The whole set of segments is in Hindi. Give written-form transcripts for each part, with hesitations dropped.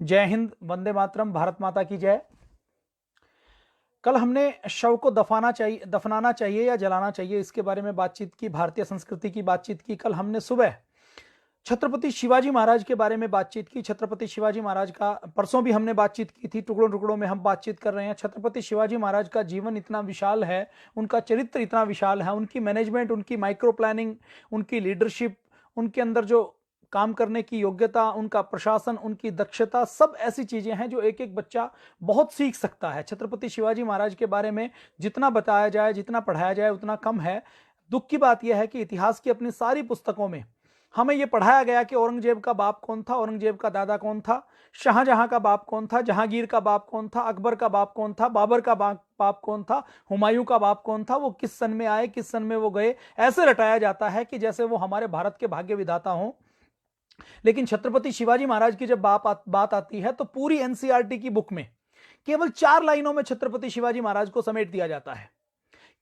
जय हिंद, वंदे मातरम, भारत माता की जय। कल हमने शव को दफनाना चाहिए या जलाना चाहिए, इसके बारे में बातचीत की, भारतीय संस्कृति की बातचीत की। कल हमने सुबह छत्रपति शिवाजी महाराज के बारे में बातचीत की। छत्रपति शिवाजी महाराज का परसों भी हमने बातचीत की थी, टुकड़ों टुकड़ों में हम बातचीत कर रहे हैं। छत्रपति शिवाजी महाराज का जीवन इतना विशाल है, उनका चरित्र इतना विशाल है, उनकी मैनेजमेंट, उनकी माइक्रो प्लानिंग, उनकी लीडरशिप, उनके अंदर जो काम करने की योग्यता, उनका प्रशासन, उनकी दक्षता, सब ऐसी चीजें हैं जो एक एक बच्चा बहुत सीख सकता है। छत्रपति शिवाजी महाराज के बारे में जितना बताया जाए, जितना पढ़ाया जाए, उतना कम है। दुख की बात यह है कि इतिहास की अपनी सारी पुस्तकों में हमें यह पढ़ाया गया कि औरंगजेब का बाप कौन था, औरंगजेब का दादा कौन था, शाहजहां का बाप कौन था, जहांगीर का बाप कौन था, अकबर का बाप कौन था, बाबर का बाप कौन था, हुमायूं का बाप कौन था, वो किस सन में आए, किस सन में वो गए। ऐसे रटाया जाता है कि जैसे वो हमारे भारत के भाग्य विधाता हों। लेकिन छत्रपति शिवाजी महाराज की जब बात आती है तो पूरी एनसीईआरटी की बुक में केवल 4 लाइनों में छत्रपति शिवाजी महाराज को समेट दिया जाता है।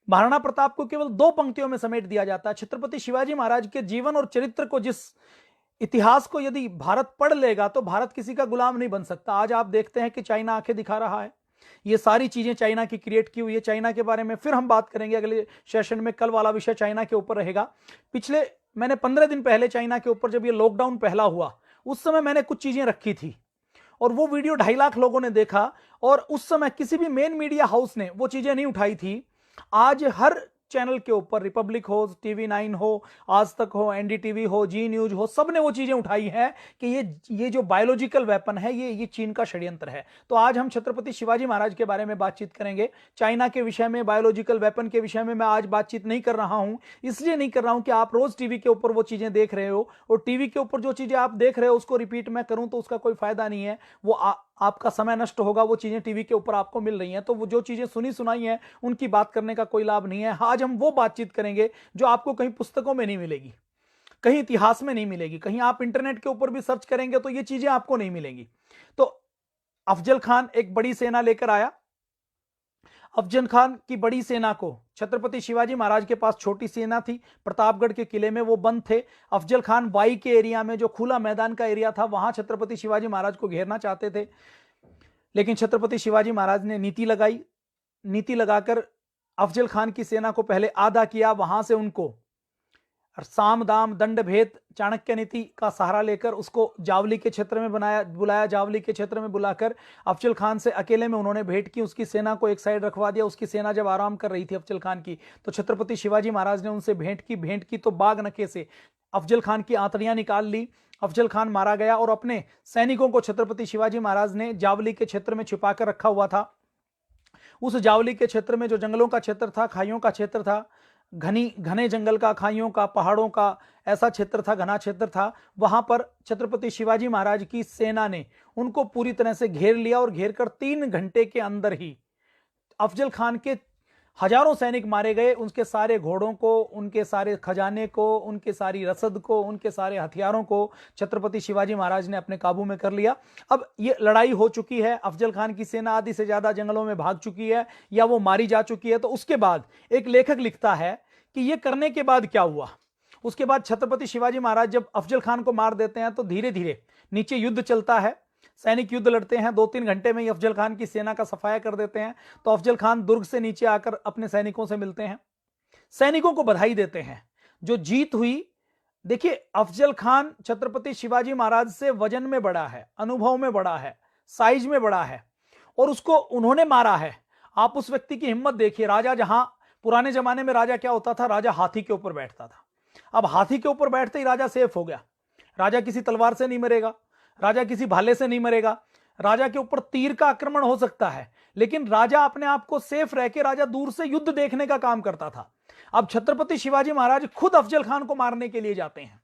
महाराणा प्रताप को केवल 2 पंक्तियों में समेट दिया जाता है। छत्रपति शिवाजी महाराज के जीवन और चरित्र को, जिस इतिहास को यदि भारत पढ़ लेगा तो भारत किसी का गुलाम नहीं बन सकता। आज आप देखते हैं कि चाइना आंखें दिखा रहा है, ये सारी चीजें चाइना की क्रिएट की हुई है। चाइना के बारे में फिर हम बात करेंगे अगले सेशन में। कल वाला विषय चाइना के ऊपर रहेगा। मैंने 15 दिन पहले चाइना के ऊपर, जब ये लॉकडाउन पहला हुआ, उस समय मैंने कुछ चीजें रखी थी और वो वीडियो 2.5 लाख लोगों ने देखा और उस समय किसी भी मेन मीडिया हाउस ने वो चीजें नहीं उठाई थी। आज हर चैनल के ऊपर, रिपब्लिक हो, टीवी 9 हो, आज तक हो, एनडीटीवी हो, जी न्यूज हो, सबने वो चीजें उठाई हैं कि ये जो बायोलॉजिकल वेपन है, ये चीन का षड्यंत्र है। तो आज हम छत्रपति शिवाजी महाराज के बारे में बातचीत करेंगे। चाइना के विषय में, बायोलॉजिकल वेपन के विषय में मैं आज बातचीत नहीं कर रहा हूं। इसलिए नहीं कर रहा हूं कि आप रोज टीवी के ऊपर वो चीजें देख रहे हो और टीवी के ऊपर जो चीजें आप देख रहे हो उसको रिपीट मैं करूं तो उसका कोई फायदा नहीं है। वो आपका समय नष्ट होगा। वो चीजें टीवी के ऊपर आपको मिल रही हैं, तो वो जो चीजें सुनी सुनाई हैं उनकी बात करने का कोई लाभ नहीं है। आज हम वो बातचीत करेंगे जो आपको कहीं पुस्तकों में नहीं मिलेगी, कहीं इतिहास में नहीं मिलेगी, कहीं आप इंटरनेट के ऊपर भी सर्च करेंगे तो ये चीजें आपको नहीं मिलेंगी। तो अफजल खान एक बड़ी सेना लेकर आया। अफजल खान की बड़ी सेना को, छत्रपति शिवाजी महाराज के पास छोटी सेना थी, प्रतापगढ़ के किले में वो बंद थे। अफजल खान वाई के एरिया में, जो खुला मैदान का एरिया था, वहां छत्रपति शिवाजी महाराज को घेरना चाहते थे। लेकिन छत्रपति शिवाजी महाराज ने नीति लगाई। नीति लगाकर अफजल खान की सेना को पहले आधा किया, वहां से उनको साम दाम दंड भेद चाणक्य नीति का सहारा लेकर उसको जावली के क्षेत्र में बुलाया। जावली के क्षेत्र में बुलाकर अफजल खान से अकेले में उन्होंने भेंट की। उसकी सेना को एक साइड रखवा दिया। उसकी सेना जब आराम कर रही थी अफजल खान की, तो छत्रपति शिवाजी महाराज ने उनसे भेंट की तो बाग नखे से अफजल खान की आंतड़ियां निकाल ली। अफजल खान मारा गया और अपने सैनिकों को छत्रपति शिवाजी महाराज ने जावली के क्षेत्र में छिपा कर रखा हुआ था। उस जावली के क्षेत्र में, जो जंगलों का क्षेत्र था, खाइयों का क्षेत्र था, घने जंगल का, खाइयों का, पहाड़ों का ऐसा क्षेत्र था, घना क्षेत्र था, वहां पर छत्रपति शिवाजी महाराज की सेना ने उनको पूरी तरह से घेर लिया और घेर कर 3 घंटे के अंदर ही अफजल खान के हजारों सैनिक मारे गए। उनके सारे घोड़ों को, उनके सारे खजाने को, उनके सारी रसद को, उनके सारे हथियारों को छत्रपति शिवाजी महाराज ने अपने काबू में कर लिया। अब ये लड़ाई हो चुकी है, अफजल खान की सेना आधी से ज्यादा जंगलों में भाग चुकी है या वो मारी जा चुकी है। तो उसके बाद एक लेखक लिखता है कि ये करने के बाद क्या हुआ। उसके बाद छत्रपति शिवाजी महाराज जब अफजल खान को मार देते हैं तो धीरे धीरे नीचे युद्ध चलता है, सैनिक युद्ध लड़ते हैं। 2-3 घंटे में ही अफजल खान की सेना का सफाया कर देते हैं। तो अफजल खान दुर्ग से नीचे आकर अपने सैनिकों से मिलते हैं, सैनिकों को बधाई देते हैं जो जीत हुई। देखिए, अफजल खान छत्रपति शिवाजी महाराज से वजन में बड़ा है, अनुभव में बड़ा है, साइज में बड़ा है और उसको उन्होंने मारा है। आप उस व्यक्ति की हिम्मत देखिए। राजा, जहां पुराने जमाने में राजा क्या होता था, राजा हाथी के ऊपर बैठता था। अब हाथी के ऊपर बैठते ही राजा सेफ हो गया। राजा किसी तलवार से नहीं मरेगा, राजा किसी भाले से नहीं मरेगा, राजा के ऊपर तीर का आक्रमण हो सकता है, लेकिन राजा अपने आप को सेफ रह के राजा दूर से युद्ध देखने का काम करता था। अब छत्रपति शिवाजी महाराज खुद अफजल खान को मारने के लिए जाते हैं।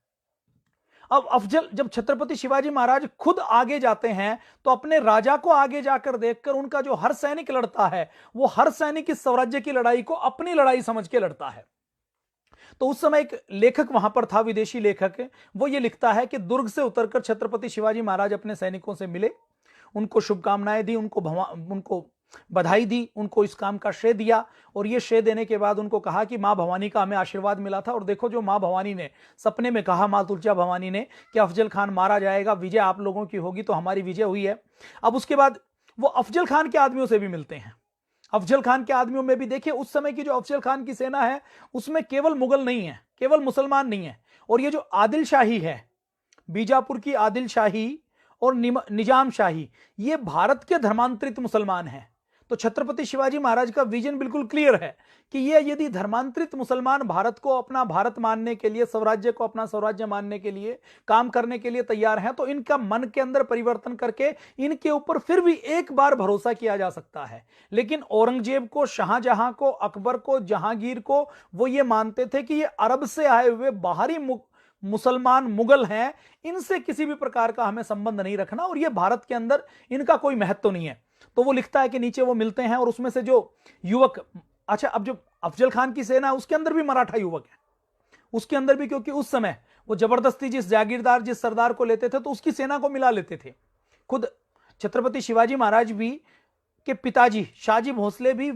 अब जब छत्रपति शिवाजी महाराज खुद आगे जाते हैं तो अपने राजा को आगे जाकर देखकर उनका जो हर सैनिक लड़ता है, वो हर सैनिक इस स्वराज्य की लड़ाई को अपनी लड़ाई समझ के लड़ता है। तो उस समय एक लेखक वहां पर था, विदेशी लेखक, वो ये लिखता है कि दुर्ग से उतरकर छत्रपति शिवाजी महाराज अपने सैनिकों से मिले, उनको शुभकामनाएं दी, उनको बधाई दी, उनको इस काम का श्रेय दिया, और ये श्रेय देने के बाद उनको कहा कि मां भवानी का हमें आशीर्वाद मिला था। और देखो जो मां भवानी ने सपने में कहा, मां तुलजा भवानी ने, कि अफजल खान मारा जाएगा, विजय आप लोगों की होगी, तो हमारी विजय हुई है। अब उसके बाद वो अफजल खान के आदमियों से भी मिलते हैं। अफजल खान के आदमियों में भी देखिए, उस समय की जो अफजल खान की सेना है उसमें केवल मुगल नहीं है, केवल मुसलमान नहीं है, और ये जो आदिल शाही है, बीजापुर की आदिल शाही और निजाम शाही, ये भारत के धर्मांतरित मुसलमान हैं। तो छत्रपति शिवाजी महाराज का विजन बिल्कुल क्लियर है कि ये यदि धर्मांतरित मुसलमान भारत को अपना भारत मानने के लिए, स्वराज्य को अपना स्वराज्य मानने के लिए काम करने के लिए तैयार हैं, तो इनका मन के अंदर परिवर्तन करके इनके ऊपर फिर भी एक बार भरोसा किया जा सकता है। लेकिन औरंगजेब को, शाहजहां को, अकबर को, जहांगीर को, वो ये मानते थे कि ये अरब से आए हुए बाहरी मुसलमान मुगल हैं, इनसे किसी भी प्रकार का हमें संबंध नहीं रखना, और ये भारत के अंदर इनका कोई महत्व नहीं है। तो वो लिखता है कि नीचे वो मिलते हैं, और उसमें से जो युवक, अच्छा अब जो अफजल खान की सेना, उसके अंदर भी मराठा युवक है, उसके अंदर भी, क्योंकि उस समय वो जबरदस्ती जिस जागीरदार, जिस सरदार को लेते थे तो उसकी सेना को मिला लेते थे। खुद छत्रपति शिवाजी महाराज भी के पिताजी शाहजी भोसले भी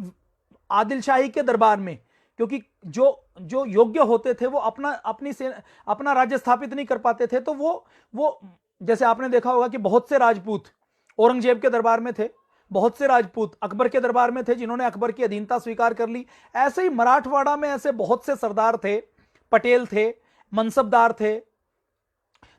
आदिल शाही के दरबार में, क्योंकि जो योग्य होते थे वो अपना राज्य स्थापित नहीं कर पाते थे, तो वो जैसे आपने देखा होगा कि बहुत से राजपूत औरंगजेब के दरबार में थे, बहुत से राजपूत अकबर के दरबार में थे जिन्होंने अकबर की अधीनता स्वीकार कर ली। ऐसे ही मराठवाड़ा में ऐसे बहुत से सरदार थे, पटेल थे, मनसबदार थे,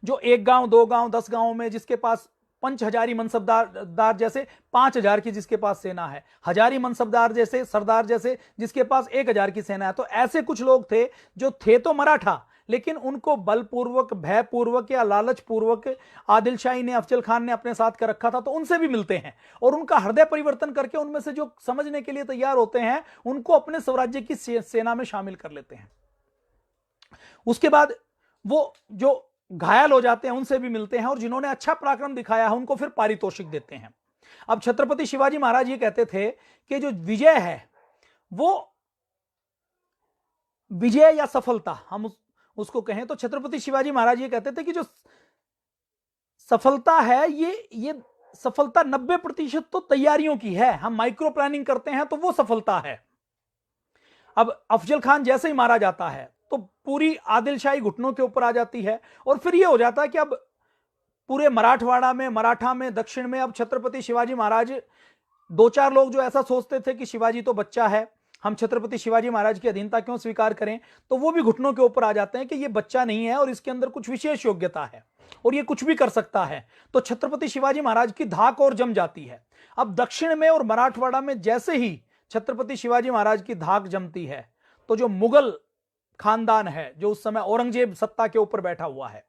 जो 1 गांव 2 गांव 10 गांवों में, जिसके पास 5 हजारी मनसबदार जैसे 5,000 की जिसके पास सेना है, हजारी मनसबदार जैसे, सरदार जैसे जिसके पास 1,000 की सेना है। तो ऐसे कुछ लोग थे जो थे तो मराठा, लेकिन उनको बलपूर्वक, भयपूर्वक या लालच पूर्वक आदिल शाही ने, अफजल खान ने अपने साथ कर रखा था। तो उनसे भी मिलते हैं और उनका हृदय परिवर्तन करके उनमें से जो समझने के लिए तैयार होते हैं उनको अपने स्वराज्य की सेना में शामिल कर लेते हैं। उसके बाद वो जो घायल हो जाते हैं उनसे भी मिलते हैं, और जिन्होंने अच्छा पराक्रम दिखाया है उनको फिर पारितोषिक देते हैं। अब छत्रपति शिवाजी महाराज ये कहते थे कि जो विजय है वो विजय या सफलता हम उसको कहें, तो छत्रपति शिवाजी महाराज ये कहते थे कि जो सफलता है ये सफलता 90% तो तैयारियों की है, हम माइक्रो प्लानिंग करते हैं तो वो सफलता है। अब अफजल खान जैसे ही मारा जाता है तो पूरी आदिल शाही घुटनों के ऊपर आ जाती है, और फिर ये हो जाता है कि अब पूरे मराठवाड़ा में, मराठा में, दक्षिण में अब छत्रपति शिवाजी महाराज, 2-4 लोग जो ऐसा सोचते थे कि शिवाजी तो बच्चा है, हम छत्रपति शिवाजी महाराज की अधीनता क्यों स्वीकार करें, तो वो भी घुटनों के ऊपर आ जाते हैं कि ये बच्चा नहीं है और इसके अंदर कुछ विशेष योग्यता है और ये कुछ भी कर सकता है। तो छत्रपति शिवाजी महाराज की धाक और जम जाती है। अब दक्षिण में और मराठवाड़ा में जैसे ही छत्रपति शिवाजी महाराज की धाक जमती है, तो जो मुगल खानदान है, जो उस समय औरंगजेब सत्ता के ऊपर बैठा हुआ है,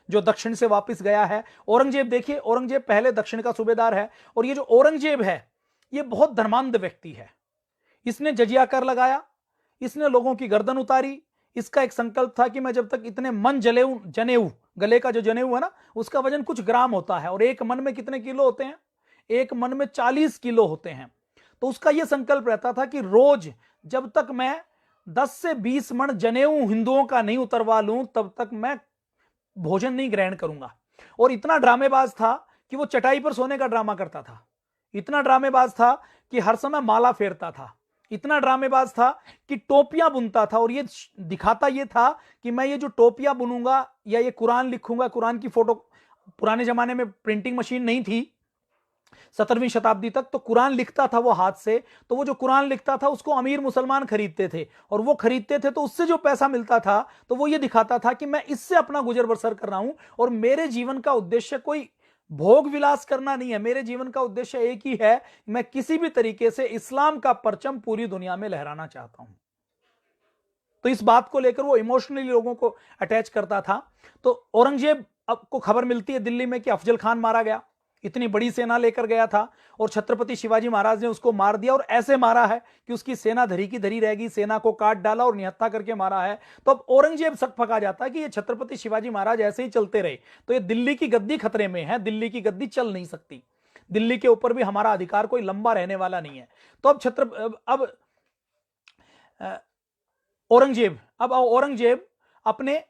जो दक्षिण से वापस गया है, औरंगजेब, देखिए औरंगजेब पहले दक्षिण का सूबेदार है, और ये जो औरंगजेब है ये बहुत धर्मांध व्यक्ति है। इसने जजिया कर लगाया, इसने लोगों की गर्दन उतारी। इसका एक संकल्प था कि मैं जब तक इतने मन जनेऊ, गले का जो जनेऊ है ना, उसका वजन कुछ ग्राम होता है, और एक मन में कितने किलो होते हैं, एक मन में 40 किलो होते हैं। तो उसका यह संकल्प रहता था कि रोज जब तक मैं 10 से 20 मन जनेऊ हिंदुओं का नहीं उतरवा लूं तब तक मैं भोजन नहीं ग्रहण करूंगा। और इतना ड्रामेबाज था कि वो चटाई पर सोने का ड्रामा करता था, इतना ड्रामेबाज था कि हर समय माला फेरता था, इतना ड्रामेबाज था कि टोपियां बुनता था, और ये दिखाता ये था कि मैं ये जो टोपियां बुनूंगा या ये कुरान लिखूंगा, कुरान की फोटो, पुराने जमाने में प्रिंटिंग मशीन नहीं थी 17वीं शताब्दी तक, तो कुरान लिखता था वो हाथ से। तो वो जो कुरान लिखता था उसको अमीर मुसलमान खरीदते थे, और वो खरीदते थे तो उससे जो पैसा मिलता था तो वो ये दिखाता था कि मैं इससे अपना गुजर बसर कर रहा हूं, और मेरे जीवन का उद्देश्य कोई भोग विलास करना नहीं है, मेरे जीवन का उद्देश्य एक ही है, मैं किसी भी तरीके से इस्लाम का परचम पूरी दुनिया में लहराना चाहता हूं। तो इस बात को लेकर वो इमोशनली लोगों को अटैच करता था। तो औरंगजेब को खबर मिलती है दिल्ली में कि अफजल खान मारा गया, इतनी बड़ी सेना लेकर गया था, और छत्रपति शिवाजी महाराज ने उसको मार दिया, और ऐसे मारा है कि उसकी सेना धरी की धरी रहेगी, सेना को काट डाला और निहत्था करके मारा है। तो अब औरंगजेब शक पका जाता है कि ये छत्रपति शिवाजी महाराज ऐसे ही चलते रहे तो ये दिल्ली की गद्दी खतरे में है, दिल्ली की गद्दी चल नहीं सकती, दिल्ली के ऊपर भी हमारा अधिकार कोई लंबा रहने वाला नहीं है। तो अब औरंगजेब अपने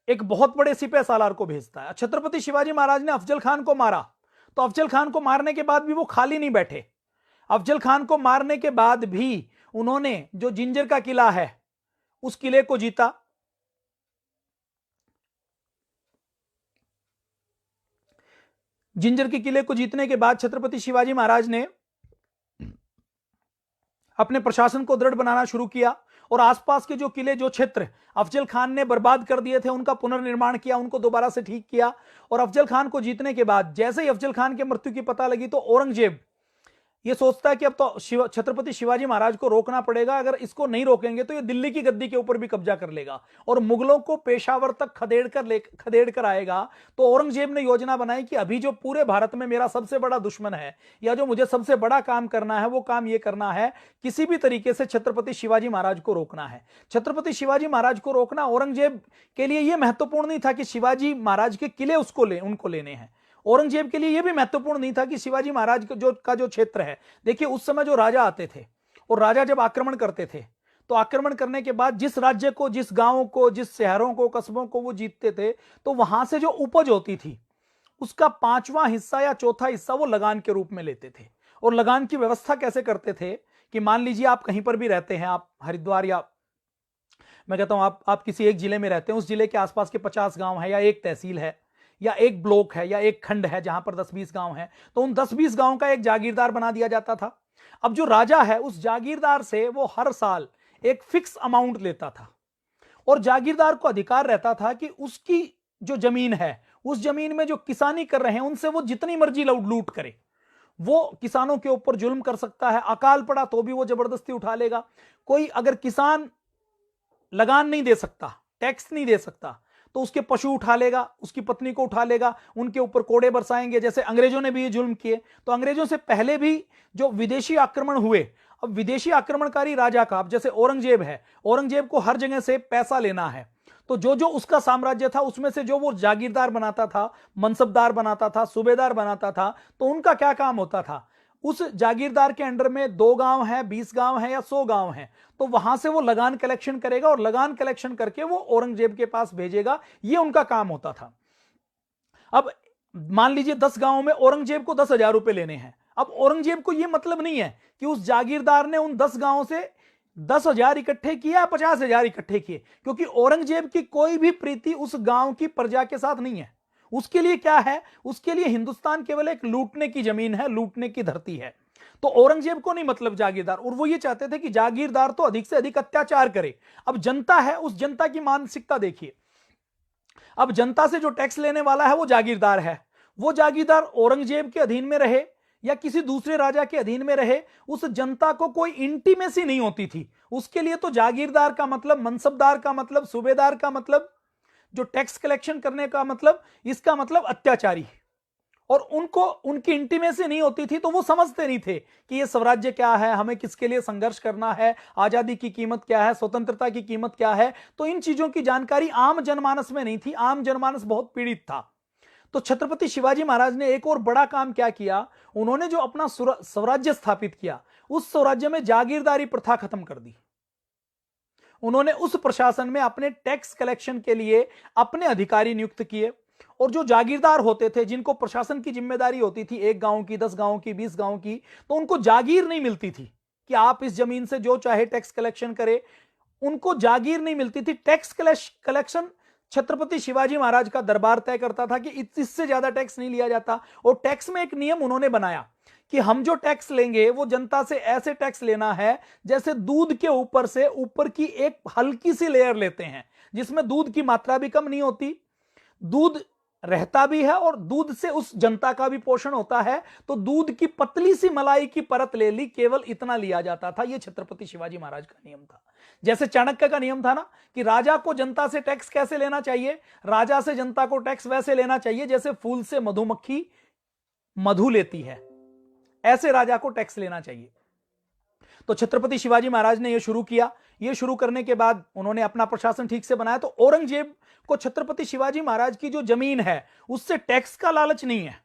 एक बहुत बड़े सिपह सालार को भेजता है। छत्रपति शिवाजी महाराज ने अफजल खान को मारा, तो अफजल खान को मारने के बाद भी वो खाली नहीं बैठे। अफजल खान को मारने के बाद भी उन्होंने जो जिंजर का किला है उस किले को जीता। जिंजर के किले को जीतने के बाद छत्रपति शिवाजी महाराज ने अपने प्रशासन को दृढ़ बनाना शुरू किया और आसपास के जो किले, जो क्षेत्र अफजल खान ने बर्बाद कर दिए थे, उनका पुनर्निर्माण किया, उनको दोबारा से ठीक किया। और अफजल खान को जीतने के बाद जैसे ही अफजल खान के मृत्यु की पता लगी तो औरंगजेब ये सोचता है कि अब तो छत्रपति शिवाजी महाराज को रोकना पड़ेगा, अगर इसको नहीं रोकेंगे तो ये दिल्ली की गद्दी के ऊपर भी कब्जा कर लेगा और मुगलों को पेशावर तक खदेड़ कर आएगा। तो औरंगजेब ने योजना बनाई कि अभी जो पूरे भारत में मेरा सबसे बड़ा दुश्मन है या जो मुझे सबसे बड़ा काम करना है वो काम ये करना है, किसी भी तरीके से छत्रपति शिवाजी महाराज को रोकना है। छत्रपति शिवाजी महाराज को रोकना औरंगजेब के लिए यह महत्वपूर्ण नहीं था कि शिवाजी महाराज के किले उनको लेने हैं। औरंगजेब के लिए यह भी महत्वपूर्ण नहीं था कि शिवाजी महाराज का जो क्षेत्र है, देखिए उस समय जो राजा आते थे और राजा जब आक्रमण करते थे तो आक्रमण करने के बाद जिस राज्य को, जिस गांव को, जिस शहरों को, कस्बों को वो जीतते थे तो वहां से जो उपज होती थी उसका 5वां हिस्सा या चौथा हिस्सा वो लगान के रूप में लेते थे। और लगान की व्यवस्था कैसे करते थे कि मान लीजिए आप कहीं पर भी रहते हैं, आप हरिद्वार या मैं कहता हूं आप किसी एक जिले में रहते हैं, उस जिले के आसपास के 50 गांव है या एक तहसील है या एक ब्लॉक है या एक खंड है जहां पर 10-20 गांव हैं, तो उन 10-20 गांव का एक जागीरदार बना दिया जाता था। अब जो राजा है उस जागीरदार से वो हर साल एक फिक्स अमाउंट लेता था और जागीरदार को अधिकार रहता था कि उसकी जो जमीन है उस जमीन में जो किसानी कर रहे हैं उनसे वो जितनी मर्जी लूट करे। वो किसानों के ऊपर जुल्म कर सकता है, अकाल पड़ा तो भी वो जबरदस्ती उठा लेगा। कोई अगर किसान लगान नहीं दे सकता, टैक्स नहीं दे सकता, तो उसके पशु उठा लेगा, उसकी पत्नी को उठा लेगा, उनके ऊपर कोड़े बरसाएंगे। जैसे अंग्रेजों ने भी ये जुल्म किए। तो अंग्रेजों से पहले भी जो विदेशी आक्रमण हुए, अब विदेशी आक्रमणकारी राजा का, अब जैसे औरंगजेब है, औरंगजेब को हर जगह से पैसा लेना है, तो जो उसका साम्राज्य था उसमें से जो वो जागीरदार बनाता था, मनसबदार बनाता था, सूबेदार बनाता था, तो उनका क्या काम होता था, उस जागीरदार के अंडर में 2 गांव है, 20 गांव है या 100 गांव है, तो वहां से वो लगान कलेक्शन करेगा और लगान कलेक्शन करके वो औरंगजेब के पास भेजेगा। ये उनका काम होता था। अब मान लीजिए 10 गांवों में औरंगजेब को 10,000 रुपए लेने हैं। अब औरंगजेब को यह मतलब नहीं है कि उस जागीरदार ने उन 10 गांवों से 10,000 इकट्ठे किए या 50,000 इकट्ठे किए, क्योंकि औरंगजेब की कोई भी प्रीति उस गांव की प्रजा के साथ नहीं है। उसके लिए क्या है, उसके लिए हिंदुस्तान केवल एक लूटने की जमीन है, लूटने की धरती है। तो औरंगजेब को नहीं मतलब जागीरदार, और वो ये चाहते थे कि जागीरदार तो अधिक से अधिक अत्याचार करे। अब जनता है, उस जनता की मानसिकता देखिए। अब जनता से जो टैक्स लेने वाला है वो जागीरदार है। वो जागीरदार औरंगजेब के अधीन में रहे या किसी दूसरे राजा के अधीन में रहे, उस जनता को कोई इंटीमेसी नहीं होती थी। उसके लिए तो जागीरदार का मतलब, मनसबदार का मतलब, सूबेदार का मतलब, जो टैक्स कलेक्शन करने का मतलब, इसका मतलब अत्याचारी। और उनको उनकी इंटीमेसी नहीं होती थी, तो वो समझते नहीं थे कि ये स्वराज्य क्या है, हमें किसके लिए संघर्ष करना है, आजादी की कीमत क्या है, स्वतंत्रता की कीमत क्या है। तो इन चीजों की जानकारी आम जनमानस में नहीं थी। आम जनमानस बहुत पीड़ित था। तो छत्रपति शिवाजी महाराज ने एक और बड़ा काम क्या किया, उन्होंने जो अपना स्वराज्य स्थापित किया, उस स्वराज्य में जागीरदारी प्रथा खत्म कर दी। उन्होंने उस प्रशासन में अपने टैक्स कलेक्शन के लिए अपने अधिकारी नियुक्त किए, और जो जागीरदार होते थे, जिनको प्रशासन की जिम्मेदारी होती थी 1 गांव की, 10 गांव की, 20 गांव की, तो उनको जागीर नहीं मिलती थी कि आप इस जमीन से जो चाहे टैक्स कलेक्शन करें। उनको जागीर नहीं मिलती थी। टैक्स कलेक्शन छत्रपति शिवाजी महाराज का दरबार तय करता था कि इससे ज्यादा टैक्स नहीं लिया जाता। और टैक्स में एक नियम उन्होंने बनाया कि हम जो टैक्स लेंगे वो जनता से ऐसे टैक्स लेना है जैसे दूध के ऊपर से ऊपर की एक हल्की सी लेयर लेते हैं, जिसमें दूध की मात्रा भी कम नहीं होती, दूध रहता भी है और दूध से उस जनता का भी पोषण होता है। तो दूध की पतली सी मलाई की परत ले ली, केवल इतना लिया जाता था। यह छत्रपति शिवाजी महाराज का नियम था। जैसे चाणक्य का नियम था ना कि राजा को जनता से टैक्स कैसे लेना चाहिए, राजा से जनता को टैक्स वैसे लेना चाहिए जैसे फूल से मधुमक्खी मधु लेती है, ऐसे राजा को टैक्स लेना चाहिए। तो छत्रपति शिवाजी महाराज ने यह शुरू किया। यह शुरू करने के बाद उन्होंने अपना प्रशासन ठीक से बनाया। तो औरंगजेब को छत्रपति शिवाजी महाराज की जो जमीन है उससे टैक्स का लालच नहीं है,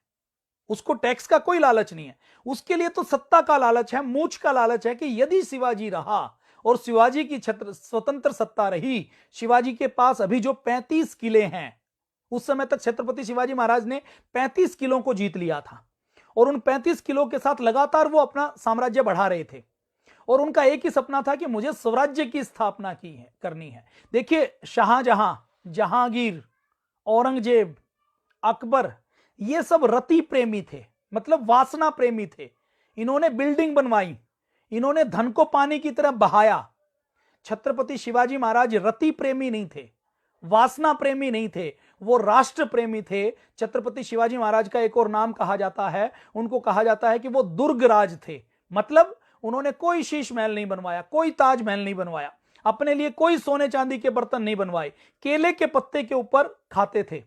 उसको टैक्स का कोई लालच नहीं है। उसके लिए तो सत्ता का लालच है, मूछ का लालच है कि यदि शिवाजी रहा और शिवाजी की स्वतंत्र सत्ता रही, शिवाजी के पास अभी जो 35 किले हैं, उस समय तक छत्रपति शिवाजी महाराज ने 35 किलों को जीत लिया था। और उन 35 किलो के साथ लगातार वो अपना साम्राज्य बढ़ा रहे थे और उनका एक ही सपना था कि मुझे स्वराज्य की स्थापना करनी है। देखिए, शाहजहां, जहांगीर, औरंगजेब, अकबर, ये सब रति प्रेमी थे, मतलब वासना प्रेमी थे। इन्होंने बिल्डिंग बनवाई, इन्होंने धन को पानी की तरह बहाया। छत्रपति शिवाजी महाराज रति प्रेमी नहीं थे, वासना प्रेमी नहीं थे, वो राष्ट्र प्रेमी थे। छत्रपति शिवाजी महाराज का एक और नाम कहा जाता है, उनको कहा जाता है कि वो दुर्गराज थे। मतलब उन्होंने कोई शीश महल नहीं बनवाया, कोई ताजमहल नहीं बनवाया, अपने लिए कोई सोने चांदी के बर्तन नहीं बनवाए, केले के पत्ते के ऊपर खाते थे।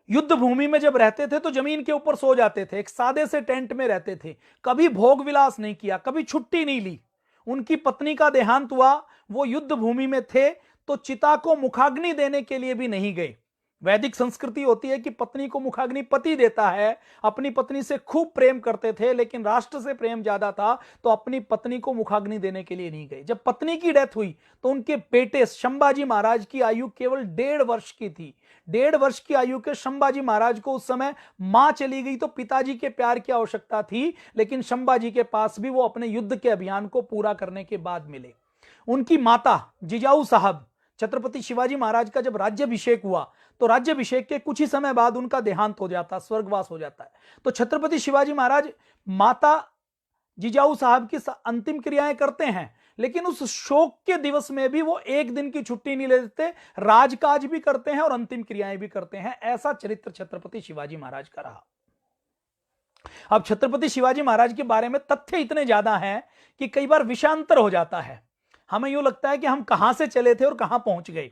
युद्ध भूमि में जब रहते थे तो जमीन के ऊपर सो जाते थे, एक सादे से टेंट में रहते थे, कभी भोग विलास नहीं किया, कभी छुट्टी नहीं ली। उनकी पत्नी का देहांत हुआ, वो युद्ध भूमि में थे तो चिता को मुखाग्नि देने के लिए भी नहीं गए। वैदिक संस्कृति होती है कि पत्नी को मुखाग्नि पति देता है। अपनी पत्नी से खूब प्रेम करते थे, लेकिन राष्ट्र से प्रेम ज्यादा था तो अपनी पत्नी को मुखाग्नि देने के लिए नहीं गए। जब पत्नी की डेथ हुई तो उनके बेटे संभाजी महाराज की आयु केवल 1.5 वर्ष की थी। 1.5 वर्ष की आयु के संभाजी महाराज को उस समय मां चली गई तो पिताजी के प्यार की आवश्यकता थी, लेकिन संभाजी के पास भी वो अपने युद्ध के अभियान को पूरा करने के बाद मिले। उनकी माता जिजाऊ साहब, छत्रपति शिवाजी महाराज का जब राज्याभिषेक हुआ तो राज्याभिषेक के कुछ ही समय बाद उनका देहांत हो जाता, स्वर्गवास हो जाता है। तो छत्रपति शिवाजी महाराज माता जिजाऊ साहब की अंतिम क्रियाएं करते हैं, लेकिन उस शोक के दिवस में भी वो एक दिन की छुट्टी नहीं लेते, राजकाज भी करते हैं और अंतिम क्रियाएं भी करते हैं। ऐसा चरित्र छत्रपति शिवाजी महाराज का रहा। अब छत्रपति शिवाजी महाराज के बारे में तथ्य इतने ज्यादा हैं कि कई बार विषांतर हो जाता है। हमें यूं लगता है कि हम कहां से चले थे और कहां पहुंच गए।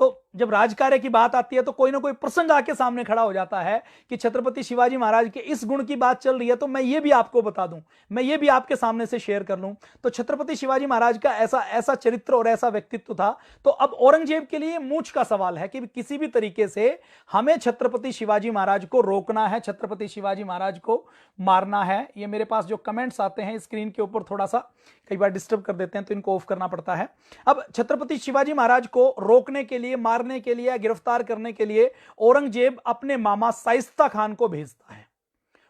तो जब राजकार्य की बात आती है तो कोई ना कोई प्रसंग आके सामने खड़ा हो जाता है कि छत्रपति शिवाजी महाराज के इस गुण की बात चल रही है तो मैं ये भी आपको बता दूं, मैं ये भी आपके सामने से शेयर कर लूं। तो छत्रपति शिवाजी महाराज का ऐसा चरित्र और ऐसा व्यक्तित्व था। तो अब औरंगजेब के लिए मूंछ का सवाल है कि किसी भी तरीके से हमें छत्रपति शिवाजी महाराज को रोकना है, छत्रपति शिवाजी महाराज को मारना है। ये मेरे पास जो कमेंट्स आते हैं स्क्रीन के ऊपर थोड़ा सा कई बार डिस्टर्ब कर देते हैं तो इनको ऑफ करना पड़ता है। अब छत्रपति शिवाजी महाराज को रोकने के लिए, मारने के लिए, गिरफ्तार करने के लिए औरंगजेब अपने मामा शाइस्ता खान को भेजता है।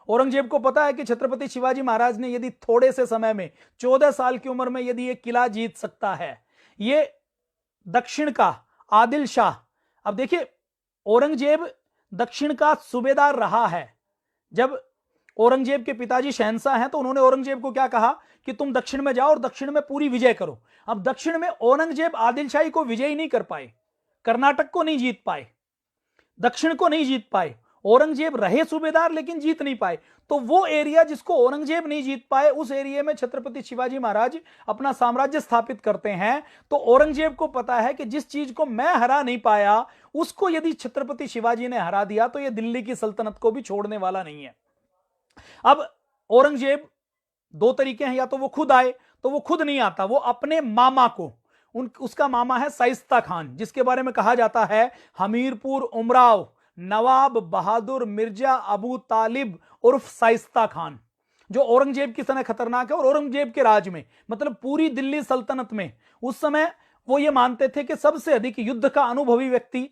औरंगजेब को पता है कि छत्रपति शिवाजी महाराज ने यदि थोड़े से समय में 14 साल की उम्र में यदि ये किला जीत सकता है, ये दक्षिण का आदिल शाह, अब देखिए औरंगजेब दक्षिण का सूबेदार रहा है। जब औरंगजेब के पिताजी शहंशाह हैं तो उन्होंने औरंगजेब को क्या कहा कि तुम दक्षिण में जाओ और दक्षिण में पूरी विजय करो। अब दक्षिण में औरंगजेब आदिल शाही को विजय नहीं कर पाए, कर्नाटक को नहीं जीत पाए, दक्षिण को नहीं जीत पाए। औरंगजेब रहे सूबेदार लेकिन जीत नहीं पाए। तो वो एरिया जिसको औरंगजेब नहीं जीत पाए, उस एरिया में छत्रपति शिवाजी महाराज अपना साम्राज्य स्थापित करते हैं। तो औरंगजेब को पता है कि जिस चीज को मैं हरा नहीं पाया उसको यदि छत्रपति शिवाजी ने हरा दिया तो यह दिल्ली की सल्तनत को भी छोड़ने वाला नहीं है। अब औरंगजेब दो तरीके हैं, या तो वो खुद आए, तो वो खुद नहीं आता, वो अपने मामा को, उसका मामा है शाइस्ता खान, जिसके बारे में कहा जाता है हमीरपुर उमराव नवाब बहादुर मिर्जा अबू तालिब उर्फ शाइस्ता खान, जो औरंगजेब की तरह खतरनाक है। और औरंगजेब के राज में, मतलब पूरी दिल्ली सल्तनत में उस समय वो ये मानते थे कि सबसे अधिक युद्ध का अनुभवी व्यक्ति,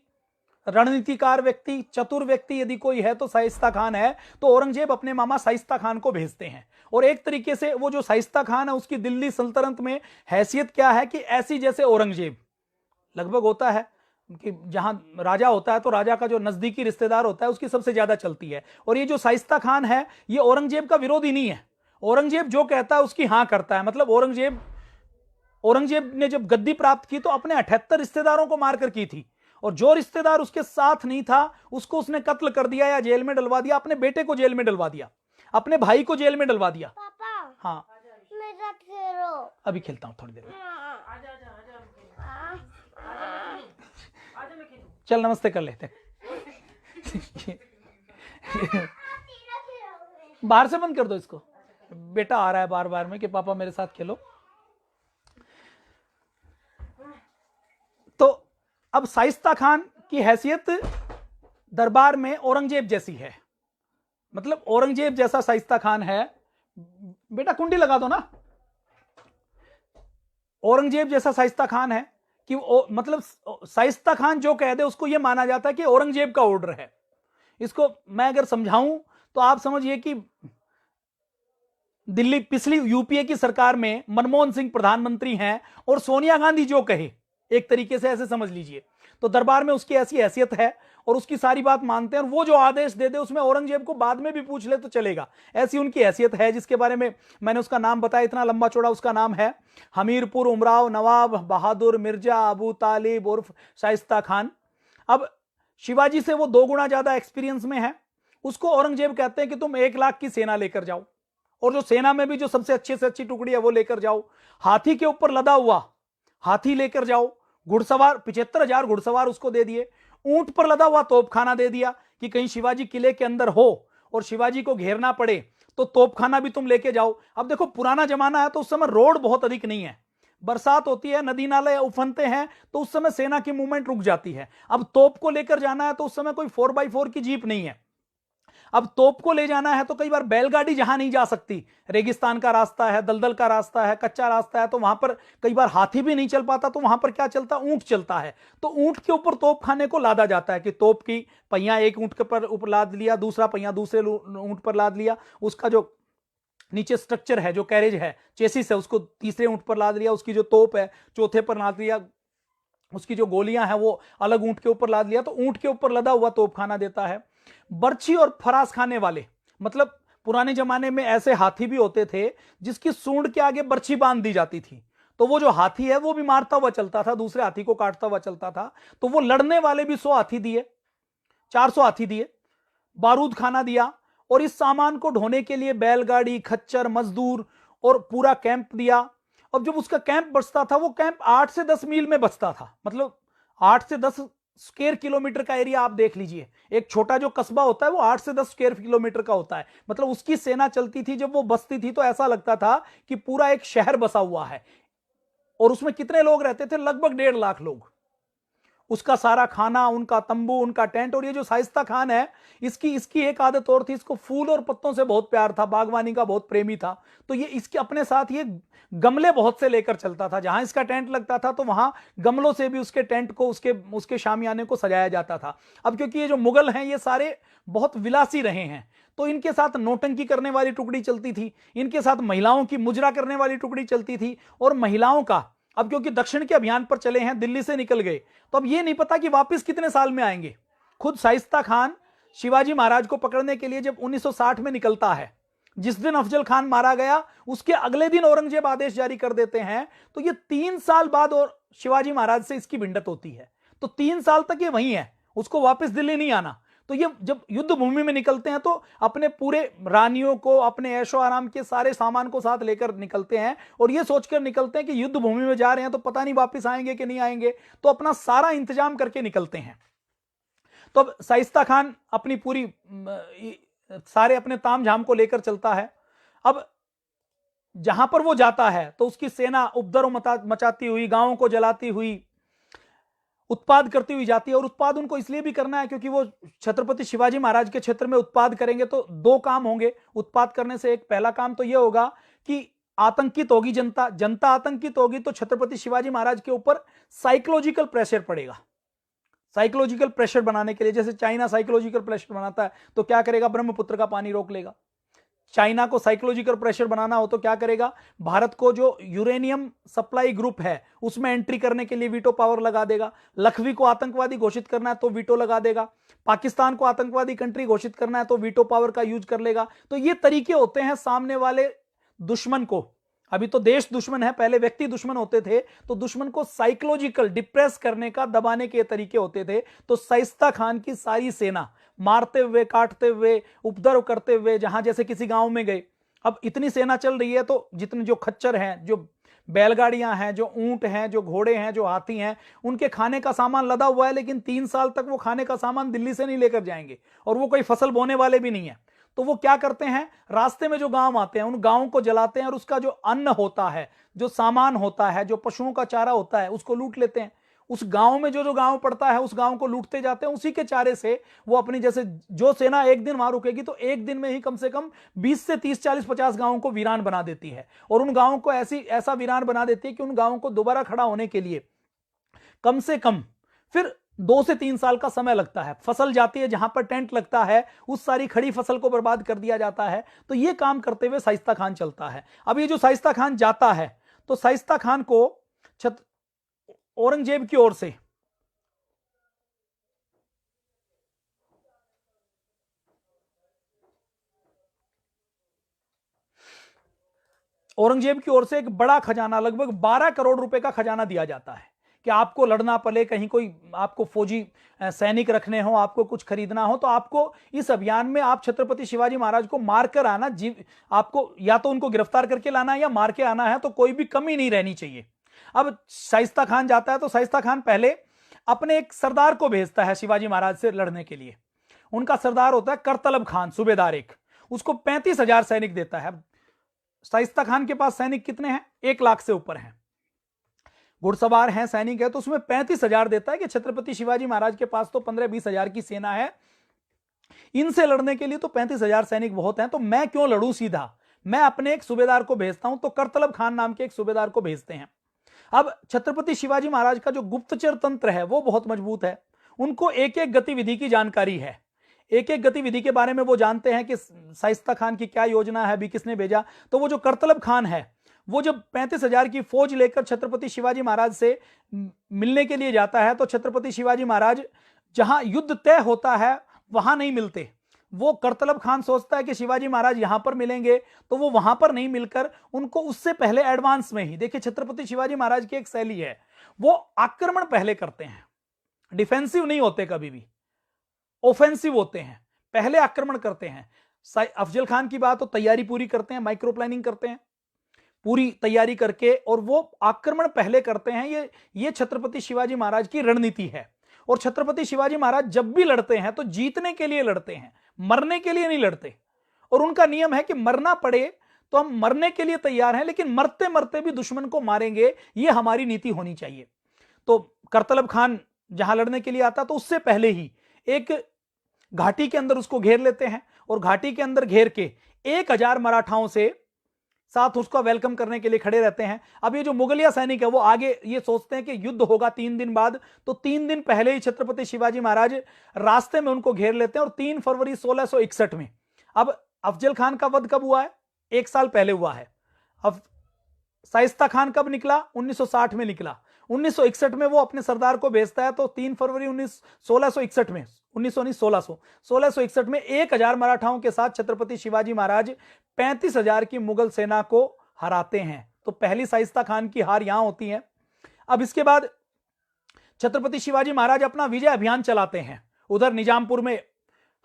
रणनीतिकार व्यक्ति, चतुर व्यक्ति यदि कोई है तो शाइस्ता खान है। तो औरंगजेब अपने मामा शाइस्ता खान को भेजते हैं। और एक तरीके से वो जो शाइस्ता खान है उसकी दिल्ली सल्तनत में हैसियत क्या है कि ऐसी जैसे औरंगजेब लगभग होता है कि जहां राजा होता है तो राजा का जो नजदीकी रिश्तेदार होता है उसकी सबसे ज्यादा चलती है। और ये जो शाइस्ता खान है ये औरंगजेब का विरोधी नहीं है, औरंगजेब जो कहता है उसकी हां करता है। मतलब औरंगजेब ने जब गद्दी प्राप्त की तो अपने 78 रिश्तेदारों को मारकर की थी, और जो रिश्तेदार उसके साथ नहीं था उसको उसने कत्ल कर दिया या जेल में डलवा दिया, अपने बेटे को जेल में डलवा दिया, अपने भाई को जेल में डलवा दिया। पापा, हाँ मेरे साथ खेलो। अभी खेलता हूँ थोड़ी देर में। चल नमस्ते कर लेते। बाहर से बंद कर दो इसको, बेटा आ रहा है बार बार में कि पापा मेरे साथ खेलो। तो अब शाइस्ता खान की हैसियत दरबार में औरंगजेब जैसी है, मतलब औरंगजेब जैसा शाइस्ता खान है। बेटा कुंडी लगा दो ना। औरंगजेब जैसा शाइस्ता खान है कि मतलब शाइस्ता खान जो कह दे उसको यह माना जाता है कि औरंगजेब का ऑर्डर है। इसको मैं अगर समझाऊं तो आप समझिए कि दिल्ली पिछली यूपीए की सरकार में मनमोहन सिंह प्रधानमंत्री हैं और सोनिया गांधी जो कहे, एक तरीके से ऐसे समझ लीजिए, तो दरबार में उसकी ऐसी हैसियत है और उसकी सारी बात मानते हैं, और वो जो आदेश दे दे उसमें औरंगजेब को बाद में भी पूछ ले तो चलेगा, ऐसी उनकी हैसियत है। जिसके बारे में मैंने उसका नाम बताया, इतना लंबा चौड़ा उसका नाम है, हमीरपुर उमराव नवाब बहादुर मिर्जा अबू तालिब उर्फ शाइस्ता खान। अब शिवाजी से वो 2 गुना ज्यादा एक्सपीरियंस में है। उसको औरंगजेब कहते हैं कि तुम 1 लाख की सेना लेकर जाओ, और जो सेना में भी जो सबसे अच्छी से अच्छी टुकड़ी है वो लेकर जाओ, हाथी के ऊपर लदा हुआ हाथी लेकर जाओ, घुड़सवार 75,000 घुड़सवार उसको दे दिए, ऊंट पर लदा हुआ तोपखाना दे दिया कि कहीं शिवाजी किले के अंदर हो और शिवाजी को घेरना पड़े तो तोपखाना भी तुम लेके जाओ। अब देखो पुराना जमाना है तो उस समय रोड बहुत अधिक नहीं है, बरसात होती है, नदी नाले उफनते हैं, तो उस समय सेना की मूवमेंट रुक जाती है। अब तोप को लेकर जाना है तो उस समय कोई 4x4 की जीप नहीं है, अब तोप को ले जाना है तो कई बार बैलगाड़ी जहां नहीं जा सकती, रेगिस्तान का रास्ता है, दलदल का रास्ता है, कच्चा रास्ता है, तो वहां पर कई बार हाथी भी नहीं चल पाता, तो वहां पर क्या चलता, ऊंट चलता है। तो ऊंट के ऊपर तोप खाने को लादा जाता है कि तोप की पहिया एक ऊंट के ऊपर लाद लिया, दूसरा पहिया दूसरे ऊंट पर लाद लिया, उसका जो नीचे स्ट्रक्चर है, जो कैरेज है, चेसिस है, उसको तीसरे ऊंट पर लाद लिया, उसकी जो तोप है चौथे पर लाद लिया, उसकी जो गोलियां हैं वो अलग ऊंट के ऊपर लाद लिया, तो ऊंट के ऊपर लदा हुआ तोपखाना देता है। बर्छी और फरास खाने वाले, मतलब पुराने जमाने में ऐसे हाथी भी होते थे जिसकी सूंड के आगे बर्छी बांध दी जाती थी, तो वो जो हाथी है वो भी मारता हुआ चलता था, दूसरे हाथी को काटता हुआ चलता था। तो वो लड़ने वाले भी 100 हाथी दिए, 400 हाथी दिए, बारूद खाना दिया, और इस सामान को ढोने के लिए बैलगाड़ी, खच्चर, मजदूर और पूरा कैंप दिया। अब जब उसका कैंप बचता था, वो कैंप 8 से 10 मील में बचता था, मतलब 8 से 10 स्क्वायर किलोमीटर का एरिया आप देख लीजिए। एक छोटा जो कस्बा होता है वो 8 से 10 स्क्वायर किलोमीटर का होता है, मतलब उसकी सेना चलती थी। जब वो बसती थी तो ऐसा लगता था कि पूरा एक शहर बसा हुआ है, और उसमें कितने लोग रहते थे, लगभग 1.5 लाख लोग। उसका सारा खाना, उनका तंबू, उनका टेंट। और ये जो शाइस्ता खान है, इसकी एक आदत और थी, इसको फूल और पत्तों से बहुत प्यार था, बागवानी का बहुत प्रेमी था, तो ये इसके अपने साथ ये गमले बहुत से लेकर चलता था। जहां इसका टेंट लगता था तो वहां गमलों से भी उसके टेंट को, उसके शामियाने को सजाया जाता था। अब क्योंकि ये जो मुगल हैं ये सारे बहुत विलासी रहे हैं, तो इनके साथ नौटंकी करने वाली टुकड़ी चलती थी, इनके साथ महिलाओं की मुजरा करने वाली टुकड़ी चलती थी, और महिलाओं का, अब क्योंकि दक्षिण के अभियान पर चले हैं, दिल्ली से निकल गए, तो अब ये नहीं पता कि वापस कितने साल में आएंगे। खुद शाइस्ता खान शिवाजी महाराज को पकड़ने के लिए जब 1960 में निकलता है, जिस दिन अफजल खान मारा गया उसके अगले दिन औरंगजेब आदेश जारी कर देते हैं, तो ये 3 साल बाद और शिवाजी महाराज से इसकी भिड़ंत होती है। तो 3 साल तक ये वहीं है, उसको वापस दिल्ली नहीं आना। तो ये जब युद्ध भूमि में निकलते हैं तो अपने पूरे रानियों को, अपने ऐशो आराम के सारे सामान को साथ लेकर निकलते हैं, और ये सोचकर निकलते हैं कि युद्ध भूमि में जा रहे हैं तो पता नहीं वापस आएंगे कि नहीं आएंगे, तो अपना सारा इंतजाम करके निकलते हैं। तो अब शाइस्ता खान अपनी पूरी सारे अपने ताम झाम को लेकर चलता है। अब जहां पर वो जाता है तो उसकी सेना उपद्रव मचाती हुई, गांवों को जलाती हुई, उत्पाद करती हुई जाती है। और उत्पाद उनको इसलिए भी करना है क्योंकि वो छत्रपति शिवाजी महाराज के क्षेत्र में उत्पाद करेंगे तो 2 काम होंगे उत्पाद करने से। एक पहला काम तो ये होगा कि आतंकित होगी जनता, जनता आतंकित होगी तो छत्रपति शिवाजी महाराज के ऊपर साइकोलॉजिकल प्रेशर पड़ेगा। साइकोलॉजिकल प्रेशर बनाने के लिए, जैसे चाइना साइकोलॉजिकल प्रेशर बनाता है तो क्या करेगा, ब्रह्मपुत्र का पानी रोक लेगा। चाइना को साइकोलॉजिकल प्रेशर बनाना हो तो क्या करेगा, भारत को जो यूरेनियम सप्लाई ग्रुप है उसमें एंट्री करने के लिए वीटो पावर लगा देगा। लखवी को आतंकवादी घोषित करना है तो वीटो लगा देगा। पाकिस्तान को आतंकवादी कंट्री घोषित करना है तो वीटो पावर का यूज कर लेगा। तो ये तरीके होते हैं सामने वाले दुश्मन को, अभी तो देश दुश्मन है, पहले व्यक्ति दुश्मन होते थे, तो दुश्मन को साइकोलॉजिकल डिप्रेस करने का, दबाने के तरीके होते थे। तो शाइस्ता खान की सारी सेना मारते हुए, काटते हुए, उपद्रव करते हुए, जहां जैसे किसी गांव में गए, अब इतनी सेना चल रही है तो जितने जो खच्चर हैं, जो बैलगाड़ियां हैं, जो ऊंट हैं, जो घोड़े हैं, जो हाथी हैं, उनके खाने का सामान लदा हुआ है, लेकिन 3 साल तक वो खाने का सामान दिल्ली से नहीं लेकर जाएंगे, और वो कोई फसल बोने वाले भी नहीं है। तो वो क्या करते हैं, रास्ते में जो गांव आते हैं उन गांवों को जलाते हैं, और उसका जो अन्न होता है, जो सामान होता है, जो पशुओं का चारा होता है, उसको लूट लेते हैं। उस गांव में जो जो गांव पड़ता है उस गांव को लूटते जाते हैं। उसी के चारे से वो अपनी, जैसे जो सेना एक दिन वहां रुकेगी तो एक दिन में ही कम से कम 20 से 30, 40, 50 गांवों को वीरान बना देती है, और उन गांवों को ऐसा वीरान बना देती है कि उन गांवों को दोबारा खड़ा होने के लिए कम से कम फिर 2 से 3 साल का समय लगता है। फसल जाती है, जहां पर टेंट लगता है उस सारी खड़ी फसल को बर्बाद कर दिया जाता है। तो ये काम करते हुए शाइस्ता खान चलता है। अब ये जो शाइस्ता खान जाता है तो शाइस्ता खान को औरंगजेब की ओर से एक बड़ा खजाना, लगभग 12 करोड़ रुपए का खजाना दिया जाता है कि आपको लड़ना पड़े, कहीं कोई आपको फौजी सैनिक रखने हो, आपको कुछ खरीदना हो, तो आपको इस अभियान में आप छत्रपति शिवाजी महाराज को मारकर आना, आपको या तो उनको गिरफ्तार करके लाना है या मार के आना है, तो कोई भी कमी नहीं रहनी चाहिए। अब शाइस्ता खान जाता है तो शाइस्ता खान पहले अपने एक सरदार को भेजता है शिवाजी महाराज से लड़ने के लिए। उनका सरदार होता है करतलब खान, सूबेदार एक, उसको 35,000 सैनिक देता है। शाइस्ता खान के पास सैनिक कितने हैं? 1 लाख से ऊपर हैं, घुड़सवार हैं, सैनिक है, तो उसमें 35,000 देता है कि छत्रपति शिवाजी महाराज के पास तो 15-20 हजार की सेना है, इनसे लड़ने के लिए तो 35,000 सैनिक बहुत हैं, तो मैं क्यों लड़ूं, सीधा मैं अपने एक सूबेदार को भेजता हूं। तो करतलब खान नाम के एक सूबेदार को भेजते हैं। अब छत्रपति शिवाजी महाराज का जो गुप्तचर तंत्र है वो बहुत मजबूत है, उनको एक एक गतिविधि की जानकारी है, एक एक गतिविधि के बारे में वो जानते हैं कि शाइस्ता खान की क्या योजना है, अभी किसने भेजा। तो वो जो करतलब खान है वो जब 35,000 की फौज लेकर छत्रपति शिवाजी महाराज से मिलने के लिए जाता है तो छत्रपति शिवाजी महाराज जहां युद्ध तय होता है वहां नहीं मिलते। वो करतलब खान सोचता है कि शिवाजी महाराज यहां पर मिलेंगे, तो वो वहां पर नहीं मिलकर उनको उससे पहले एडवांस में ही, देखिए छत्रपति शिवाजी महाराज की एक शैली है, वो आक्रमण पहले करते हैं, डिफेंसिव नहीं होते, कभी भी ऑफेंसिव होते हैं, पहले आक्रमण करते हैं। अफजल खान की बात हो, तैयारी पूरी करते हैं, माइक्रो प्लानिंग करते हैं, पूरी तैयारी करके और वो आक्रमण पहले करते हैं। ये छत्रपति शिवाजी महाराज की रणनीति है। और छत्रपति शिवाजी महाराज जब भी लड़ते हैं तो जीतने के लिए लड़ते हैं, मरने के लिए नहीं लड़ते। और उनका नियम है कि मरना पड़े तो हम मरने के लिए तैयार हैं, लेकिन मरते मरते भी दुश्मन को मारेंगे, ये हमारी नीति होनी चाहिए। तो करतलब खान जहां लड़ने के लिए आता तो उससे पहले ही एक घाटी के अंदर उसको घेर लेते हैं और घाटी के अंदर घेर के 1,000 मराठाओं से साथ उसका वेलकम करने के लिए खड़े रहते हैं। अब ये जो मुगलिया सैनिक है वो आगे ये सोचते हैं कि युद्ध होगा 3 दिन बाद, तो 3 दिन पहले ही छत्रपति शिवाजी महाराज रास्ते में उनको घेर लेते हैं। और 3 फरवरी 1661 में, अब अफजल खान का वध कब हुआ है? 1 साल पहले हुआ है। अब शाइस्ता खान कब निकला? 1960 में निकला। 1961 में वो अपने सरदार को भेजता है, तो 3 फरवरी 1661 में, 1661 में 1,000 मराठाओं के साथ छत्रपति शिवाजी महाराज 35,000 की मुगल सेना को हराते हैं। तो पहली शाइस्ता खान की हार यहां होती है। अब इसके बाद छत्रपति शिवाजी महाराज अपना विजय अभियान चलाते हैं, उधर निजामपुर में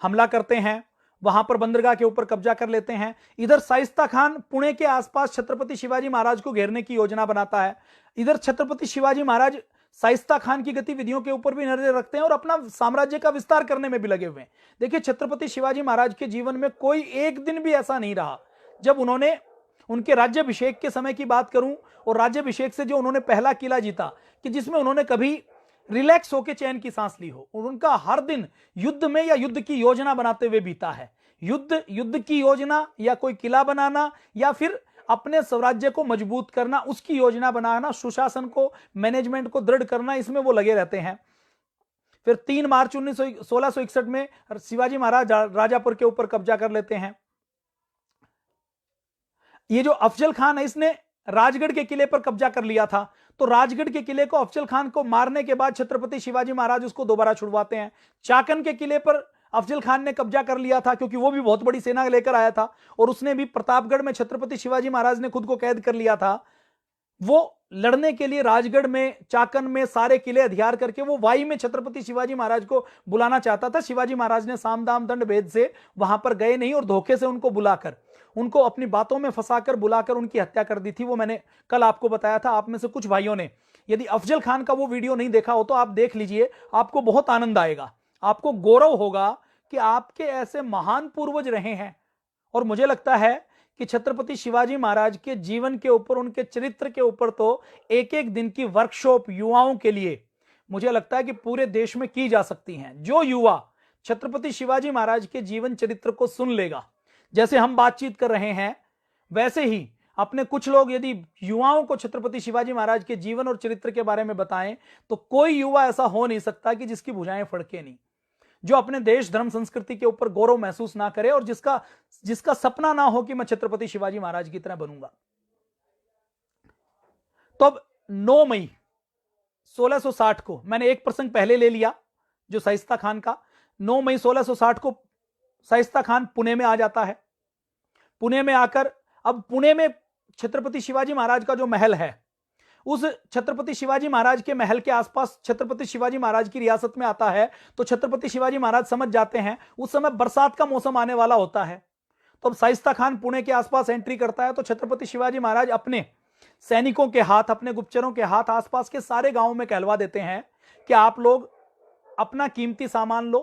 हमला करते हैं, वहां पर बंदरगाह के ऊपर कब्जा कर लेते हैं। इधर शाइस्ता खान पुणे के आसपास छत्रपति शिवाजी महाराज को घेरने की योजना बनाता है। इधर छत्रपति शिवाजी महाराज शाइस्ता खान की गतिविधियों के ऊपर भी नजर रखते हैं और अपना साम्राज्य का विस्तार करने में भी लगे हुए हैं। देखिए छत्रपति शिवाजी महाराज के जीवन में कोई एक दिन भी ऐसा नहीं रहा जब उन्होंने, उनके राज्याभिषेक के समय की बात करूं और राज्याभिषेक से जो उन्होंने पहला किला जीता, कि जिसमें उन्होंने कभी रिलैक्स होकर चैन की सांस ली हो। उनका हर दिन युद्ध में या युद्ध की योजना बनाते हुए बीता है। युद्ध की योजना या कोई किला बनाना या फिर अपने स्वराज्य को मजबूत करना, उसकी योजना बनाना, सुशासन को, मैनेजमेंट को दृढ़ करना, इसमें वो लगे रहते हैं। फिर 3 मार्च 1661 में शिवाजी महाराज राजापुर के ऊपर कब्जा कर लेते हैं। ये जो अफजल खान है इसने राजगढ़ के किले पर कब्जा कर लिया था, तो राजगढ़ के किले को अफजल खान को मारने के बाद छत्रपति शिवाजी महाराज उसको दोबारा छुड़वाते हैं। चाकन के किले पर अफजल खान ने कब्जा कर लिया था, क्योंकि वो भी बहुत बड़ी सेना लेकर आया था और उसने भी प्रतापगढ़ में छत्रपति शिवाजी महाराज ने खुद को कैद कर लिया था। वो लड़ने के लिए राजगढ़ में, चाकन में सारे किले अधिकार करके वो वाई में छत्रपति शिवाजी महाराज को बुलाना चाहता था। शिवाजी महाराज ने साम दाम दंड भेद से वहां पर गए नहीं और धोखे से उनको बुलाकर, उनको अपनी बातों में फंसाकर बुलाकर उनकी हत्या कर दी थी। वो मैंने कल आपको बताया था। आप में से कुछ भाइयों ने यदि अफजल खान का वो वीडियो नहीं देखा हो तो आप देख लीजिए, आपको बहुत आनंद आएगा, आपको गौरव होगा कि आपके ऐसे महान पूर्वज रहे हैं। और मुझे लगता है कि छत्रपति शिवाजी महाराज के जीवन के ऊपर, उनके चरित्र के ऊपर तो एक एक दिन की वर्कशॉप युवाओं के लिए मुझे लगता है कि पूरे देश में की जा सकती हैं। जो युवा छत्रपति शिवाजी महाराज के जीवन चरित्र को सुन लेगा, जैसे हम बातचीत कर रहे हैं, वैसे ही अपने कुछ लोग यदि युवाओं को छत्रपति शिवाजी महाराज के जीवन और चरित्र के बारे में बताएं तो कोई युवा ऐसा हो नहीं सकता कि जिसकी भुजाएं फड़के नहीं, जो अपने देश धर्म संस्कृति के ऊपर गौरव महसूस ना करे और जिसका सपना ना हो कि मैं छत्रपति शिवाजी महाराज की तरह बनूंगा। तो अब 9 मई 1660 को मैंने एक प्रसंग पहले ले लिया जो शाइस्ता खान का। 9 मई 1660 को शाइस्ता खान पुणे में आ जाता है। पुणे में आकर अब पुणे में छत्रपति शिवाजी महाराज का जो महल है, उस छत्रपति शिवाजी महाराज के महल के आसपास छत्रपति शिवाजी महाराज की रियासत में आता है। तो छत्रपति शिवाजी महाराज समझ जाते हैं उस समय बरसात का मौसम आने वाला होता है। तो अब शाइस्ता खान पुणे के आसपास एंट्री करता है तो छत्रपति शिवाजी महाराज अपने सैनिकों के हाथ, अपने गुप्तचरों के हाथ आसपास के सारे गांवों में कहलवा देते हैं कि आप लोग अपना कीमती सामान लो,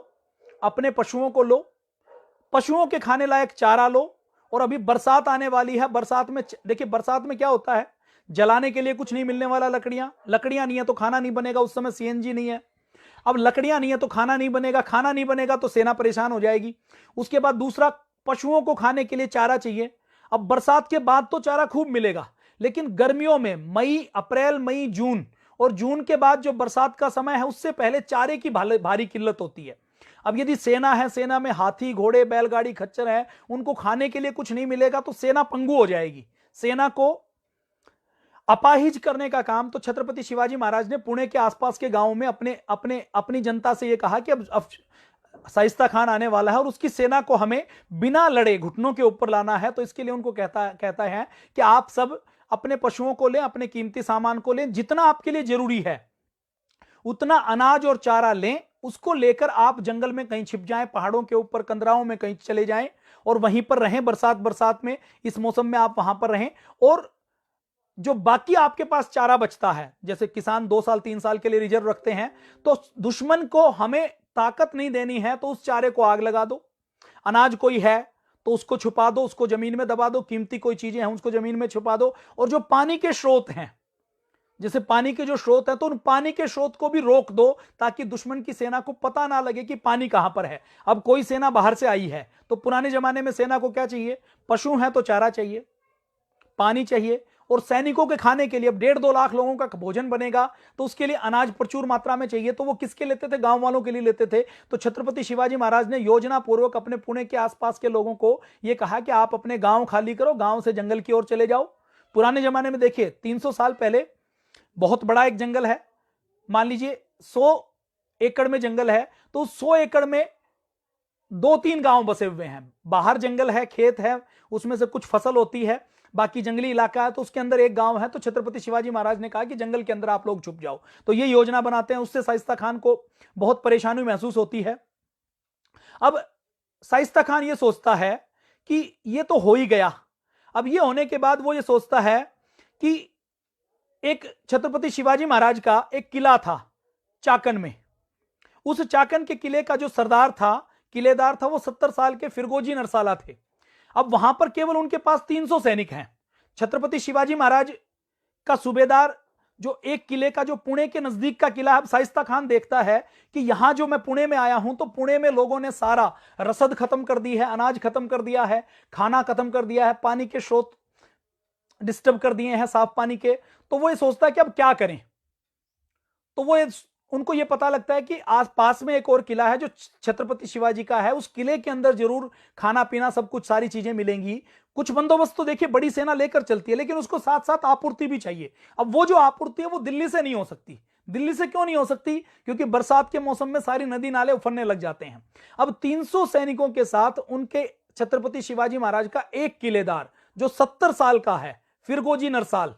अपने पशुओं को लो, पशुओं के खाने लायक चारा लो, और अभी बरसात आने वाली है। बरसात में देखिए, बरसात में क्या होता है, जलाने के लिए कुछ नहीं मिलने वाला, लकड़ियां नहीं है तो खाना नहीं बनेगा। उस समय सीएनजी नहीं है, अब लकड़ियां नहीं है तो खाना नहीं बनेगा, खाना नहीं बनेगा तो सेना परेशान हो जाएगी। उसके बाद दूसरा, पशुओं को खाने के लिए चारा चाहिए। अब बरसात के बाद तो चारा खूब मिलेगा, लेकिन गर्मियों में अप्रैल मई जून और जून के बाद जो बरसात का समय है उससे पहले चारे की भारी किल्लत होती है। अब यदि सेना है, सेना में हाथी घोड़े बैलगाड़ी खच्चर है, उनको खाने के लिए कुछ नहीं मिलेगा तो सेना पंगु हो जाएगी। सेना को अपाहिज करने का काम तो छत्रपति शिवाजी महाराज ने पुणे के आसपास के गांवों में अपनी जनता से यह कहा कि अब शाइस्ता खान आने वाला है और उसकी सेना को हमें बिना लड़े घुटनों के ऊपर लाना है। तो इसके लिए उनको कहता है कि आप सब अपने पशुओं को लें, अपने कीमती सामान को लें, जितना आपके लिए जरूरी है उतना अनाज और चारा लें, उसको लेकर आप जंगल में कहीं छिप जाएं, पहाड़ों के ऊपर कंदराओं में कहीं चले जाएं और वहीं पर रहें। बरसात में इस मौसम में आप वहां पर रहें, और जो बाकी आपके पास चारा बचता है, जैसे किसान 2 साल 3 साल के लिए रिजर्व रखते हैं, तो दुश्मन को हमें ताकत नहीं देनी है तो उस चारे को आग लगा दो। अनाज कोई है तो उसको छुपा दो, उसको जमीन में दबा दो, कीमती कोई चीजें हैं उसको जमीन में छुपा दो। और जो पानी के स्रोत हैं, जैसे पानी के जो स्रोत है तो उन पानी के स्रोत को भी रोक दो ताकि दुश्मन की सेना को पता ना लगे कि पानी कहां पर है। अब कोई सेना बाहर से आई है तो पुराने जमाने में सेना को क्या चाहिए, पशु हैं तो चारा चाहिए, पानी चाहिए, और सैनिकों के खाने के लिए अब 1.5-2 लाख लोगों का भोजन बनेगा तो उसके लिए अनाज प्रचुर मात्रा में चाहिए। तो वो किसके लेते थे, गांव वालों के लिए लेते थे। तो छत्रपति शिवाजी महाराज ने योजना पूर्वक अपने पुणे के आसपास के लोगों को यह कहा कि आप अपने गांव खाली करो, गांव से जंगल की ओर चले जाओ। पुराने जमाने में देखिए 300 साल पहले बहुत बड़ा एक जंगल है, मान लीजिए 100 एकड़ में जंगल है, तो 100 एकड़ में 2-3 गांव बसे हुए हैं। बाहर जंगल है, खेत है, उसमें से कुछ फसल होती है, बाकी जंगली इलाका है, तो उसके अंदर एक गांव है। तो छत्रपति शिवाजी महाराज ने कहा कि जंगल के अंदर आप लोग छुप जाओ। तो ये योजना बनाते हैं, उससे शाइस्ता खान को बहुत परेशानी महसूस होती है। अब शाइस्ता खान ये सोचता है कि ये तो हो ही गया। अब ये होने के बाद वो ये सोचता है कि एक छत्रपति शिवाजी महाराज का एक किला था चाकन में, उस चाकन के किले का जो सरदार था, किलेदार था, वो 70 साल के फिरगोजी नरसाला थे। अब वहां पर केवल उनके पास 300 सैनिक हैं। छत्रपति शिवाजी महाराज का सूबेदार जो एक किले का, जो पुणे के नजदीक का किला है, शाइस्ता खान देखता है कि यहां जो मैं पुणे में आया हूं तो पुणे में लोगों ने सारा रसद खत्म कर दी है, अनाज खत्म कर दिया है, खाना खत्म कर दिया है, पानी के स्रोत डिस्टर्ब कर दिए हैं, साफ पानी के। तो वो ये सोचता है कि अब क्या करें। तो वो उनको ये पता लगता है कि आस पास में एक और किला है जो छत्रपति शिवाजी का है, उस किले के अंदर जरूर खाना पीना सब कुछ सारी चीजें मिलेंगी। कुछ बंदोबस्त तो देखिए बड़ी सेना लेकर चलती है, लेकिन उसको साथ साथ आपूर्ति भी चाहिए। अब वो जो आपूर्ति है वो दिल्ली से नहीं हो सकती। दिल्ली से क्यों नहीं हो सकती, क्योंकि बरसात के मौसम में सारी नदी नाले उफरने लग जाते हैं। अब 300 सैनिकों के साथ उनके छत्रपति शिवाजी महाराज का एक किलेदार जो 70 साल का है, फिरगोजी नरसाल,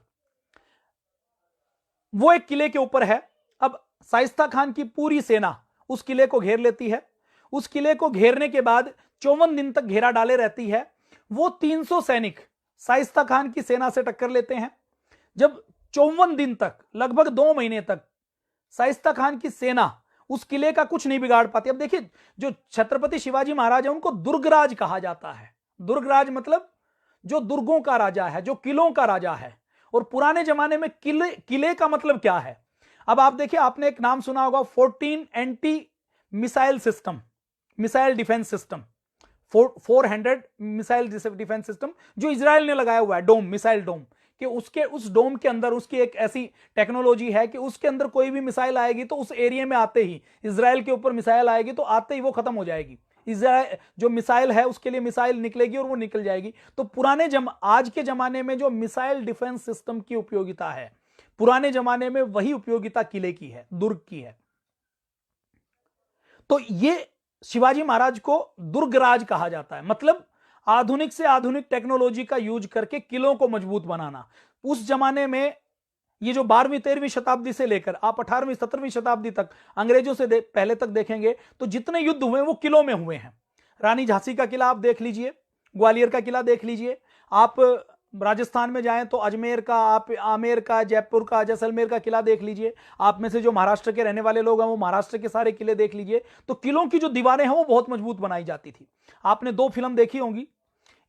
वो एक किले के ऊपर है। अब शाइस्ता खान की पूरी सेना उस किले को घेर लेती है। उस किले को घेरने के बाद 54 दिन तक घेरा डाले रहती है। वो 300 सैनिक शाइस्ता खान की सेना से टक्कर लेते हैं। जब 54 दिन तक, लगभग 2 महीने तक शाइस्ता खान की सेना उस किले का कुछ नहीं बिगाड़ पाती। अब देखिए, जो छत्रपति शिवाजी महाराज है उनको दुर्गराज कहा जाता है। दुर्गराज मतलब जो दुर्गों का राजा है, जो किलों का राजा है। और पुराने जमाने में किले का मतलब क्या है। अब आप देखिए, आपने एक नाम सुना होगा, 14 anti missile system, missile defence system. 400 missile defence system जो इजराइल ने लगाया हुआ है, डोम, मिसाइल डोम, कि उसके उस डोम के अंदर उसकी एक ऐसी टेक्नोलॉजी है कि उसके अंदर कोई भी मिसाइल आएगी तो उस एरिया में आते ही, इजराइल के ऊपर मिसाइल आएगी तो आते ही वो खत्म हो जाएगी। इजराइल जो मिसाइल है उसके लिए मिसाइल निकलेगी और वो निकल जाएगी। तो आज के जमाने में जो मिसाइल डिफेंस सिस्टम की उपयोगिता है, पुराने जमाने में वही उपयोगिता किले की है, दुर्ग की है। तो ये शिवाजी महाराज को दुर्गराज कहा जाता है, मतलब आधुनिक से आधुनिक टेक्नोलॉजी का यूज करके किलों को मजबूत बनाना। उस जमाने में ये जो 12वीं 13वीं शताब्दी से लेकर आप 18वीं 17वीं शताब्दी तक अंग्रेजों से पहले तक देखेंगे तो जितने युद्ध हुए वो किलों में हुए हैं। रानी झांसी का किला आप देख लीजिए, ग्वालियर का किला देख लीजिए, आप राजस्थान में जाएं तो अजमेर का, आप आमेर का, जयपुर का, जैसलमेर का किला देख लीजिए। आप में से जो महाराष्ट्र के रहने वाले लोग हैं वो महाराष्ट्र के सारे किले देख लीजिए। तो किलों की जो दीवारें हैं वो बहुत मजबूत बनाई जाती थी। आपने 2 फिल्म देखी होंगी,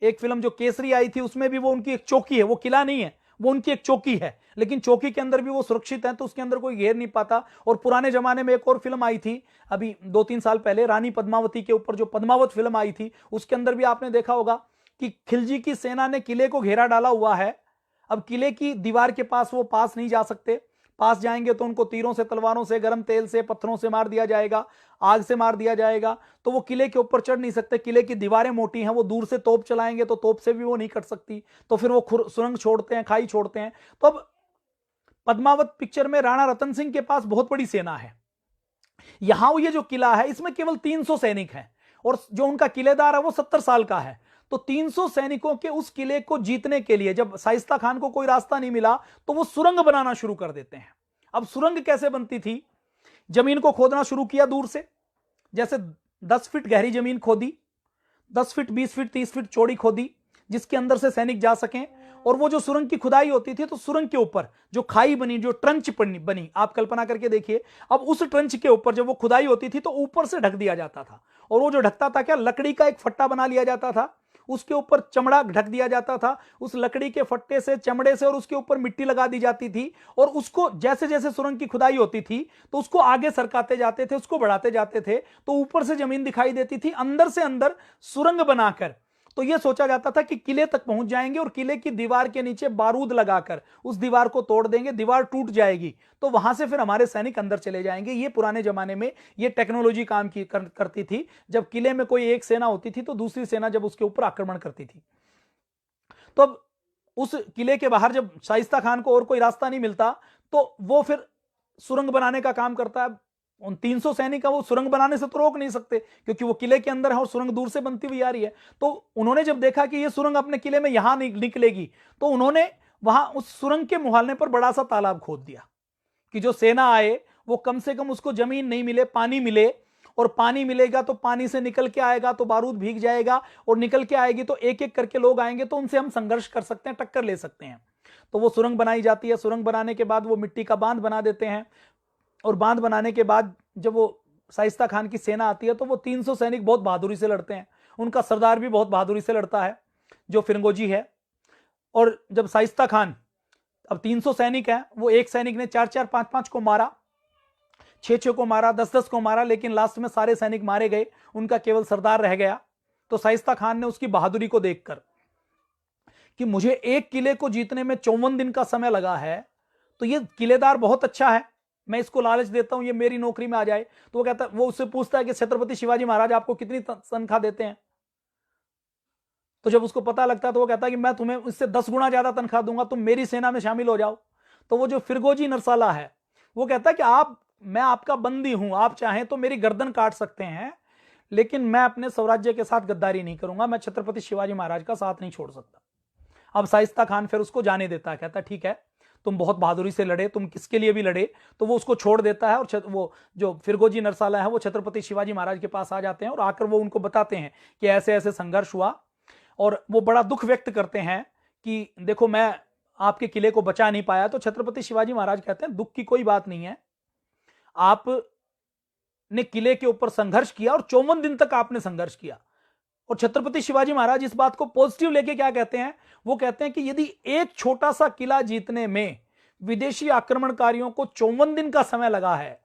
एक फिल्म जो केसरी आई थी उसमें भी वो उनकी एक चौकी है, वो किला नहीं है, वो उनकी एक चौकी है, लेकिन चौकी के अंदर भी वो सुरक्षित है तो उसके अंदर कोई घेर नहीं पाता। और पुराने जमाने में एक और फिल्म आई थी अभी 2-3 साल पहले, रानी पद्मावती के ऊपर जो पद्मावत फिल्म आई थी, उसके अंदर भी आपने देखा होगा कि खिलजी की सेना ने किले को घेरा डाला हुआ है। अब किले की दीवार के पास वो पास नहीं जा सकते, पास जाएंगे तो उनको तीरों से, तलवारों से, गर्म तेल से, पत्थरों से मार दिया जाएगा, आग से मार दिया जाएगा। तो वो किले के ऊपर चढ़ नहीं सकते, किले की दीवारें मोटी हैं, वो दूर से तोप चलाएंगे तो तोप से भी वो नहीं कट सकती, तो फिर वो सुरंग छोड़ते हैं, खाई छोड़ते हैं। तो अब पद्मावत पिक्चर में राणा रतन सिंह के पास बहुत बड़ी सेना है। यहां ये जो किला है इसमें केवल 300 सैनिक हैं और जो उनका किलेदार है वो 70 साल का है। तो 300 सैनिकों के उस किले को जीतने के लिए जब शाइस्ता खान को कोई रास्ता नहीं मिला तो वो सुरंग बनाना शुरू कर देते हैं। अब सुरंग कैसे बनती थी? जमीन को खोदना शुरू किया दूर से, जैसे 10 फीट गहरी जमीन खोदी, 10 फीट, 20 फीट, 30 फीट चौड़ी खोदी, जिसके अंदर से सैनिक जा सकें। और वो जो सुरंग की खुदाई होती थी तो सुरंग के ऊपर जो खाई बनी, जो ट्रंच बनी, आप कल्पना करके देखिए। अब उस ट्रंच के ऊपर जब वो खुदाई होती थी तो ऊपर से ढक दिया जाता था, और वो जो ढकता था क्या, लकड़ी का एक फट्टा बना लिया जाता था, उसके ऊपर चमड़ा ढक दिया जाता था, उस लकड़ी के फट्टे से, चमड़े से, और उसके ऊपर मिट्टी लगा दी जाती थी। और उसको जैसे जैसे सुरंग की खुदाई होती थी तो उसको आगे सरकाते जाते थे, उसको बढ़ाते जाते थे, तो ऊपर से जमीन दिखाई देती थी, अंदर से अंदर सुरंग बनाकर। तो यह सोचा जाता था कि किले तक पहुंच जाएंगे और किले की दीवार के नीचे बारूद लगाकर उस दीवार को तोड़ देंगे, दीवार टूट जाएगी तो वहां से फिर हमारे सैनिक अंदर चले जाएंगे। ये पुराने जमाने में ये टेक्नोलॉजी काम करती थी। जब किले में कोई एक सेना होती थी तो दूसरी सेना जब उसके ऊपर आक्रमण करती थी, तो अब उस किले के बाहर जब शाइस्ता खान को और कोई रास्ता नहीं मिलता तो वो फिर सुरंग बनाने का काम करता है। उन 300 सैनिक का वो सुरंग बनाने से तो रोक नहीं सकते क्योंकि वो किले के अंदर है और सुरंग दूर से बनती हुई आ रही है। तो उन्होंने जब देखा कि ये सुरंग अपने किले में यहां निकलेगी तो उन्होंने वहां उस सुरंग के मुहालने पर बड़ा सा तालाब खोद दिया कि जो सेना आए वो कम से कम उसको जमीन नहीं मिले, पानी मिले, और पानी मिलेगा तो पानी से निकल के आएगा तो बारूद भीग जाएगा, और निकल के आएगी तो एक एक करके लोग आएंगे तो उनसे हम संघर्ष कर सकते हैं, टक्कर ले सकते हैं। तो वो सुरंग बनाई जाती है। सुरंग बनाने के बाद वो मिट्टी का बांध बना देते हैं, और बांध बनाने के बाद जब वो शाइस्ता खान की सेना आती है तो वो 300 सैनिक बहुत बहादुरी से लड़ते हैं। उनका सरदार भी बहुत बहादुरी से लड़ता है जो फिरंगोजी है। और जब शाइस्ता खान, अब 300 सैनिक हैं, वो एक सैनिक ने 4-4, 5-5 को मारा, 6-6 को मारा, 10-10 को मारा, लेकिन लास्ट में सारे सैनिक मारे गए, उनका केवल सरदार रह गया। तो शाइस्ता खान ने उसकी बहादुरी को देखकर कि मुझे एक किले को जीतने में 54 दिन का समय लगा है तो ये किलेदार बहुत अच्छा है, मैं इसको लालच देता हूं ये मेरी नौकरी में आ जाए। तो वो कहता, वो उससे पूछता है कि छत्रपति शिवाजी महाराज आपको कितनी तनख्वाह देते हैं? तो जब उसको पता लगता है तो वो कहता है कि मैं तुम्हें इससे 10 गुना ज्यादा तनख्वाह दूंगा, तुम मेरी सेना में शामिल हो जाओ। तो वो जो फिरंगोजी नरसाला है वो कहता है कि मैं आपका बंदी हूं, आप चाहें तो मेरी गर्दन काट सकते हैं, लेकिन मैं अपने स्वराज्य के साथ गद्दारी नहीं करूंगा, मैं छत्रपति शिवाजी महाराज का साथ नहीं छोड़ सकता। अब शाइस्ता खान फिर उसको जाने देता है, कहता ठीक है तुम बहुत बहादुरी से लड़े, तुम किसके लिए भी लड़े। तो वो उसको छोड़ देता है और वो जो फिरंगोजी नरसाला है वो छत्रपति शिवाजी महाराज के पास आ जाते हैं और आकर वो उनको बताते हैं कि ऐसे ऐसे संघर्ष हुआ, और वो बड़ा दुख व्यक्त करते हैं कि देखो मैं आपके किले को बचा नहीं पाया। तो छत्रपति शिवाजी महाराज कहते हैं दुख की कोई बात नहीं है, आपने किले के ऊपर संघर्ष किया और 54 दिन तक आपने संघर्ष किया। और छत्रपति शिवाजी महाराज इस बात को पॉजिटिव लेके क्या कहते हैं, वो कहते हैं कि यदि एक छोटा सा किला जीतने में विदेशी आक्रमणकारियों को 54 दिन का समय लगा है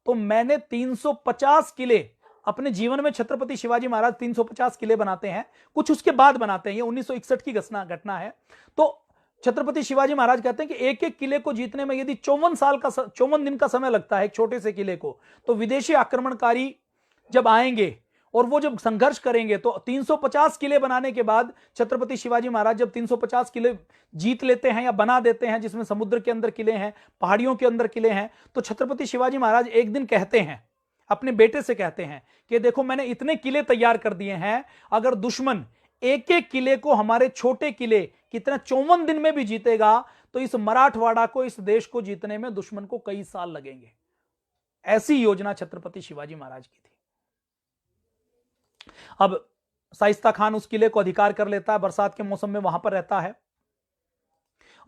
तो मैंने 350 किले अपने जीवन में छत्रपति शिवाजी महाराज 350 किले बनाते हैं, कुछ उसके बाद बनाते हैं, ये 1961 की घटना है। तो छत्रपति शिवाजी महाराज कहते हैं कि एक एक किले को जीतने में यदि 54 दिन का समय लगता है एक छोटे से किले को, तो विदेशी आक्रमणकारी जब आएंगे और वो जब संघर्ष करेंगे तो 350 किले बनाने के बाद छत्रपति शिवाजी महाराज जब 350 किले जीत लेते हैं या बना देते हैं, जिसमें समुद्र के अंदर किले हैं, पहाड़ियों के अंदर किले हैं, तो छत्रपति शिवाजी महाराज एक दिन कहते हैं, अपने बेटे से कहते हैं कि देखो मैंने इतने किले तैयार कर दिए हैं, अगर दुश्मन एक एक किले को हमारे छोटे किले कितना 54 दिन में भी जीतेगा तो इस मराठवाड़ा को, इस देश को जीतने में दुश्मन को कई साल लगेंगे। ऐसी योजना छत्रपति शिवाजी महाराज की थी। अब शाइस्ता खान उस किले को अधिकार कर लेता है, बरसात के मौसम में वहां पर रहता है,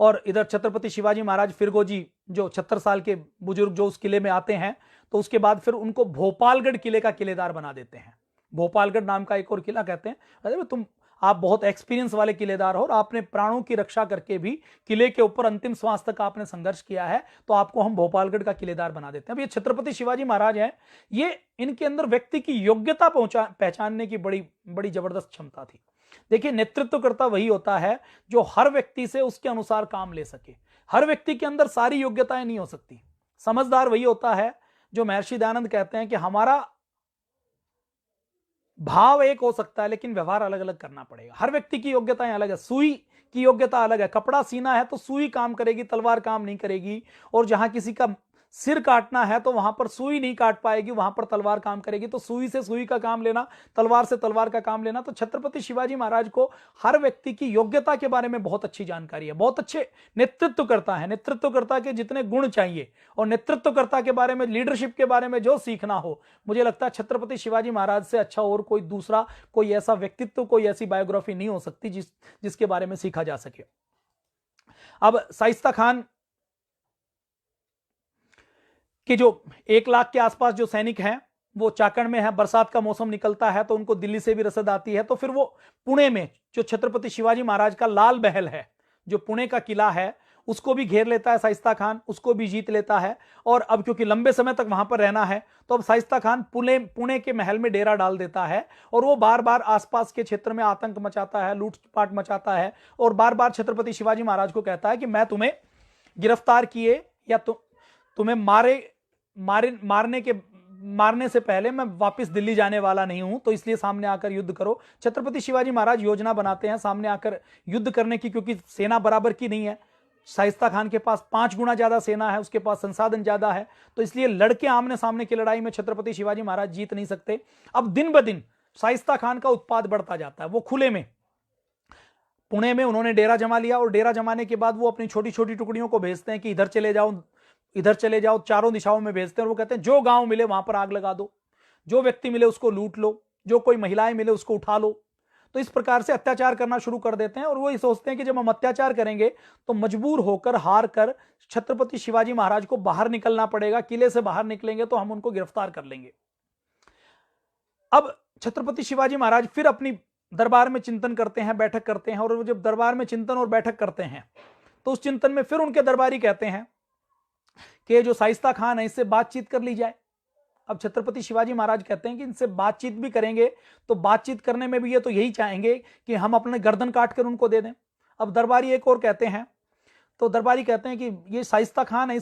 और इधर छत्रपति शिवाजी महाराज फिरगोजी जो 76 साल के बुजुर्ग जो उस किले में आते हैं, तो उसके बाद फिर उनको भोपालगढ़ किले का किलेदार बना देते हैं। भोपालगढ़ नाम का एक और किला कहते हैं, अरे आप बहुत एक्सपीरियंस वाले किलेदार हो और आपने प्राणों की रक्षा करके भी किले के ऊपर अंतिम श्वास तक आपने संघर्ष किया है, तो आपको हम भोपालगढ़ का किलेदार बना देते हैं। अब ये छत्रपति शिवाजी महाराज हैं, ये इनके अंदर व्यक्ति की योग्यता पहचानने की बड़ी बड़ी जबरदस्त क्षमता थी। देखिए, नेतृत्वकर्ता वही होता है जो हर व्यक्ति से उसके अनुसार काम ले सके। हर व्यक्ति के अंदर सारी योग्यताएं नहीं हो सकती। समझदार वही होता है जो महर्षि दयानंद कहते हैं कि हमारा भाव एक हो सकता है लेकिन व्यवहार अलग अलग करना पड़ेगा। हर व्यक्ति की योग्यताएं अलग है। सुई की योग्यता अलग है। कपड़ा सीना है तो सुई काम करेगी, तलवार काम नहीं करेगी। और जहां किसी का सिर काटना है तो वहां पर सुई नहीं काट पाएगी, वहां पर तलवार काम करेगी। तो सुई से सुई का काम लेना, तलवार से तलवार का काम लेना। तो छत्रपति शिवाजी महाराज को हर व्यक्ति की योग्यता के बारे में बहुत अच्छी जानकारी है। बहुत अच्छे नेतृत्वकर्ता है। नेतृत्वकर्ता के जितने गुण चाहिए और नेतृत्वकर्ता के बारे में, लीडरशिप के बारे में जो सीखना हो, मुझे लगता है छत्रपति शिवाजी महाराज से अच्छा और कोई दूसरा कोई ऐसा व्यक्तित्व, कोई ऐसी बायोग्राफी नहीं हो सकती जिसके बारे में सीखा जा सके। अब शाइस्ता खान कि जो 1 लाख के आसपास जो सैनिक हैं वो चाकण में है। बरसात का मौसम निकलता है तो उनको दिल्ली से भी रसद आती है। तो फिर वो पुणे में जो छत्रपति शिवाजी महाराज का लाल महल है, जो पुणे का किला है, उसको भी घेर लेता है शाइस्ता खान, उसको भी जीत लेता है। और अब क्योंकि लंबे समय तक वहां पर रहना है तो अब शाइस्ता खान पुणे के महल में डेरा डाल देता है और वो बार बार आसपास के क्षेत्र में आतंक मचाता है, लूटपाट मचाता है और बार बार छत्रपति शिवाजी महाराज को कहता है कि मैं तुम्हें गिरफ्तार किए या तुम्हें मारने से पहले मैं वापस दिल्ली जाने वाला नहीं हूं, तो इसलिए सामने आकर युद्ध करो। छत्रपति शिवाजी महाराज योजना बनाते हैं सामने आकर युद्ध करने की, क्योंकि सेना बराबर की नहीं है। शाइस्ता खान के पास 5 गुना ज्यादा सेना है, उसके पास संसाधन ज्यादा है, तो इसलिए लड़के आमने सामने की लड़ाई में छत्रपति शिवाजी महाराज जीत नहीं सकते। अब दिन ब दिन शाइस्ता खान का उत्पाद बढ़ता जाता है। वो खुले में पुणे में उन्होंने डेरा जमा लिया और डेरा जमाने के बाद वो अपनी छोटी छोटी टुकड़ियों को भेजते हैं कि इधर चले जाओ, चारों दिशाओं में भेजते हैं। और वो कहते हैं जो गांव मिले वहां पर आग लगा दो, जो व्यक्ति मिले उसको लूट लो, जो कोई महिलाएं मिले उसको उठा लो। तो इस प्रकार से अत्याचार करना शुरू कर देते हैं और वो ये सोचते हैं कि जब हम अत्याचार करेंगे तो मजबूर होकर, हार कर छत्रपति शिवाजी महाराज को बाहर निकलना पड़ेगा। किले से बाहर निकलेंगे तो हम उनको गिरफ्तार कर लेंगे। अब छत्रपति शिवाजी महाराज फिर अपनी दरबार में चिंतन करते हैं, बैठक करते हैं। और जब दरबार में चिंतन और बैठक करते हैं तो उस चिंतन में फिर उनके दरबारी कहते हैं कि जो शाइस्ता खान है इससे बातचीत कर ली जाए। अब छत्रपति शिवाजी महाराज कहते हैं कि इनसे बातचीत भी करेंगे तो बातचीत करने में भी ये तो यही चाहेंगे कि हम अपने गर्दन काट कर उनको दे दें। अब दरबारी एक और कहते हैं, तो दरबारी कहते हैं कि ये शाइस्ता खान है,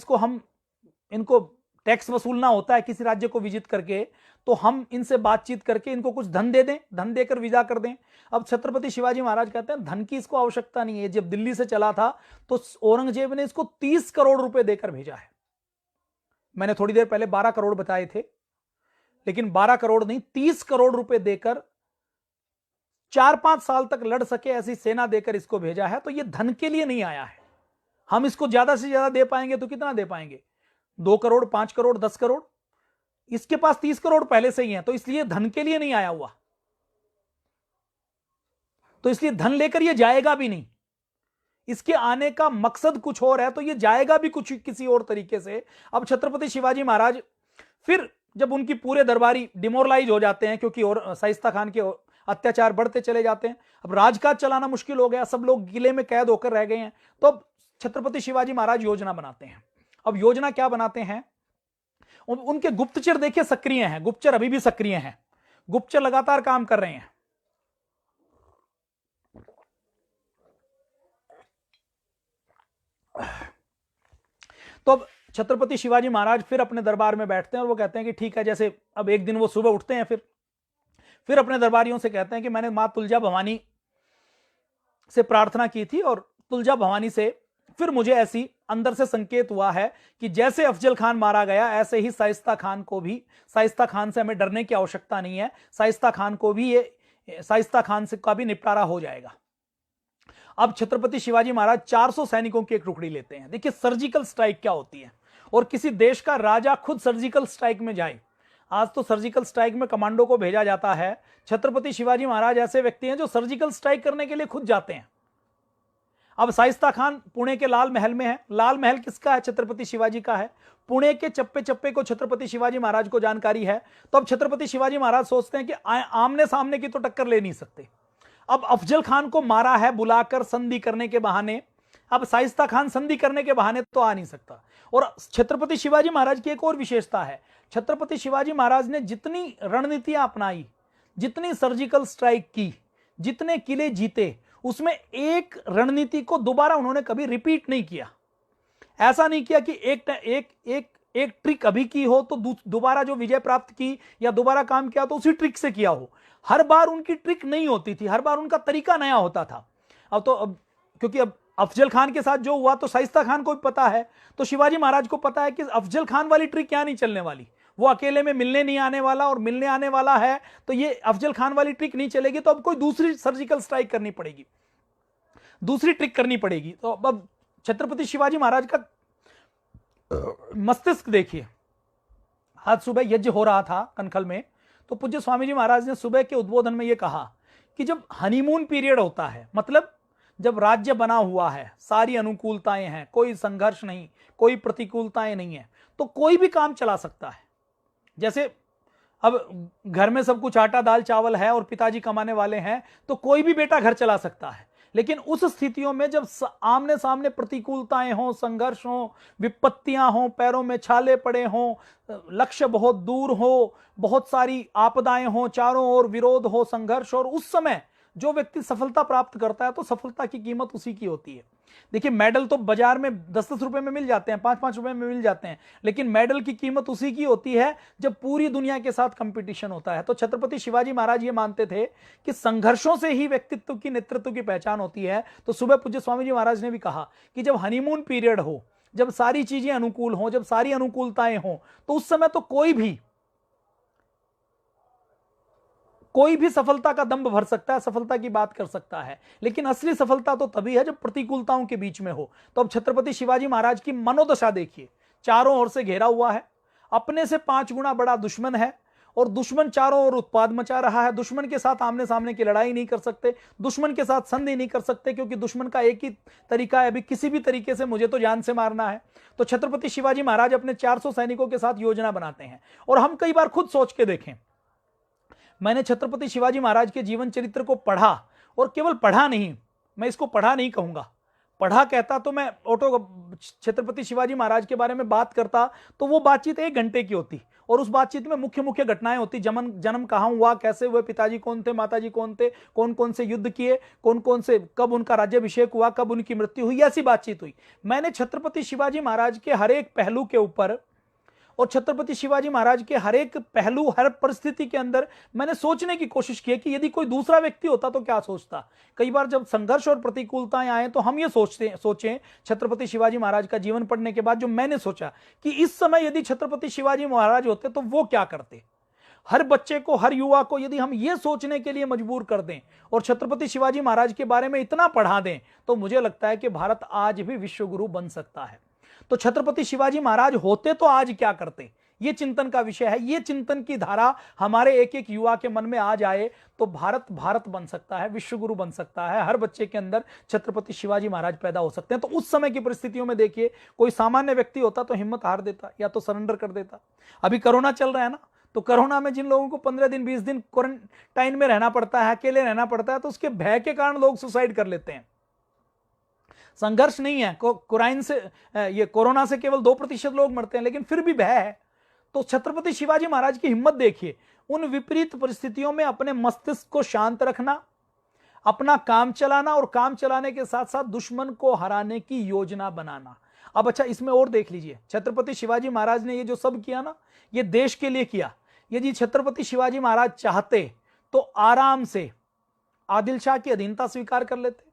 इनको टैक्स वसूलना होता है किसी राज्य को विजिट करके, तो हम इनसे बातचीत करके इनको कुछ धन दे दें, धन देकर विदा कर दें। अब छत्रपति शिवाजी महाराज कहते हैं धन की इसको आवश्यकता नहीं है। जब दिल्ली से चला था तो औरंगजेब ने इसको 30 करोड़ रुपए देकर भेजा है। मैंने थोड़ी देर पहले 12 करोड़ बताए थे, लेकिन 12 करोड़ नहीं, 30 करोड़ रुपए देकर 4-5 साल तक लड़ सके ऐसी सेना देकर इसको भेजा है। तो ये धन के लिए नहीं आया है। हम इसको ज्यादा से ज्यादा दे पाएंगे तो कितना दे पाएंगे? 2 करोड़, 5 करोड़, 10 करोड़। इसके पास 30 करोड़ पहले से ही है, तो इसलिए धन के लिए नहीं आया हुआ, तो इसलिए धन लेकर ये जाएगा भी नहीं। इसके आने का मकसद कुछ और है, तो ये जाएगा भी कुछ किसी और तरीके से। अब छत्रपति शिवाजी महाराज फिर जब उनकी पूरे दरबारी डिमोरलाइज हो जाते हैं, क्योंकि और शाइस्ता खान के अत्याचार बढ़ते चले जाते हैं, अब राजकाज चलाना मुश्किल हो गया, सब लोग किले में कैद होकर रह गए हैं, तो अब छत्रपति शिवाजी महाराज योजना बनाते हैं। अब योजना क्या बनाते हैं? उनके गुप्तचर देखिए सक्रिय हैं, गुप्तचर अभी भी सक्रिय हैं, गुप्तचर लगातार काम कर रहे हैं। तो अब छत्रपति शिवाजी महाराज फिर अपने दरबार में बैठते हैं और वो कहते हैं कि ठीक है, जैसे अब एक दिन वो सुबह उठते हैं, फिर अपने दरबारियों से कहते हैं कि मैंने मां तुलजा भवानी से प्रार्थना की थी और तुलजा भवानी से फिर मुझे ऐसी अंदर से संकेत हुआ है कि जैसे अफजल खान मारा गया ऐसे ही शाइस्ता खान को भी, शाइस्ता खान से हमें डरने की आवश्यकता नहीं है, शाइस्ता खान को भी शाइस्ता खान से का भी निपटारा हो जाएगा। अब छत्रपति शिवाजी महाराज 400 सैनिकों की एक टुकड़ी लेते हैं। देखिए सर्जिकल स्ट्राइक क्या होती है, और किसी देश का राजा खुद सर्जिकल स्ट्राइक में जाए। आज तो सर्जिकल स्ट्राइक में कमांडो को भेजा जाता है, छत्रपति शिवाजी महाराज ऐसे व्यक्ति हैं जो सर्जिकल स्ट्राइक करने के लिए खुद जाते हैं। अब शाइस्ता खान पुणे के लाल महल में है। लाल महल किसका है? छत्रपति शिवाजी का है। पुणे के चप्पे चप्पे को छत्रपति शिवाजी महाराज को जानकारी है। तो अब छत्रपति शिवाजी महाराज सोचते हैं कि आमने सामने की तो टक्कर ले नहीं सकते। अब अफजल खान को मारा है बुलाकर संधि करने के बहाने, अब शाइस्ता खान संधि करने के बहाने तो आ नहीं सकता। और छत्रपति शिवाजी महाराज की एक और विशेषता है, छत्रपति शिवाजी महाराज ने जितनी रणनीतियां अपनाई, जितनी सर्जिकल स्ट्राइक की, जितने किले जीते, उसमें एक रणनीति को दोबारा उन्होंने कभी रिपीट नहीं किया। ऐसा नहीं किया कि एक ट्रिक अभी की हो तो दोबारा जो विजय प्राप्त की या दोबारा काम किया तो उसी ट्रिक से किया हो। हर बार उनकी ट्रिक नहीं होती थी, हर बार उनका तरीका नया होता था। अब क्योंकि अब अफजल खान के साथ जो हुआ तो शाइस्ता खान को भी पता है, तो शिवाजी महाराज को पता है कि अफजल खान वाली ट्रिक क्या नहीं चलने वाली, वो अकेले में मिलने नहीं आने वाला, और मिलने आने वाला है तो ये अफजल खान वाली ट्रिक नहीं चलेगी, तो अब कोई दूसरी सर्जिकल स्ट्राइक करनी पड़ेगी, दूसरी ट्रिक करनी पड़ेगी। तो अब छत्रपति शिवाजी महाराज का मस्तिष्क देखिए। आज सुबह यज्ञ हो रहा था कनखल में, तो पूज्य स्वामी जी महाराज ने सुबह के उद्बोधन में यह कहा कि जब हनीमून पीरियड होता है, मतलब जब राज्य बना हुआ है, सारी अनुकूलताएं हैं, कोई संघर्ष नहीं, कोई प्रतिकूलताएं नहीं है, तो कोई भी काम चला सकता है। जैसे अब घर में सब कुछ आटा दाल चावल है और पिताजी कमाने वाले हैं, तो कोई भी बेटा घर चला सकता है। लेकिन उस स्थितियों में जब आमने सामने प्रतिकूलताएं हों, संघर्ष हों, विपत्तियां हों, पैरों में छाले पड़े हों, लक्ष्य बहुत दूर हो, बहुत सारी आपदाएं हों, चारों ओर विरोध हो, संघर्ष, और उस समय जो व्यक्ति सफलता प्राप्त करता है तो सफलता की कीमत उसी की होती है। देखिए मेडल तो बाजार में 10-10 रुपए में मिल जाते हैं, 5-5 रुपए में मिल जाते हैं, लेकिन मेडल की कीमत उसी की होती है जब पूरी दुनिया के साथ कंपटीशन होता है। तो छत्रपति शिवाजी महाराज ये मानते थे कि संघर्षों से ही व्यक्तित्व की, नेतृत्व की पहचान होती है। तो सुबह पूज्य स्वामी जी महाराज ने भी कहा कि जब हनीमून पीरियड हो, जब सारी चीजें अनुकूल हो, जब सारी अनुकूलताएं हो, तो उस समय तो कोई भी सफलता का दंभ भर सकता है, सफलता की बात कर सकता है। लेकिन असली सफलता तो तभी है जब प्रतिकूलताओं के बीच में हो। तो अब छत्रपति शिवाजी महाराज की मनोदशा देखिए, चारों ओर से घेरा हुआ है, अपने से 5 गुना बड़ा दुश्मन है, और दुश्मन चारों ओर उत्पाद मचा रहा है। दुश्मन के साथ आमने सामने की लड़ाई नहीं कर सकते, दुश्मन के साथ संधि नहीं कर सकते, क्योंकि दुश्मन का एक ही तरीका है, अभी किसी भी तरीके से मुझे तो जान से मारना है। तो छत्रपति शिवाजी महाराज अपने 400 सैनिकों के साथ योजना बनाते हैं। और हम कई बार खुद सोच के देखें, मैंने छत्रपति शिवाजी महाराज के जीवन चरित्र को पढ़ा, और केवल पढ़ा नहीं, मैं इसको पढ़ा नहीं कहूंगा, पढ़ा कहता तो मैं छत्रपति शिवाजी महाराज के बारे में बात करता तो वो बातचीत 1 घंटे की होती, और उस बातचीत में मुख्य मुख्य घटनाएं होती, जन्म कहाँ हुआ, कैसे हुए, पिताजी कौन थे, माताजी कौन थे, कौन कौन से युद्ध किए, कौन कौन से, कब उनका राज्याभिषेक हुआ, कब उनकी मृत्यु हुई, ऐसी बातचीत हुई। मैंने छत्रपति शिवाजी महाराज के हर एक पहलू के ऊपर और छत्रपति शिवाजी महाराज के हर एक पहलू, हर परिस्थिति के अंदर मैंने सोचने की कोशिश की कि यदि कोई दूसरा व्यक्ति होता तो क्या सोचता। कई बार जब संघर्ष और प्रतिकूलताएं आए तो हम ये सोचें छत्रपति शिवाजी महाराज का जीवन पढ़ने के बाद, जो मैंने सोचा कि इस समय यदि छत्रपति शिवाजी महाराज होते तो वो क्या करते। हर बच्चे को, हर युवा को यदि हम ये सोचने के लिए मजबूर कर दें और छत्रपति शिवाजी महाराज के बारे में इतना पढ़ा दें, तो मुझे लगता है कि भारत आज भी विश्वगुरु बन सकता है। तो छत्रपति शिवाजी महाराज होते तो आज क्या करते, ये चिंतन का विषय है। ये चिंतन की धारा हमारे एक एक युवा के मन में आ जाए तो भारत बन सकता है, विश्वगुरु बन सकता है। हर बच्चे के अंदर छत्रपति शिवाजी महाराज पैदा हो सकते हैं। तो उस समय की परिस्थितियों में देखिए, कोई सामान्य व्यक्ति होता तो हिम्मत हार देता या तो सरेंडर कर देता। अभी कोरोना चल रहा है ना, तो कोरोना में जिन लोगों को 15 दिन 20 दिन क्वारंटाइन में रहना पड़ता है, अकेले रहना पड़ता है, तो उसके भय के कारण लोग सुसाइड कर लेते हैं। संघर्ष नहीं है, कोरोना से केवल 2% लोग मरते हैं, लेकिन फिर भी भय है। तो छत्रपति शिवाजी महाराज की हिम्मत देखिए, उन विपरीत परिस्थितियों में अपने मस्तिष्क को शांत रखना, अपना काम चलाना और काम चलाने के साथ साथ दुश्मन को हराने की योजना बनाना। अब अच्छा, इसमें और देख लीजिए, छत्रपति शिवाजी महाराज ने ये जो सब किया ना, ये देश के लिए किया। यदि छत्रपति शिवाजी महाराज चाहते तो आराम से आदिल शाह की अधीनता स्वीकार कर लेते,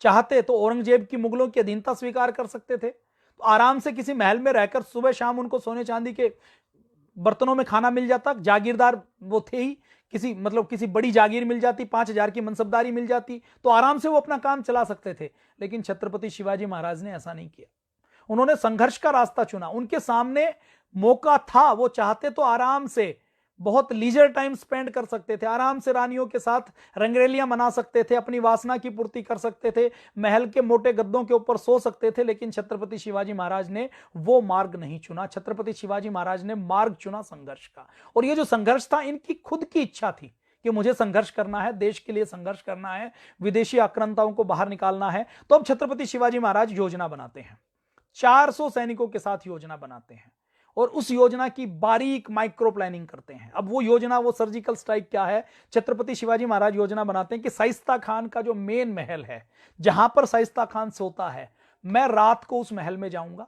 चाहते तो औरंगजेब की, मुगलों की अधीनता स्वीकार कर सकते थे। तो आराम से किसी महल में रहकर सुबह शाम उनको सोने चांदी के बर्तनों में खाना मिल जाता, जागीरदार वो थे ही, किसी बड़ी जागीर मिल जाती, 5,000 की मनसबदारी मिल जाती, तो आराम से वो अपना काम चला सकते थे। लेकिन छत्रपति शिवाजी महाराज ने ऐसा नहीं किया, उन्होंने संघर्ष का रास्ता चुना। उनके सामने मौका था, वो चाहते तो आराम से बहुत लीजर टाइम स्पेंड कर सकते थे, आराम से रानियों के साथ रंगरेलियां मना सकते थे, अपनी वासना की पूर्ति कर सकते थे, महल के मोटे गद्दों के ऊपर सो सकते थे। लेकिन छत्रपति शिवाजी महाराज ने वो मार्ग नहीं चुना। छत्रपति शिवाजी महाराज ने मार्ग चुना संघर्ष का। और ये जो संघर्ष था, इनकी खुद की इच्छा थी कि मुझे संघर्ष करना है, देश के लिए संघर्ष करना है, विदेशी आक्रांताओं को बाहर निकालना है। तो अब छत्रपति शिवाजी महाराज योजना बनाते हैं, 400 सैनिकों के साथ योजना बनाते हैं और उस योजना की बारीक माइक्रो प्लानिंग करते हैं। अब वो योजना, वो सर्जिकल स्ट्राइक क्या है, छत्रपति शिवाजी महाराज योजना बनाते हैं कि शाइस्ता खान का जो मेन महल है, जहां पर शाइस्ता खान सोता है, मैं रात को उस महल में जाऊंगा,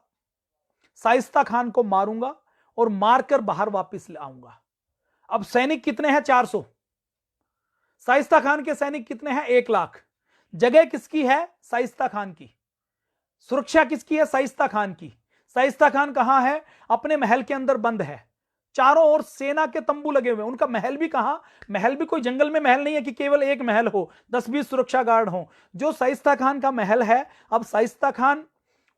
शाइस्ता खान को मारूंगा और मारकर बाहर वापस ले आऊंगा। अब सैनिक कितने हैं? 400। शाइस्ता खान के सैनिक कितने हैं? 1 लाख। जगह किसकी है? शाइस्ता खान की। सुरक्षा किसकी है? शाइस्ता खान की। शाइस्ता खान कहां है? अपने महल के अंदर बंद है, चारों ओर सेना के तंबू लगे हुए। उनका महल भी कहां? महल भी कोई जंगल में महल नहीं है कि केवल एक महल हो, 10-20 सुरक्षा गार्ड हो। जो शाइस्ता खान का महल है, अब शाइस्ता खान,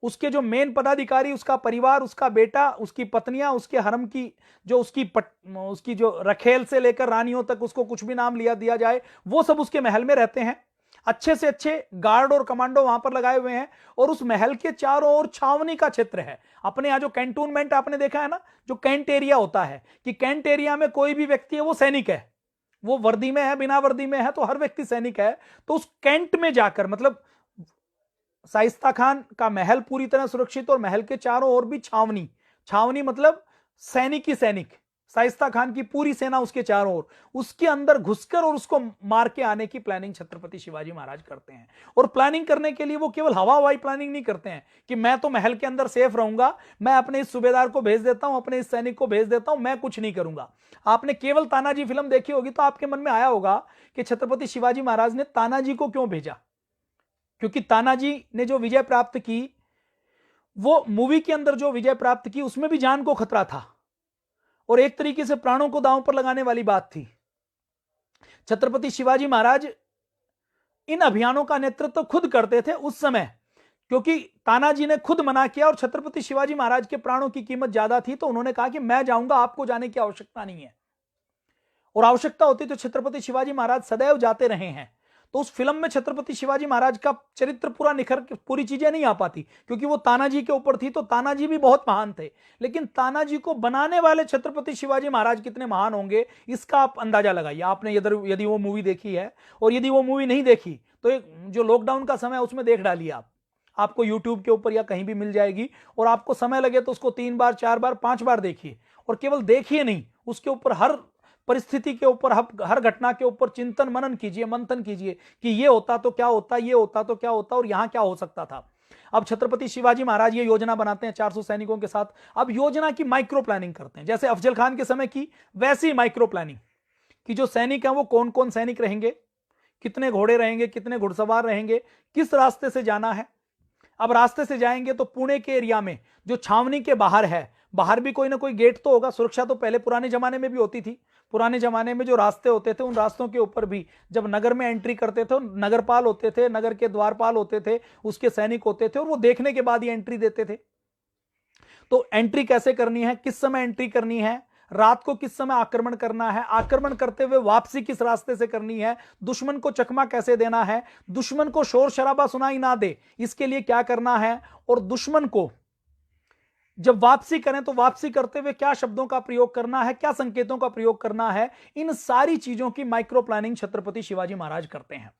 उसके जो मेन पदाधिकारी, उसका परिवार, उसका बेटा, उसकी पत्नियां, उसके हरम की जो उसकी जो रखेल से लेकर रानियों तक, उसको कुछ भी नाम दिया जाए, वो सब उसके महल में रहते हैं। अच्छे से अच्छे गार्ड और कमांडो वहां पर लगाए हुए हैं और उस महल के चारों ओर छावनी का क्षेत्र है। अपने यहां जो कैंटोनमेंट आपने देखा है ना, जो कैंट एरिया होता है, कि कैंट एरिया में कोई भी व्यक्ति है वो सैनिक है, वो वर्दी में है, बिना वर्दी में है, तो हर व्यक्ति सैनिक है। तो उस कैंट में जाकर, मतलब शाइस्ता खान का महल पूरी तरह सुरक्षित और महल के चारों ओर भी छावनी, छावनी मतलब सैनिक ही सैनिक, शाइस्ता खान की पूरी सेना उसके चारों ओर, उसके अंदर घुसकर और उसको मार के आने की प्लानिंग छत्रपति शिवाजी महाराज करते हैं। और प्लानिंग करने के लिए वो केवल हवाई प्लानिंग नहीं करते हैं कि मैं तो महल के अंदर सेफ रहूंगा, मैं अपने इस सूबेदार को भेज देता हूं, अपने इस सैनिक को भेज देता हूं, मैं कुछ नहीं करूंगा। आपने केवल तानाजी फिल्म देखी होगी तो आपके मन में आया होगा कि छत्रपति शिवाजी महाराज ने तानाजी को क्यों भेजा, क्योंकि तानाजी ने जो विजय प्राप्त की, वो मूवी के अंदर जो विजय प्राप्त की, उसमें भी जान को खतरा था और एक तरीके से प्राणों को दांव पर लगाने वाली बात थी। छत्रपति शिवाजी महाराज इन अभियानों का नेतृत्व खुद करते थे उस समय, क्योंकि तानाजी ने खुद मना किया और छत्रपति शिवाजी महाराज के प्राणों की कीमत ज्यादा थी, तो उन्होंने कहा कि मैं जाऊंगा, आपको जाने की आवश्यकता नहीं है। और आवश्यकता होती तो छत्रपति शिवाजी महाराज सदैव जाते रहे हैं। तो उस फिल्म में छत्रपति शिवाजी महाराज का चरित्र पूरा निखर के पूरी चीजें नहीं आ पाती, क्योंकि वो तानाजी के ऊपर थी, तो तानाजी भी बहुत महान थे। लेकिन तानाजी को बनाने वाले छत्रपति शिवाजी महाराज कितने महान होंगे, इसका आप अंदाजा लगाइए। आपने यदि वो मूवी देखी है, और यदि वो मूवी नहीं देखी तो एक जो लॉकडाउन का समय उसमें देख डालिए आप, आपको यूट्यूब के ऊपर या कहीं भी मिल जाएगी। और आपको समय लगे तो उसको 3 बार, 4 बार, 5 बार देखिए। और केवल देखिए नहीं, उसके ऊपर हर परिस्थिति के ऊपर, हर घटना के ऊपर चिंतन मनन कीजिए, मंथन कीजिए कि ये होता तो क्या होता, ये होता तो क्या होता, और यहां क्या हो सकता था। अब छत्रपति शिवाजी महाराज ये योजना बनाते हैं 400 सैनिकों के साथ। अब योजना की माइक्रो प्लानिंग करते हैं, जैसे अफजल खान के समय की वैसी माइक्रो प्लानिंग, कि जो सैनिक हैं वो कौन कौन सैनिक रहेंगे, कितने घोड़े रहेंगे, कितने घुड़सवार रहेंगे, किस रास्ते से जाना है। अब रास्ते से जाएंगे तो पुणे के एरिया में जो छावनी के बाहर है, बाहर भी कोई ना कोई गेट तो होगा। सुरक्षा तो पहले पुराने जमाने में भी होती थी। पुराने जमाने में जो रास्ते होते थे, उन रास्तों के ऊपर भी जब नगर में एंट्री करते थे, नगरपाल होते थे, नगर के द्वारपाल होते थे, उसके सैनिक होते थे, और वो देखने के बाद ही एंट्री देते थे। तो एंट्री कैसे करनी है, किस समय एंट्री करनी है, रात को किस समय आक्रमण करना है, आक्रमण करते हुए वापसी किस रास्ते से करनी है, दुश्मन को चकमा कैसे देना है, दुश्मन को शोर शराबा सुनाई ना दे इसके लिए क्या करना है, और दुश्मन को जब वापसी करें तो वापसी करते हुए क्या शब्दों का प्रयोग करना है, क्या संकेतों का प्रयोग करना है, इन सारी चीजों की माइक्रो प्लानिंग छत्रपति शिवाजी महाराज करते हैं।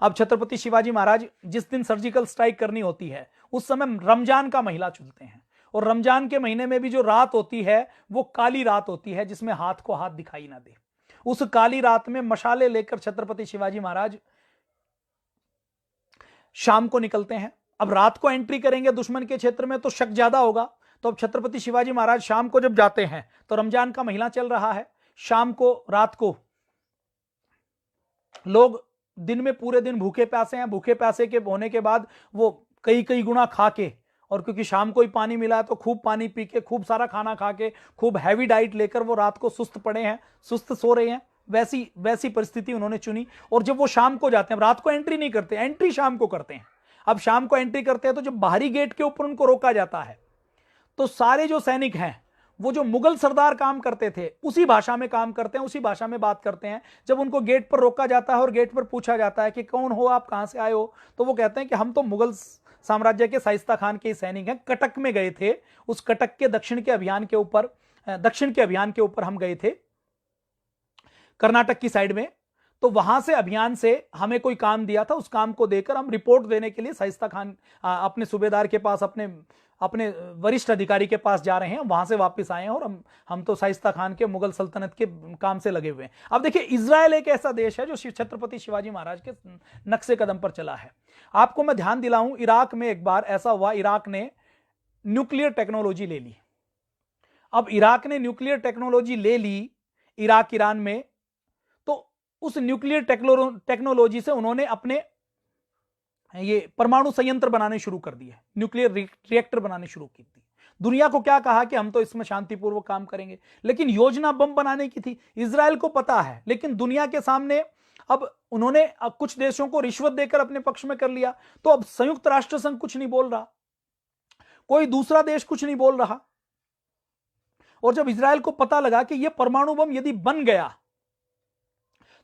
अब छत्रपति शिवाजी महाराज जिस दिन सर्जिकल स्ट्राइक करनी होती है, उस समय रमजान का महीना चुनते हैं, और रमजान के महीने में भी जो रात होती है वो काली रात होती है, जिसमें हाथ को हाथ दिखाई ना दे। उस काली रात में मशाले लेकर छत्रपति शिवाजी महाराज शाम को निकलते हैं। अब रात को एंट्री करेंगे दुश्मन के क्षेत्र में तो शक ज्यादा होगा, तो अब छत्रपति शिवाजी महाराज शाम को जब जाते हैं तो रमजान का महीना चल रहा है, शाम को रात को लोग दिन में पूरे दिन भूखे प्यासे हैं, भूखे प्यासे के होने के बाद वो कई कई गुना खा के, और क्योंकि शाम को ही पानी मिला है तो खूब पानी पी के, खूब सारा खाना खा के, खूब हैवी डाइट लेकर वो रात को सुस्त पड़े हैं, सुस्त सो रहे हैं। वैसी परिस्थिति उन्होंने चुनी। और जब वो शाम को जाते हैं, रात को एंट्री नहीं करते, एंट्री शाम को करते हैं। अब शाम को एंट्री करते हैं तो जब बाहरी गेट के ऊपर उनको रोका जाता है तो सारे जो सैनिक हैं, वो जो मुगल सरदार काम करते थे उसी भाषा में काम करते हैं, उसी भाषा में बात करते हैं। जब उनको गेट पर रोका जाता है और गेट पर पूछा जाता है कि कौन हो आप, कहां से आए हो, तो वो कहते हैं कि हम तो मुगल साम्राज्य के शाइस्ता खान के सैनिक हैं, कटक में गए थे, उस कटक के दक्षिण के अभियान के ऊपर हम गए थे, कर्नाटक की साइड में। तो वहां से अभियान से हमें कोई काम दिया था, उस काम को देकर हम रिपोर्ट देने के लिए शाइस्ता खान अपने सूबेदार के पास, अपने वरिष्ठ अधिकारी के पास जा रहे हैं, वहां से वापस आए हैं और हम तो शाइस्ता खान के मुगल सल्तनत के काम से लगे हुए हैं। अब देखिए, इजराइल एक ऐसा देश है जो छत्रपति शिवाजी महाराज के नक्शे कदम पर चला है। आपको मैं ध्यान दिलाऊं, इराक में एक बार ऐसा हुआ, इराक ने न्यूक्लियर टेक्नोलॉजी ले ली। अब इराक ने न्यूक्लियर टेक्नोलॉजी ले ली इराक ईरान में, तो उस न्यूक्लियर टेक्नोलॉजी से उन्होंने अपने ये परमाणु संयंत्र बनाने शुरू कर दिए, न्यूक्लियर रिएक्टर बनाने शुरू की थी। दुनिया को क्या कहा कि हम तो इसमें शांतिपूर्वक काम करेंगे, लेकिन योजना बम बनाने की थी। इजराइल को पता है, लेकिन दुनिया के सामने अब उन्होंने कुछ देशों को रिश्वत देकर अपने पक्ष में कर लिया। तो अब संयुक्त राष्ट्र संघ कुछ नहीं बोल रहा, कोई दूसरा देश कुछ नहीं बोल रहा। और जब इजराइल को पता लगा कि यह परमाणु बम यदि बन गया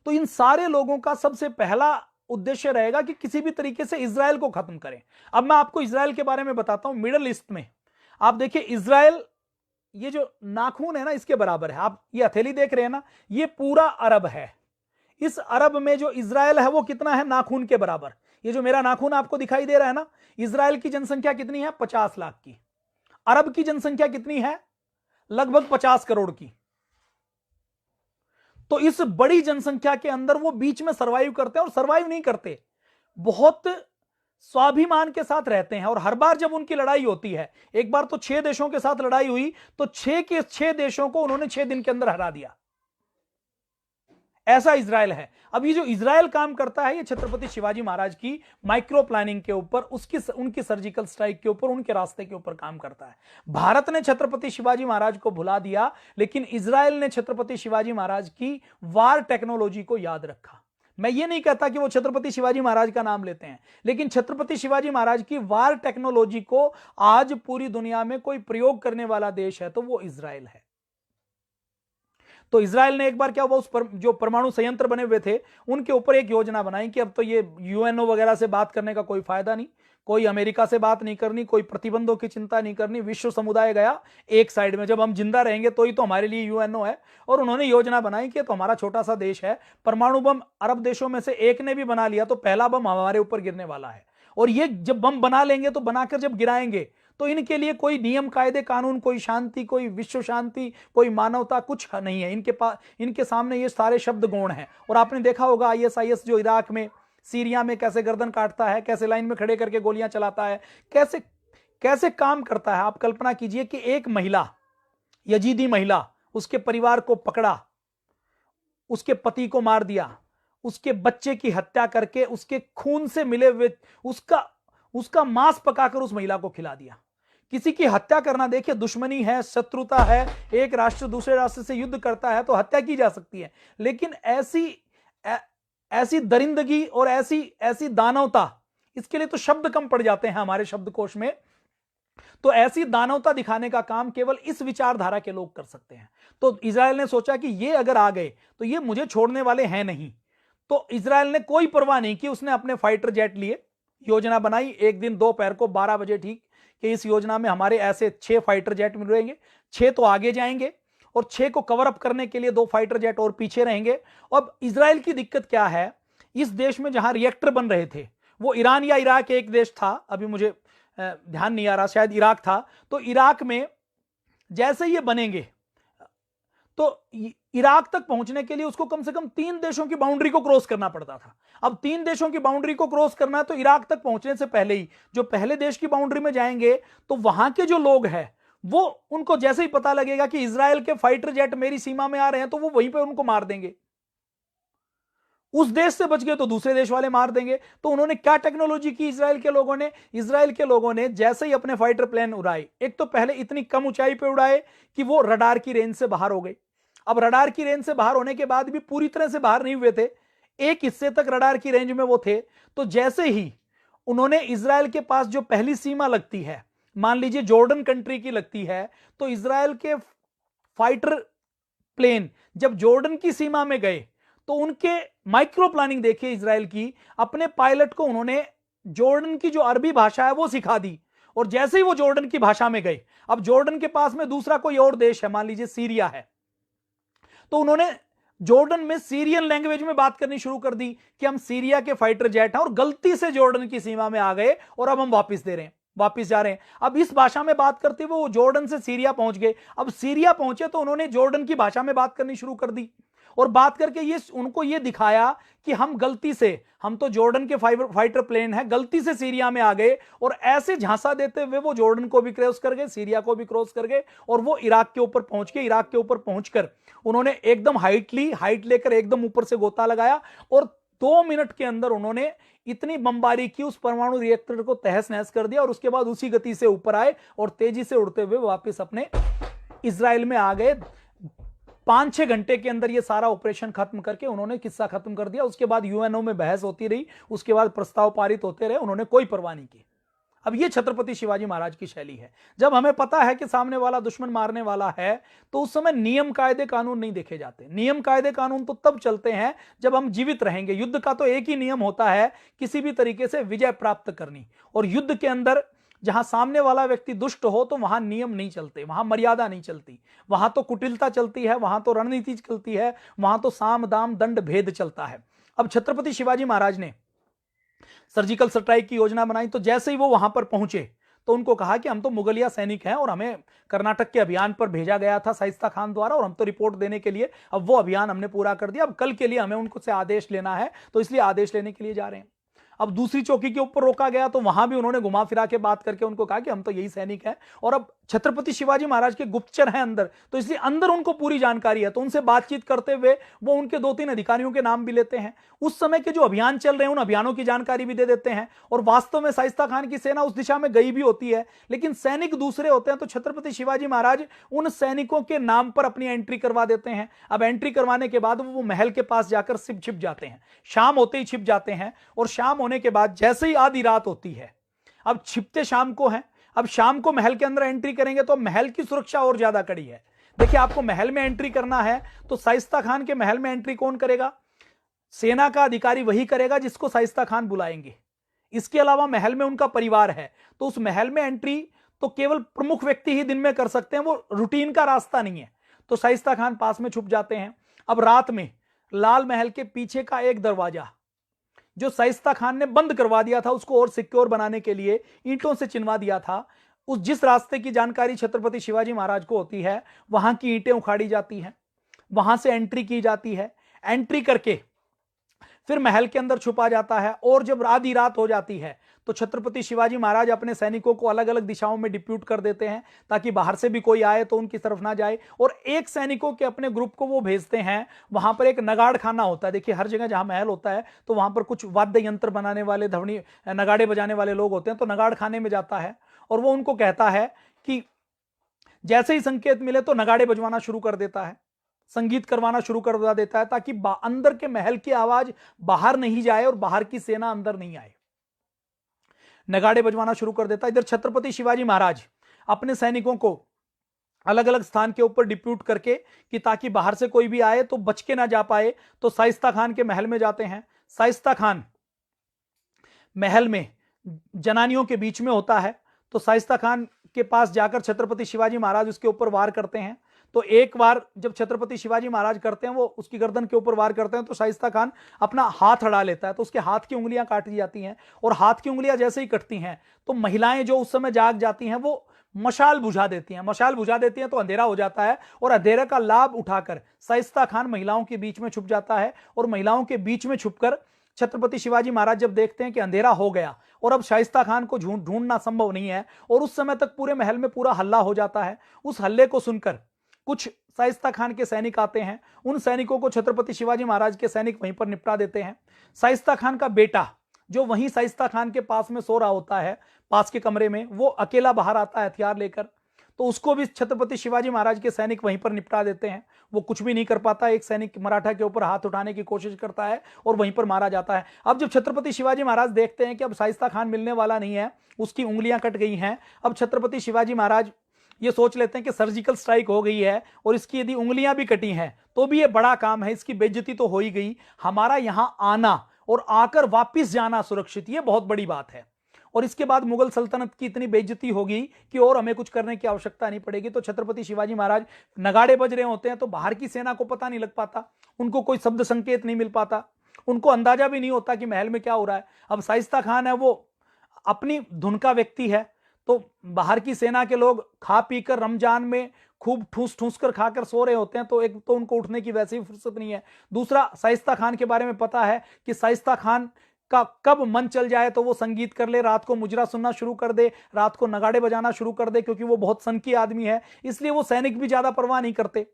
तो इन सारे लोगों का सबसे पहला उद्देश्य रहेगा कि किसी भी तरीके से इजराइल को खत्म करें। अब मैं आपको इजराइल के बारे में बताता हूं। मिडल ईस्ट में आप देखिए, इजराइल, ये जो नाखून है ना, इसके बराबर है। आप ये हथेली देख रहे हैं ना, ये पूरा अरब है। इस अरब में जो इजराइल है वो कितना है? नाखून के बराबर। ये जो मेरा नाखून आपको दिखाई दे रहा है ना, इजराइल की जनसंख्या कितनी है? 50 लाख की। अरब की जनसंख्या कितनी है? लगभग 50 करोड़ की। तो इस बड़ी जनसंख्या के अंदर वो बीच में सरवाइव करते हैं, और सरवाइव नहीं करते, बहुत स्वाभिमान के साथ रहते हैं। और हर बार जब उनकी लड़ाई होती है, एक बार तो 6 देशों के साथ लड़ाई हुई, तो 6 के 6 देशों को उन्होंने 6 दिन के अंदर हरा दिया। ऐसा इजराइल है। अब ये जो इजराइल काम करता है, ये छत्रपति शिवाजी महाराज की माइक्रो प्लानिंग के ऊपर, उनकी सर्जिकल स्ट्राइक के ऊपर, उनके रास्ते के ऊपर काम करता है। भारत ने छत्रपति शिवाजी महाराज को भुला दिया, लेकिन इजराइल ने छत्रपति शिवाजी महाराज की वार टेक्नोलॉजी को याद रखा। मैं ये नहीं कहता कि वो छत्रपति शिवाजी महाराज का नाम लेते हैं, लेकिन छत्रपति शिवाजी महाराज की वार टेक्नोलॉजी को आज पूरी दुनिया में कोई प्रयोग करने वाला देश है तो वो इजराइल है। तो इजराइल ने एक बार क्या हुआ, जो परमाणु संयंत्र बने हुए थे उनके ऊपर एक योजना बनाई कि अब तो ये यूएनओ वगैरह से बात करने का कोई फायदा नहीं, कोई अमेरिका से बात नहीं करनी, कोई प्रतिबंधों की चिंता नहीं करनी। विश्व समुदाय गया एक साइड में, जब हम जिंदा रहेंगे तो ही तो हमारे लिए यूएनओ है। और उन्होंने योजना बनाई कि तो हमारा छोटा सा देश है, परमाणु बम अरब देशों में से एक ने भी बना लिया तो पहला बम हमारे ऊपर गिरने वाला है। और ये जब बम बना लेंगे तो बनाकर जब गिराएंगे तो इनके लिए कोई नियम कायदे कानून, कोई शांति, कोई विश्व शांति, कोई मानवता कुछ नहीं है। इनके सामने ये सारे शब्द गौण हैं। और आपने देखा होगा आईएसआईएस जो इराक में, सीरिया में कैसे गर्दन काटता है, कैसे लाइन में खड़े करके गोलियां चलाता है, कैसे कैसे काम करता है। आप कल्पना कीजिए कि एक महिला, यजीदी महिला, उसके परिवार को पकड़ा, उसके पति को मार दिया, उसके बच्चे की हत्या करके उसके खून से मिले हुए उसका मांस पकाकर उस महिला को खिला दिया। किसी की हत्या करना, देखिए दुश्मनी है, शत्रुता है, एक राष्ट्र दूसरे राष्ट्र से युद्ध करता है तो हत्या की जा सकती है, लेकिन ऐसी दरिंदगी और ऐसी दानवता, इसके लिए तो शब्द कम पड़ जाते हैं हमारे शब्दकोश में। तो ऐसी दानवता दिखाने का काम केवल इस विचारधारा के लोग कर सकते हैं। तो इजराइल ने सोचा कि ये अगर आ गए तो ये मुझे छोड़ने वाले हैं नहीं। तो इजराइल ने कोई परवाह नहीं की, उसने अपने फाइटर जेट लिए, योजना बनाई। एक दिन दोपहर को 12 बजे ठीक कि इस योजना में हमारे ऐसे 6 फाइटर जेट मिलेंगे, 6 तो आगे जाएंगे और 6 को कवर अप करने के लिए 2 फाइटर जेट और पीछे रहेंगे। अब इजराइल की दिक्कत क्या है, इस देश में जहां रिएक्टर बन रहे थे, वो ईरान या इराक एक देश था, अभी मुझे ध्यान नहीं आ रहा, शायद इराक था। तो इराक में जैसे ये बनेंगे तो इराक तक पहुंचने के लिए उसको कम से कम 3 देशों की बाउंड्री को क्रॉस करना पड़ता था। अब 3 देशों की बाउंड्री को क्रॉस करना है तो इराक तक पहुंचने से पहले ही जो पहले देश की बाउंड्री में जाएंगे तो वहां के जो लोग हैं वो, उनको जैसे ही पता लगेगा कि इजराइल के फाइटर जेट मेरी सीमा में आ रहे हैं तो वो वहीं पे उनको मार देंगे। उस देश से बच गए तो दूसरे देश वाले मार देंगे। तो उन्होंने क्या टेक्नोलॉजी की इजराइल के लोगों ने जैसे ही अपने फाइटर प्लेन उड़ाए, एक तो पहले इतनी कम ऊंचाई पे उड़ाए कि वो रडार की रेंज से बाहर हो गए। अब रडार की रेंज से बाहर होने के बाद भी पूरी तरह से बाहर नहीं हुए थे, एक हिस्से तक रडार की रेंज में वो थे। तो जैसे ही उन्होंने इजराइल के पास जो पहली सीमा लगती है, मान लीजिए जॉर्डन कंट्री की लगती है, तो इजराइल के फाइटर प्लेन जब जॉर्डन की सीमा में गए तो उनके माइक्रो प्लानिंग देखिए इजराइल की, अपने पायलट को उन्होंने जॉर्डन की जो अरबी भाषा है वो सिखा दी। और जैसे ही वो जॉर्डन की भाषा में गए, अब जॉर्डन के पास में दूसरा कोई और देश है, मान लीजिए सीरिया है, तो उन्होंने जॉर्डन में सीरियन लैंग्वेज में बात करनी शुरू कर दी कि हम सीरिया के फाइटर जेट हैं और गलती से जॉर्डन की सीमा में आ गए और अब हम वापस जा रहे हैं। अब इस भाषा में बात करते हुए वो जॉर्डन से सीरिया पहुंच गए। अब सीरिया पहुंचे तो उन्होंने जॉर्डन की भाषा में बात करनी शुरू कर दी और बात करके ये उनको ये दिखाया कि हम गलती से, हम तो जॉर्डन के फाइटर प्लेन है, गलती से सीरिया में आ गए। और ऐसे झांसा देते हुए वो जॉर्डन को भी क्रॉस कर गए, सीरिया को भी क्रॉस कर गए और वो इराक के ऊपर पहुंच गए। इराक के ऊपर पहुंचकर उन्होंने एकदम हाइट लेकर एकदम ऊपर से गोता लगाया और 2 मिनट के अंदर उन्होंने इतनी बमबारी की, उस परमाणु रिएक्टर को तहस नहस कर दिया और उसके बाद उसी गति से ऊपर आए और तेजी से उड़ते हुए वापस अपने इजराइल में आ गए। 5-6 घंटे के अंदर ये सारा ऑपरेशन खत्म करके उन्होंने किस्सा खत्म कर दिया। उसके बाद यूएनओ में बहस होती रही, उसके बाद प्रस्ताव पारित होते रहे, उन्होंने कोई परवाह नहीं की। अब ये छत्रपति शिवाजी महाराज की शैली है। जब हमें पता है कि सामने वाला दुश्मन मारने वाला है तो उस समय नियम कायदे कानून नहीं देखे जाते। नियम कायदे कानून तो तब चलते हैं जब हम जीवित रहेंगे। युद्ध का तो एक ही नियम होता है, किसी भी तरीके से विजय प्राप्त करनी। और युद्ध के अंदर जहां सामने वाला व्यक्ति दुष्ट हो तो वहां नियम नहीं चलते, वहां मर्यादा नहीं चलती, वहां तो कुटिलता चलती है, वहां तो रणनीति चलती है, वहां तो साम दाम दंड भेद चलता है। अब छत्रपति शिवाजी महाराज ने सर्जिकल स्ट्राइक की योजना बनाई। तो जैसे ही वो वहां पर पहुंचे तो उनको कहा कि हम तो मुगलिया सैनिक हैं और हमें कर्नाटक के अभियान पर भेजा गया था शाइस्ता खान द्वारा और हम तो रिपोर्ट देने के लिए, अब वो अभियान हमने पूरा कर दिया, अब कल के लिए हमें उनको से आदेश लेना है, तो इसलिए आदेश लेने के लिए जा रहे हैं। अब दूसरी चौकी के ऊपर रोका गया तो वहां भी उन्होंने घुमा फिरा के बात करके उनको कहा कि हम तो यही सैनिक हैं और अब छत्रपति शिवाजी महाराज के गुप्तचर हैं अंदर, तो इसलिए अंदर उनको पूरी जानकारी है। तो उनसे बातचीत करते हुए वो उनके 2-3 अधिकारियों के नाम भी लेते हैं, उस समय के जो अभियान चल रहे हैं उन अभियानों की जानकारी भी दे देते हैं। और वास्तव में शाइस्ता खान की सेना उस दिशा में गई भी होती है, लेकिन सैनिक दूसरे होते हैं। तो छत्रपति शिवाजी महाराज उन सैनिकों के नाम पर अपनी एंट्री करवा देते हैं। अब एंट्री करवाने के बाद वो महल के पास जाकर छिप जाते हैं, शाम होते ही छिप जाते हैं। और शाम होने के बाद जैसे ही आधी रात होती है, अब छिपते शाम को हैं, अब शाम को महल के अंदर एंट्री करेंगे तो महल की सुरक्षा और ज्यादा कड़ी है। देखिए, आपको महल में एंट्री करना है तो शाइस्ता खान के महल में एंट्री कौन करेगा? सेना का अधिकारी वही करेगा जिसको शाइस्ता खान बुलाएंगे। इसके अलावा महल में उनका परिवार है, तो उस महल में एंट्री तो केवल प्रमुख व्यक्ति ही दिन में कर सकते हैं, वो रूटीन का रास्ता नहीं है। तो शाइस्ता खान पास में छुप जाते हैं। अब रात में लाल महल के पीछे का एक दरवाजा जो शाइस्ता खान ने बंद करवा दिया था, उसको और सिक्योर बनाने के लिए ईंटों से चिनवा दिया था, उस जिस रास्ते की जानकारी छत्रपति शिवाजी महाराज को होती है, वहां की ईंटें उखाड़ी जाती हैं, वहां से एंट्री की जाती है। एंट्री करके फिर महल के अंदर छुपा जाता है। और जब आधी रात हो जाती है तो छत्रपति शिवाजी महाराज अपने सैनिकों को अलग अलग दिशाओं में डिप्यूट कर देते हैं ताकि बाहर से भी कोई आए तो उनकी तरफ ना जाए। और एक सैनिकों के अपने ग्रुप को वो भेजते हैं, वहां पर एक नगाड़ खाना होता है। देखिए, हर जगह जहां महल होता है तो वहां पर कुछ वाद्य यंत्र बनाने वाले, धवनी नगाड़े बजाने वाले लोग होते हैं। तो नगाड़ खाने में जाता है और वो उनको कहता है कि जैसे ही संकेत मिले तो नगाड़े बजवाना शुरू कर देता है, संगीत करवाना शुरू कर देता है, ताकि अंदर के महल की आवाज बाहर नहीं जाए और बाहर की सेना अंदर नहीं आए। नगाड़े बजवाना शुरू कर देता है। इधर छत्रपति शिवाजी महाराज अपने सैनिकों को अलग अलग स्थान के ऊपर डिप्यूट करके कि ताकि बाहर से कोई भी आए तो बच के ना जा पाए, तो शाइस्ता खान के महल में जाते हैं। शाइस्ता खान महल में जनानियों के बीच में होता है, तो शाइस्ता खान के पास जाकर छत्रपति शिवाजी महाराज उसके ऊपर वार करते हैं। तो एक बार जब छत्रपति शिवाजी महाराज करते हैं, वो उसकी गर्दन के ऊपर वार करते हैं, तो शाइस्ता खान अपना हाथ अड़ा लेता है, तो उसके हाथ की उंगलियां काट दी जाती हैं। और हाथ की उंगलियां जैसे ही कटती हैं तो महिलाएं जो उस समय जाग जाती हैं वो मशाल बुझा देती हैं। मशाल बुझा देती हैं तो अंधेरा हो जाता है, और अंधेरे का लाभ उठाकर शाइस्ता खान महिलाओं के बीच में छुप जाता है। और महिलाओं के बीच में छुपकर छत्रपति शिवाजी महाराज जब देखते हैं कि अंधेरा हो गया और अब शाइस्ता खान को ढूंढना संभव नहीं है, और उस समय तक पूरे महल में पूरा हल्ला हो जाता है। उस हल्ले को सुनकर कुछ शाइस्ता खान के सैनिक आते हैं। उन सैनिकों को छत्रपति शिवाजी महाराज के सैनिक वहीं पर निपटा देते हैं। शाइस्ता खान का बेटा जो वहीं शाइस्ता खान के पास में सो रहा होता है, पास के कमरे में, वो अकेला बाहर आता है हथियार लेकर, तो उसको भी छत्रपति शिवाजी महाराज के सैनिक वहीं पर निपटा देते हैं। वो कुछ भी नहीं कर पाता। एक सैनिक मराठा के ऊपर हाथ उठाने की कोशिश करता है और वहीं पर मारा जाता है। अब जब छत्रपति शिवाजी महाराज देखते हैं कि अब शाइस्ता खान मिलने वाला नहीं है, उसकी उंगलियां कट गई हैं, अब छत्रपति शिवाजी महाराज ये सोच लेते हैं कि सर्जिकल स्ट्राइक हो गई है और इसकी यदि उंगलियां भी कटी हैं तो भी ये बड़ा काम है, इसकी बेइज्जती तो हो ही गई, हमारा यहां आना और आकर वापिस जाना सुरक्षित, ये बहुत बड़ी बात है। और इसके बाद मुगल सल्तनत की इतनी बेइज्जती होगी कि और हमें कुछ करने की आवश्यकता नहीं पड़ेगी। तो छत्रपति शिवाजी महाराज, नगाड़े बज रहे होते हैं तो बाहर की सेना को पता नहीं लग पाता, उनको कोई शब्द संकेत नहीं मिल पाता, उनको अंदाजा भी नहीं होता कि महल में क्या हो रहा है। अब शाइस्ता खान है वो अपनी धुन का व्यक्ति है, तो बाहर की सेना के लोग खा पीकर रमजान में खूब ठूस ठूस कर खाकर सो रहे होते हैं, तो एक तो उनको उठने की वैसे ही फुर्सत नहीं है। दूसरा, शाइस्ता खान के बारे में पता है कि शाइस्ता खान का कब मन चल जाए तो वो संगीत कर ले, रात को मुजरा सुनना शुरू कर दे, रात को नगाड़े बजाना शुरू कर दे, क्योंकि वो बहुत सनकी आदमी है, इसलिए वो सैनिक भी ज्यादा परवाह नहीं करते।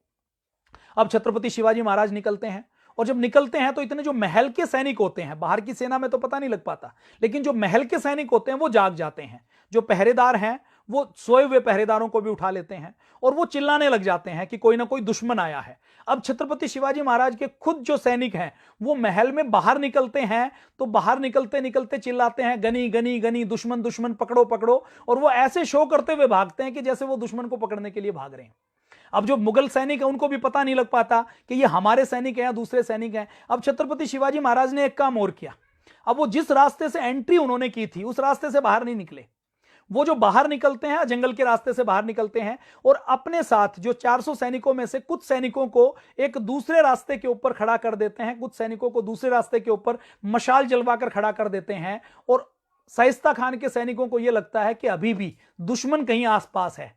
अब छत्रपति शिवाजी महाराज निकलते हैं, और जब निकलते हैं तो इतने जो महल के सैनिक होते हैं, बाहर की सेना में तो पता नहीं लग पाता, लेकिन जो महल के सैनिक होते हैं वो जाग जाते हैं। जो पहरेदार हैं वो सोए हुए पहरेदारों को भी उठा लेते हैं और वो चिल्लाने लग जाते हैं कि कोई ना कोई दुश्मन आया है। अब छत्रपति शिवाजी महाराज के खुद जो सैनिक हैं वो महल में बाहर निकलते हैं, तो बाहर निकलते निकलते चिल्लाते हैं, गनी गनी गनी, दुश्मन दुश्मन, पकड़ो पकड़ो, और वो ऐसे शो करते हुए भागते हैं कि जैसे वो दुश्मन को पकड़ने के लिए भाग रहे हैं। अब जो मुगल सैनिक है उनको भी पता नहीं लग पाता कि ये हमारे सैनिक हैं या दूसरे सैनिक हैं। अब छत्रपति शिवाजी महाराज ने एक काम और किया, अब वो जिस रास्ते से एंट्री उन्होंने की थी उस रास्ते से बाहर नहीं निकले। वो जो बाहर निकलते हैं जंगल के रास्ते से बाहर निकलते हैं, और अपने साथ जो 400 सैनिकों में से कुछ सैनिकों को एक दूसरे रास्ते के ऊपर खड़ा कर देते हैं, कुछ सैनिकों को दूसरे रास्ते के ऊपर मशाल जलवाकर खड़ा कर देते हैं। और शाइस्ता खान के सैनिकों को यह लगता है कि अभी भी दुश्मन कहीं आसपास है,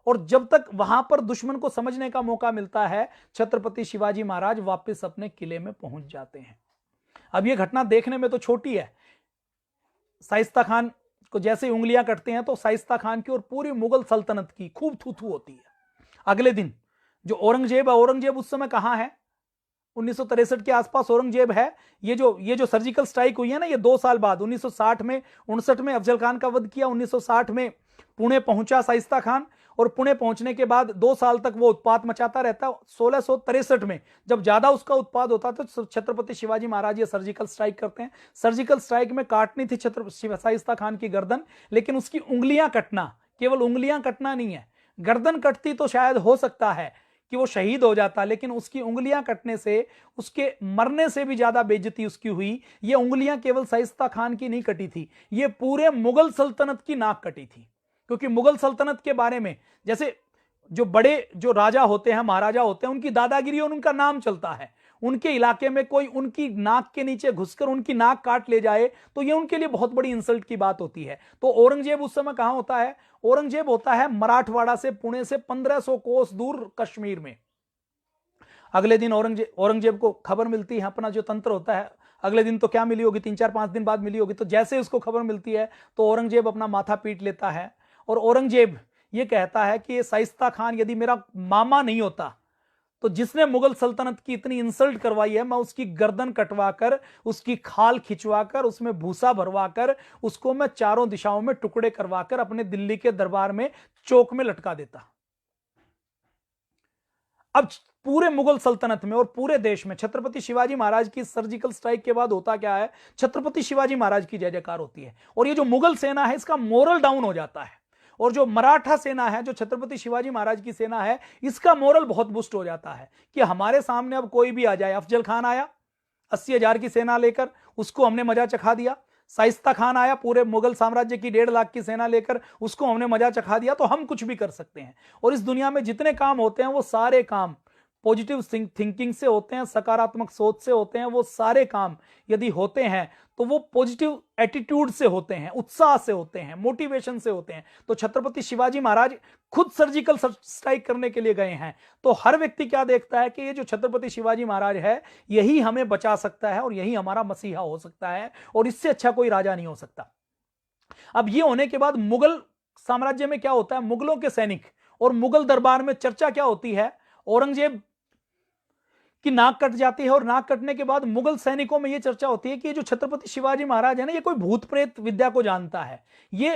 और जब तक वहां पर दुश्मन को समझने का मौका मिलता है, छत्रपति शिवाजी महाराज वापस अपने किले में पहुंच जाते हैं। अब यह घटना देखने में तो छोटी है, शाइस्ता खान को जैसे उंगलियां कटते हैं तो शाइस्ता खान की और पूरी मुगल सल्तनत की खूब थू-थू होती है। अगले दिन जो औरंगजेब है, औरंगजेब उस समय कहां है? 1963 के आसपास औरंगजेब है। ये जो सर्जिकल स्ट्राइक हुई है ना, ये 2 साल बाद 1960 में 59 में अफजल खान का वध किया, 1960 में पुणे पहुंचा शाइस्ता खान, और पुणे पहुंचने के बाद 2 साल तक वो उत्पात मचाता रहता। 1663 में जब ज्यादा उसका उत्पाद होता तो छत्रपति शिवाजी महाराज ये सर्जिकल स्ट्राइक करते हैं। सर्जिकल स्ट्राइक में काटनी थी शाइस्ता खान की गर्दन, लेकिन उसकी उंगलियां कटना, केवल उंगलियां कटना नहीं है, गर्दन कटती तो शायद हो सकता है कि वो शहीद हो जाता, लेकिन उसकी उंगलियां कटने से, उसके मरने से भी ज्यादा बेइज्जती उसकी हुई। ये उंगलियां केवल शाइस्ता खान की नहीं कटी थी, ये पूरे मुगल सल्तनत की नाक कटी थी। क्योंकि मुगल सल्तनत के बारे में, जैसे जो बड़े जो राजा होते हैं, महाराजा होते हैं, उनकी दादागिरी और उनका नाम चलता है। उनके इलाके में कोई उनकी नाक के नीचे घुसकर उनकी नाक काट ले जाए तो ये उनके लिए बहुत बड़ी इंसल्ट की बात होती है। तो औरंगजेब उस समय कहां होता है? औरंगजेब होता है मराठवाड़ा से, पुणे से 1500 कोस दूर कश्मीर में। अगले दिन औरंगजेब को खबर मिलती है, अपना जो तंत्र होता है, अगले दिन तो क्या मिली होगी, 3-4-5 दिन बाद मिली होगी। तो जैसे उसको खबर मिलती है तो औरंगजेब अपना माथा पीट लेता है, और औरंगजेब ये कहता है कि ये शाइस्ता खान यदि मेरा मामा नहीं होता तो जिसने मुगल सल्तनत की इतनी इंसल्ट करवाई है, मैं उसकी गर्दन कटवाकर, उसकी खाल खिंचवाकर, उसमें भूसा भरवाकर, उसको मैं चारों दिशाओं में टुकड़े करवाकर अपने दिल्ली के दरबार में चौक में लटका देता। अब पूरे मुगल सल्तनत में और पूरे देश में छत्रपति शिवाजी महाराज की सर्जिकल स्ट्राइक के बाद होता क्या है? छत्रपति शिवाजी महाराज की जय जयकार होती है, और ये जो मुगल सेना है इसका मोरल डाउन हो जाता है। और जो मराठा सेना है, जो छत्रपति शिवाजी महाराज की सेना है, इसका मोरल बहुत बुस्ट हो जाता है कि हमारे सामने अब कोई भी आ जाए। अफजल खान आया 80,000 की सेना लेकर, उसको हमने मजा चखा दिया। शाइस्ता खान आया पूरे मुगल साम्राज्य की 1.5 लाख की सेना लेकर, उसको हमने मजा चखा दिया, तो हम कुछ भी कर सकते हैं। और इस दुनिया में जितने काम होते हैं वो सारे काम पॉजिटिव थिंकिंग से होते हैं, सकारात्मक सोच से होते हैं। वो सारे काम यदि होते हैं तो वो पॉजिटिव एटीट्यूड से होते हैं, उत्साह से होते हैं, मोटिवेशन से होते हैं। तो छत्रपति शिवाजी महाराज खुद सर्जिकल स्ट्राइक करने के लिए गए हैं। तो हर व्यक्ति क्या देखता है कि ये जो छत्रपति शिवाजी महाराज है यही हमें बचा सकता है और यही हमारा मसीहा हो सकता है, और इससे अच्छा कोई राजा नहीं हो सकता। अब ये होने के बाद मुगल साम्राज्य में क्या होता है, मुगलों के सैनिक और मुगल दरबार में चर्चा क्या होती है, औरंगजेब की नाक कट जाती है, और नाक कटने के बाद मुगल सैनिकों में यह चर्चा होती है कि जो छत्रपति शिवाजी महाराज है ना, ये कोई भूत प्रेत विद्या को जानता है। ये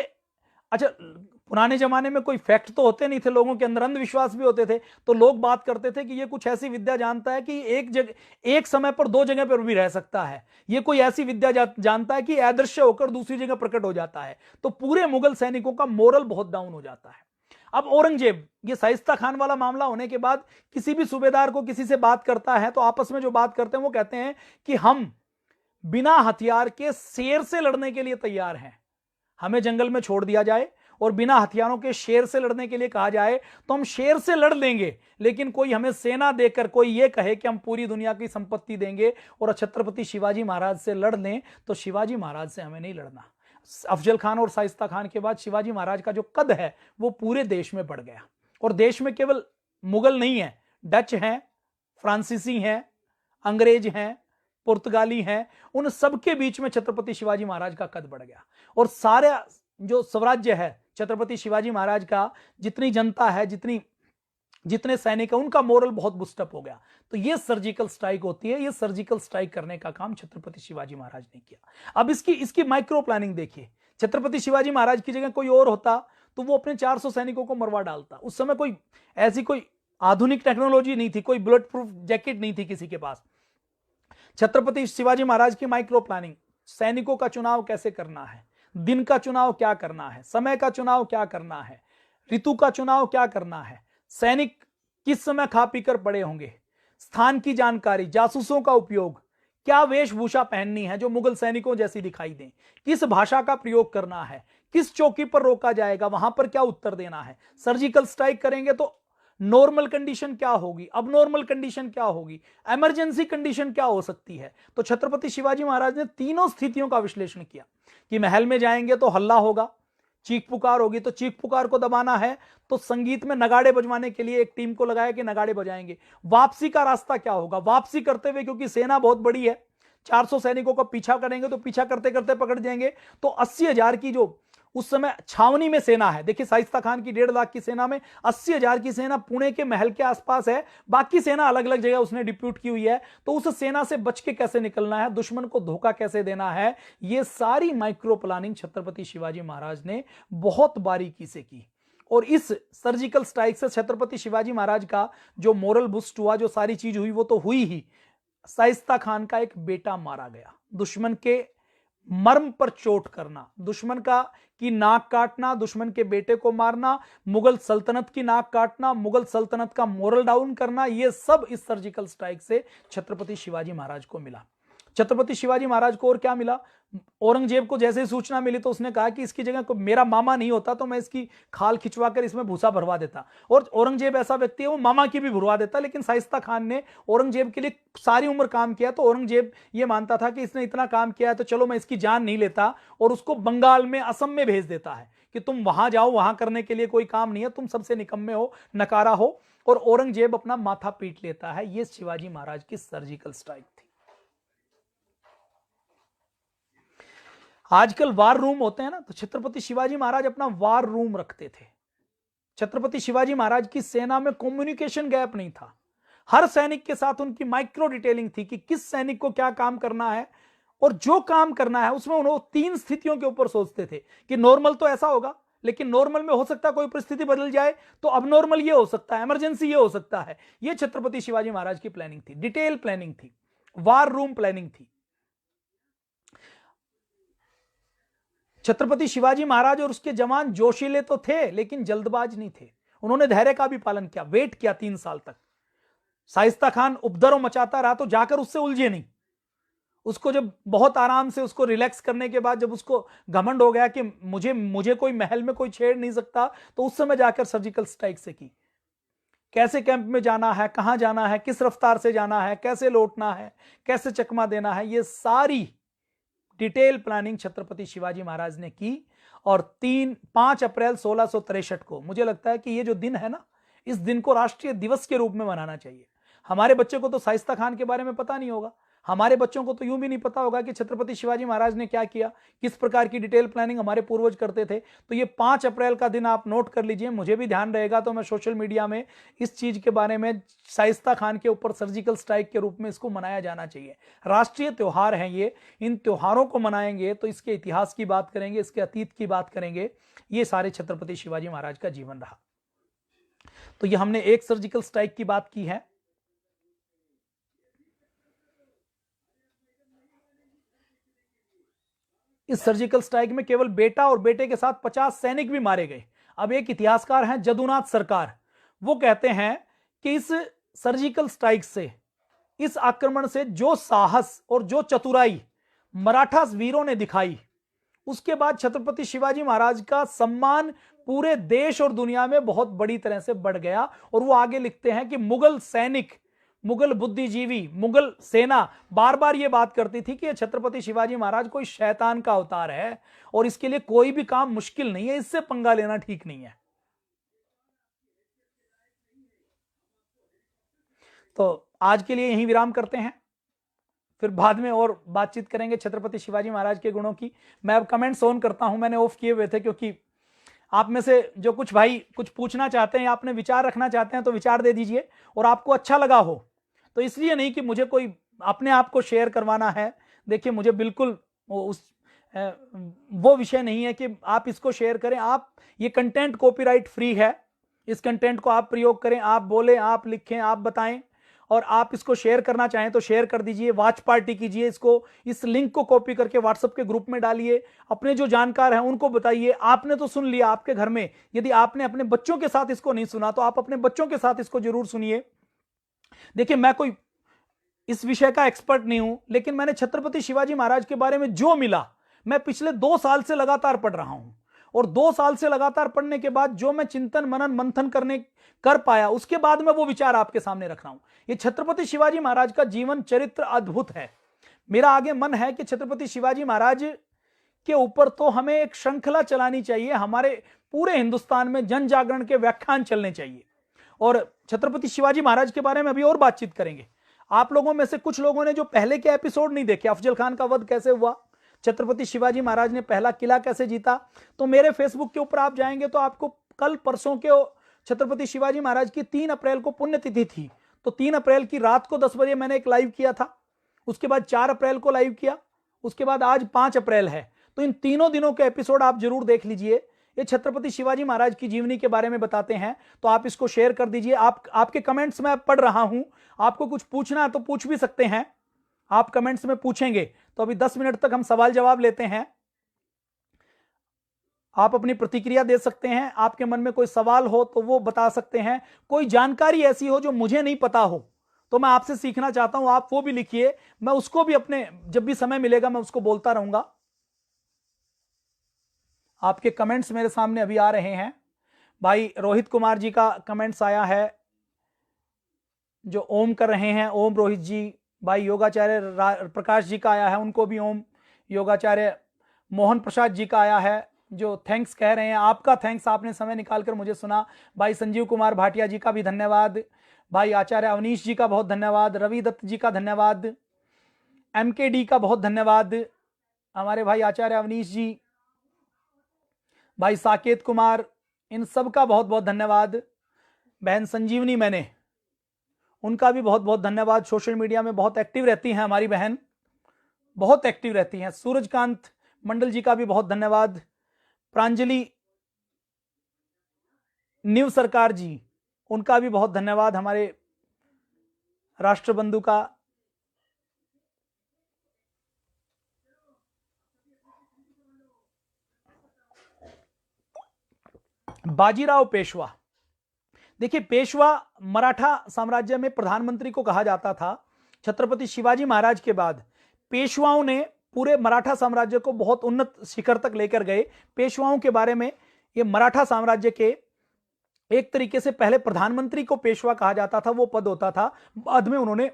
अच्छा, पुराने जमाने में कोई फैक्ट तो होते नहीं थे, लोगों के अंदर अंधविश्वास भी होते थे, तो लोग बात करते थे कि ये कुछ ऐसी विद्या जानता है कि एक समय पर 2 जगह पर भी रह सकता है। ये कोई ऐसी विद्या जानता है कि अदृश्य होकर दूसरी जगह प्रकट हो जाता है। तो पूरे मुगल सैनिकों का मोरल बहुत डाउन हो जाता है। अब औरंगजेब, ये शाइस्ता खान वाला मामला होने के बाद किसी भी सूबेदार को किसी से बात करता है तो आपस में जो बात करते हैं वो कहते हैं कि हम बिना हथियार के शेर से लड़ने के लिए तैयार हैं। हमें जंगल में छोड़ दिया जाए और बिना हथियारों के शेर से लड़ने के लिए कहा जाए तो हम शेर से लड़ लेंगे, लेकिन कोई हमें सेना देकर कोई ये कहे कि हम पूरी दुनिया की संपत्ति देंगे और छत्रपति शिवाजी महाराज से लड़ लें, तो शिवाजी महाराज से हमें नहीं लड़ना। अफजल खान और शाइस्ता खान के बाद शिवाजी महाराज का जो कद है वो पूरे देश में बढ़ गया। और देश में केवल मुगल नहीं है, डच हैं, फ्रांसीसी हैं, अंग्रेज हैं, पुर्तगाली हैं, उन सबके बीच में छत्रपति शिवाजी महाराज का कद बढ़ गया। और सारा जो स्वराज्य है छत्रपति शिवाजी महाराज का, जितनी जनता है, जितने सैनिक है, उनका मोरल बहुत बूस्टअप हो गया। तो ये सर्जिकल स्ट्राइक होती है। ये सर्जिकल स्ट्राइक करने का काम छत्रपति शिवाजी महाराज ने किया। अब इसकी माइक्रो प्लानिंग देखिए। छत्रपति शिवाजी महाराज की जगह कोई और होता तो वो अपने 400 सैनिकों को मरवा डालता। उस समय कोई ऐसी कोई आधुनिक टेक्नोलॉजी नहीं थी, कोई बुलेट प्रूफ जैकेट नहीं थी किसी के पास। छत्रपति शिवाजी महाराज की माइक्रो प्लानिंग, सैनिकों का चुनाव कैसे करना है, दिन का चुनाव क्या करना है, समय का चुनाव क्या करना है, ऋतु का चुनाव क्या करना है, सैनिक किस समय खा पीकर पड़े होंगे, स्थान की जानकारी, जासूसों का उपयोग, क्या वेशभूषा पहननी है जो मुगल सैनिकों जैसी दिखाई दे, किस भाषा का प्रयोग करना है, किस चौकी पर रोका जाएगा, वहां पर क्या उत्तर देना है। सर्जिकल स्ट्राइक करेंगे तो नॉर्मल कंडीशन क्या होगी, अबनॉर्मल कंडीशन क्या होगी, इमरजेंसी कंडीशन क्या हो सकती है। तो छत्रपति शिवाजी महाराज ने तीनों स्थितियों का विश्लेषण किया कि महल में जाएंगे तो हल्ला होगा, चीख पुकार होगी, तो चीख पुकार को दबाना है तो संगीत में नगाड़े बजवाने के लिए एक टीम को लगाया कि नगाड़े बजाएंगे। वापसी का रास्ता क्या होगा, वापसी करते हुए क्योंकि सेना बहुत बड़ी है, 400 सैनिकों का पीछा करेंगे तो पीछा करते करते पकड़ जाएंगे, तो 80,000 की जो उस समय छावनी में सेना है, देखिए शाइस्ता खान की 1.5 लाख की सेना में 80,000 की सेना पुणे के महल के आसपास है, बाकी सेना अलग अलग जगह उसने डिप्यूट की हुई है। तो उस सेना से बच के कैसे निकलना है, दुश्मन को धोखा कैसे देना है, ये सारी माइक्रो प्लानिंग छत्रपति शिवाजी महाराज ने बहुत बारीकी से की। और इस सर्जिकल स्ट्राइक से छत्रपति शिवाजी महाराज का जो मोरल बूस्ट हुआ, जो सारी चीज हुई वो तो हुई ही, शाइस्ता खान का एक बेटा मारा गया। दुश्मन के मर्म पर चोट करना, दुश्मन का की नाक काटना, दुश्मन के बेटे को मारना, मुगल सल्तनत की नाक काटना, मुगल सल्तनत का मोरल डाउन करना, ये सब इस सर्जिकल स्ट्राइक से छत्रपति शिवाजी महाराज को मिला। छत्रपति शिवाजी महाराज को और क्या मिला, औरंगजेब को जैसे ही सूचना मिली तो उसने कहा कि इसकी जगह मेरा मामा नहीं होता तो मैं इसकी खाल खिंचवा कर इसमें भूसा भरवा देता। और औरंगजेब ऐसा व्यक्ति है वो मामा की भी भरवा देता, लेकिन शाइस्ता खान ने औरंगजेब के लिए सारी उम्र काम किया। तो औरंगजेब ये मानता था कि इसने इतना काम किया है तो चलो मैं इसकी जान नहीं लेता, और उसको बंगाल में, असम में भेज देता है कि तुम वहां जाओ, वहां करने के लिए कोई काम नहीं है, तुम सबसे निकम्मे हो, नकारा हो। और औरंगजेब अपना माथा पीट लेता है। ये शिवाजी महाराज की सर्जिकल स्ट्राइक थी। आजकल वार रूम होते हैं ना, तो छत्रपति शिवाजी महाराज अपना वार रूम रखते थे। छत्रपति शिवाजी महाराज की सेना में कम्युनिकेशन गैप नहीं था। हर सैनिक के साथ उनकी माइक्रो डिटेलिंग थी कि किस सैनिक को क्या काम करना है, और जो काम करना है उसमें उन्होंने 3 स्थितियों के ऊपर सोचते थे कि नॉर्मल तो ऐसा होगा, लेकिन नॉर्मल में हो सकता है कोई परिस्थिति बदल जाए, तो अब नॉर्मल ये हो सकता है, इमरजेंसी ये हो सकता है। ये छत्रपति शिवाजी महाराज की प्लानिंग थी, डिटेल प्लानिंग थी, वार रूम प्लानिंग थी। छत्रपति शिवाजी महाराज और उसके जवान जोशीले तो थे लेकिन जल्दबाज नहीं थे। उन्होंने धैर्य का भी पालन किया, वेट किया 3 साल तक। शाइस्ता खान उपद्रव मचाता रहा तो जाकर उससे उलझे नहीं, उसको जब बहुत आराम से उसको रिलैक्स करने के बाद जब उसको घमंड हो गया कि मुझे कोई महल में कोई छेड़ नहीं सकता, तो उस समय जाकर सर्जिकल स्ट्राइक से की। कैसे कैंप में जाना है, कहां जाना है, किस रफ्तार से जाना है, कैसे लौटना है, कैसे चकमा देना है, ये सारी डिटेल प्लानिंग छत्रपति शिवाजी महाराज ने की। और 5 अप्रैल 1663 को मुझे लगता है कि ये जो दिन है ना, इस दिन को राष्ट्रीय दिवस के रूप में मनाना चाहिए। हमारे बच्चे को तो शाइस्ता खान के बारे में पता नहीं होगा, हमारे बच्चों को तो यूं भी नहीं पता होगा कि छत्रपति शिवाजी महाराज ने क्या किया, किस प्रकार की डिटेल प्लानिंग हमारे पूर्वज करते थे। तो ये 5 अप्रैल का दिन आप नोट कर लीजिए, मुझे भी ध्यान रहेगा तो मैं सोशल मीडिया में इस चीज के बारे में, शाइस्ता खान के ऊपर सर्जिकल स्ट्राइक के रूप में इसको मनाया जाना चाहिए। राष्ट्रीय त्योहार हैं ये, इन त्योहारों को मनाएंगे तो इसके इतिहास की बात करेंगे, इसके अतीत की बात करेंगे। ये सारे छत्रपति शिवाजी महाराज का जीवन रहा। तो ये हमने एक सर्जिकल स्ट्राइक की बात की है। इस सर्जिकल स्ट्राइक में केवल बेटा और बेटे के साथ 50 सैनिक भी मारे गए। अब एक इतिहासकार हैं जदुनाथ सरकार, वो कहते हैं कि इस सर्जिकल स्ट्राइक से, इस आक्रमण से जो साहस और जो चतुराई मराठा वीरों ने दिखाई, उसके बाद छत्रपति शिवाजी महाराज का सम्मान पूरे देश और दुनिया में बहुत बड़ी तरह से बढ़ गया। और वो आगे लिखते हैं कि मुगल सैनिक, मुगल बुद्धिजीवी, मुगल सेना बार बार ये बात करती थी कि ये छत्रपति शिवाजी महाराज कोई शैतान का अवतार है और इसके लिए कोई भी काम मुश्किल नहीं है, इससे पंगा लेना ठीक नहीं है। तो आज के लिए यहीं विराम करते हैं, फिर बाद में और बातचीत करेंगे छत्रपति शिवाजी महाराज के गुणों की। मैं अब कमेंट्स ऑन करता हूं, मैंने ऑफ किए हुए थे क्योंकि आप में से जो कुछ भाई कुछ पूछना चाहते हैं या अपने विचार रखना चाहते हैं तो विचार दे दीजिए। और आपको अच्छा लगा हो तो इसलिए नहीं कि मुझे कोई अपने आप को शेयर करवाना है, देखिए मुझे बिल्कुल वो विषय नहीं है कि आप इसको शेयर करें। आप, ये कंटेंट कॉपीराइट फ्री है, इस कंटेंट को आप प्रयोग करें, आप बोलें, आप लिखें, आप बताएं। और आप इसको शेयर करना चाहें तो शेयर कर दीजिए, वॉच पार्टी कीजिए इसको, इस लिंक को कॉपी करके व्हाट्सएप के ग्रुप में डालिए, अपने जो जानकार हैं उनको बताइए। आपने तो सुन लिया आपके घर में, यदि आपने अपने बच्चों के साथ इसको नहीं सुना तो आप अपने बच्चों के साथ इसको जरूर सुनिए। देखिए मैं कोई इस विषय का एक्सपर्ट नहीं हूं, लेकिन मैंने छत्रपति शिवाजी महाराज के बारे में जो मिला, मैं पिछले 2 साल से लगातार पढ़ रहा हूं। और 2 साल से लगातार पढ़ने के बाद जो मैं चिंतन मनन मंथन कर पाया, उसके बाद मैं वो विचार आपके सामने रख रहा हूं। ये छत्रपति शिवाजी महाराज का जीवन चरित्र अद्भुत है। मेरा आगे मन है कि छत्रपति शिवाजी महाराज के ऊपर तो हमें एक श्रृंखला चलानी चाहिए, हमारे पूरे हिंदुस्तान में जन जागरण के व्याख्यान चलने चाहिए। और छत्रपति शिवाजी महाराज के बारे में अभी और बातचीत करेंगे। आप लोगों में से कुछ लोगों ने जो पहले के एपिसोड नहीं देखे, अफजल खान का वध कैसे हुआ, छत्रपति शिवाजी महाराज ने पहला किला कैसे जीता, तो मेरे फेसबुक के ऊपर आप जाएंगे तो आपको कल परसों के छत्रपति शिवाजी महाराज की 3 अप्रैल को पुण्यतिथि थी, तो 3 अप्रैल की रात को 10 बजे मैंने एक लाइव किया था, उसके बाद 4 अप्रैल को लाइव किया, उसके बाद आज 5 अप्रैल है। तो इन तीनों दिनों के एपिसोड आप जरूर देख लीजिए। ये छत्रपति शिवाजी महाराज की जीवनी के बारे में बताते हैं, तो आप इसको शेयर कर दीजिए। आपके कमेंट्स में पढ़ रहा हूं, आपको कुछ पूछना है तो पूछ भी सकते हैं, आप कमेंट्स में पूछेंगे तो अभी 10 मिनट तक हम सवाल जवाब लेते हैं। आप अपनी प्रतिक्रिया दे सकते हैं, आपके मन में कोई सवाल हो तो वो बता सकते हैं, कोई जानकारी ऐसी हो जो मुझे नहीं पता हो तो मैं आपसे सीखना चाहता हूं, आप वो भी लिखिए, मैं उसको भी अपने जब भी समय मिलेगा मैं उसको बोलता रहूंगा। आपके कमेंट्स मेरे सामने अभी आ रहे हैं। भाई रोहित कुमार जी का कमेंट्स आया है जो ओम कर रहे हैं, ओम रोहित जी। भाई योगाचार्य प्रकाश जी का आया है, उनको भी ओम। योगाचार्य मोहन प्रसाद जी का आया है जो थैंक्स कह रहे हैं, आपका थैंक्स, आपने समय निकालकर मुझे सुना। भाई संजीव कुमार भाटिया जी का भी धन्यवाद। भाई आचार्य अवनीश जी का बहुत धन्यवाद। रवि दत्त जी का धन्यवाद। MKD का बहुत धन्यवाद हमारे भाई आचार्य अवनीश जी। भाई साकेत कुमार, इन सब का बहुत बहुत धन्यवाद। बहन संजीवनी मैंने, उनका भी बहुत बहुत धन्यवाद। सोशल मीडिया में बहुत एक्टिव रहती हैं हमारी बहन, बहुत एक्टिव रहती हैं। सूरजकांत मंडल जी का भी बहुत धन्यवाद। प्रांजलि न्यू सरकार जी, उनका भी बहुत धन्यवाद, हमारे राष्ट्रबंधु का। बाजीराव पेशवा, देखिए पेशवा मराठा साम्राज्य में प्रधानमंत्री को कहा जाता था। छत्रपति शिवाजी महाराज के बाद पेशवाओं ने पूरे मराठा साम्राज्य को बहुत उन्नत शिखर तक लेकर गए। पेशवाओं के बारे में, ये मराठा साम्राज्य के एक तरीके से पहले प्रधानमंत्री को पेशवा कहा जाता था, वो पद होता था। बाद में उन्होंने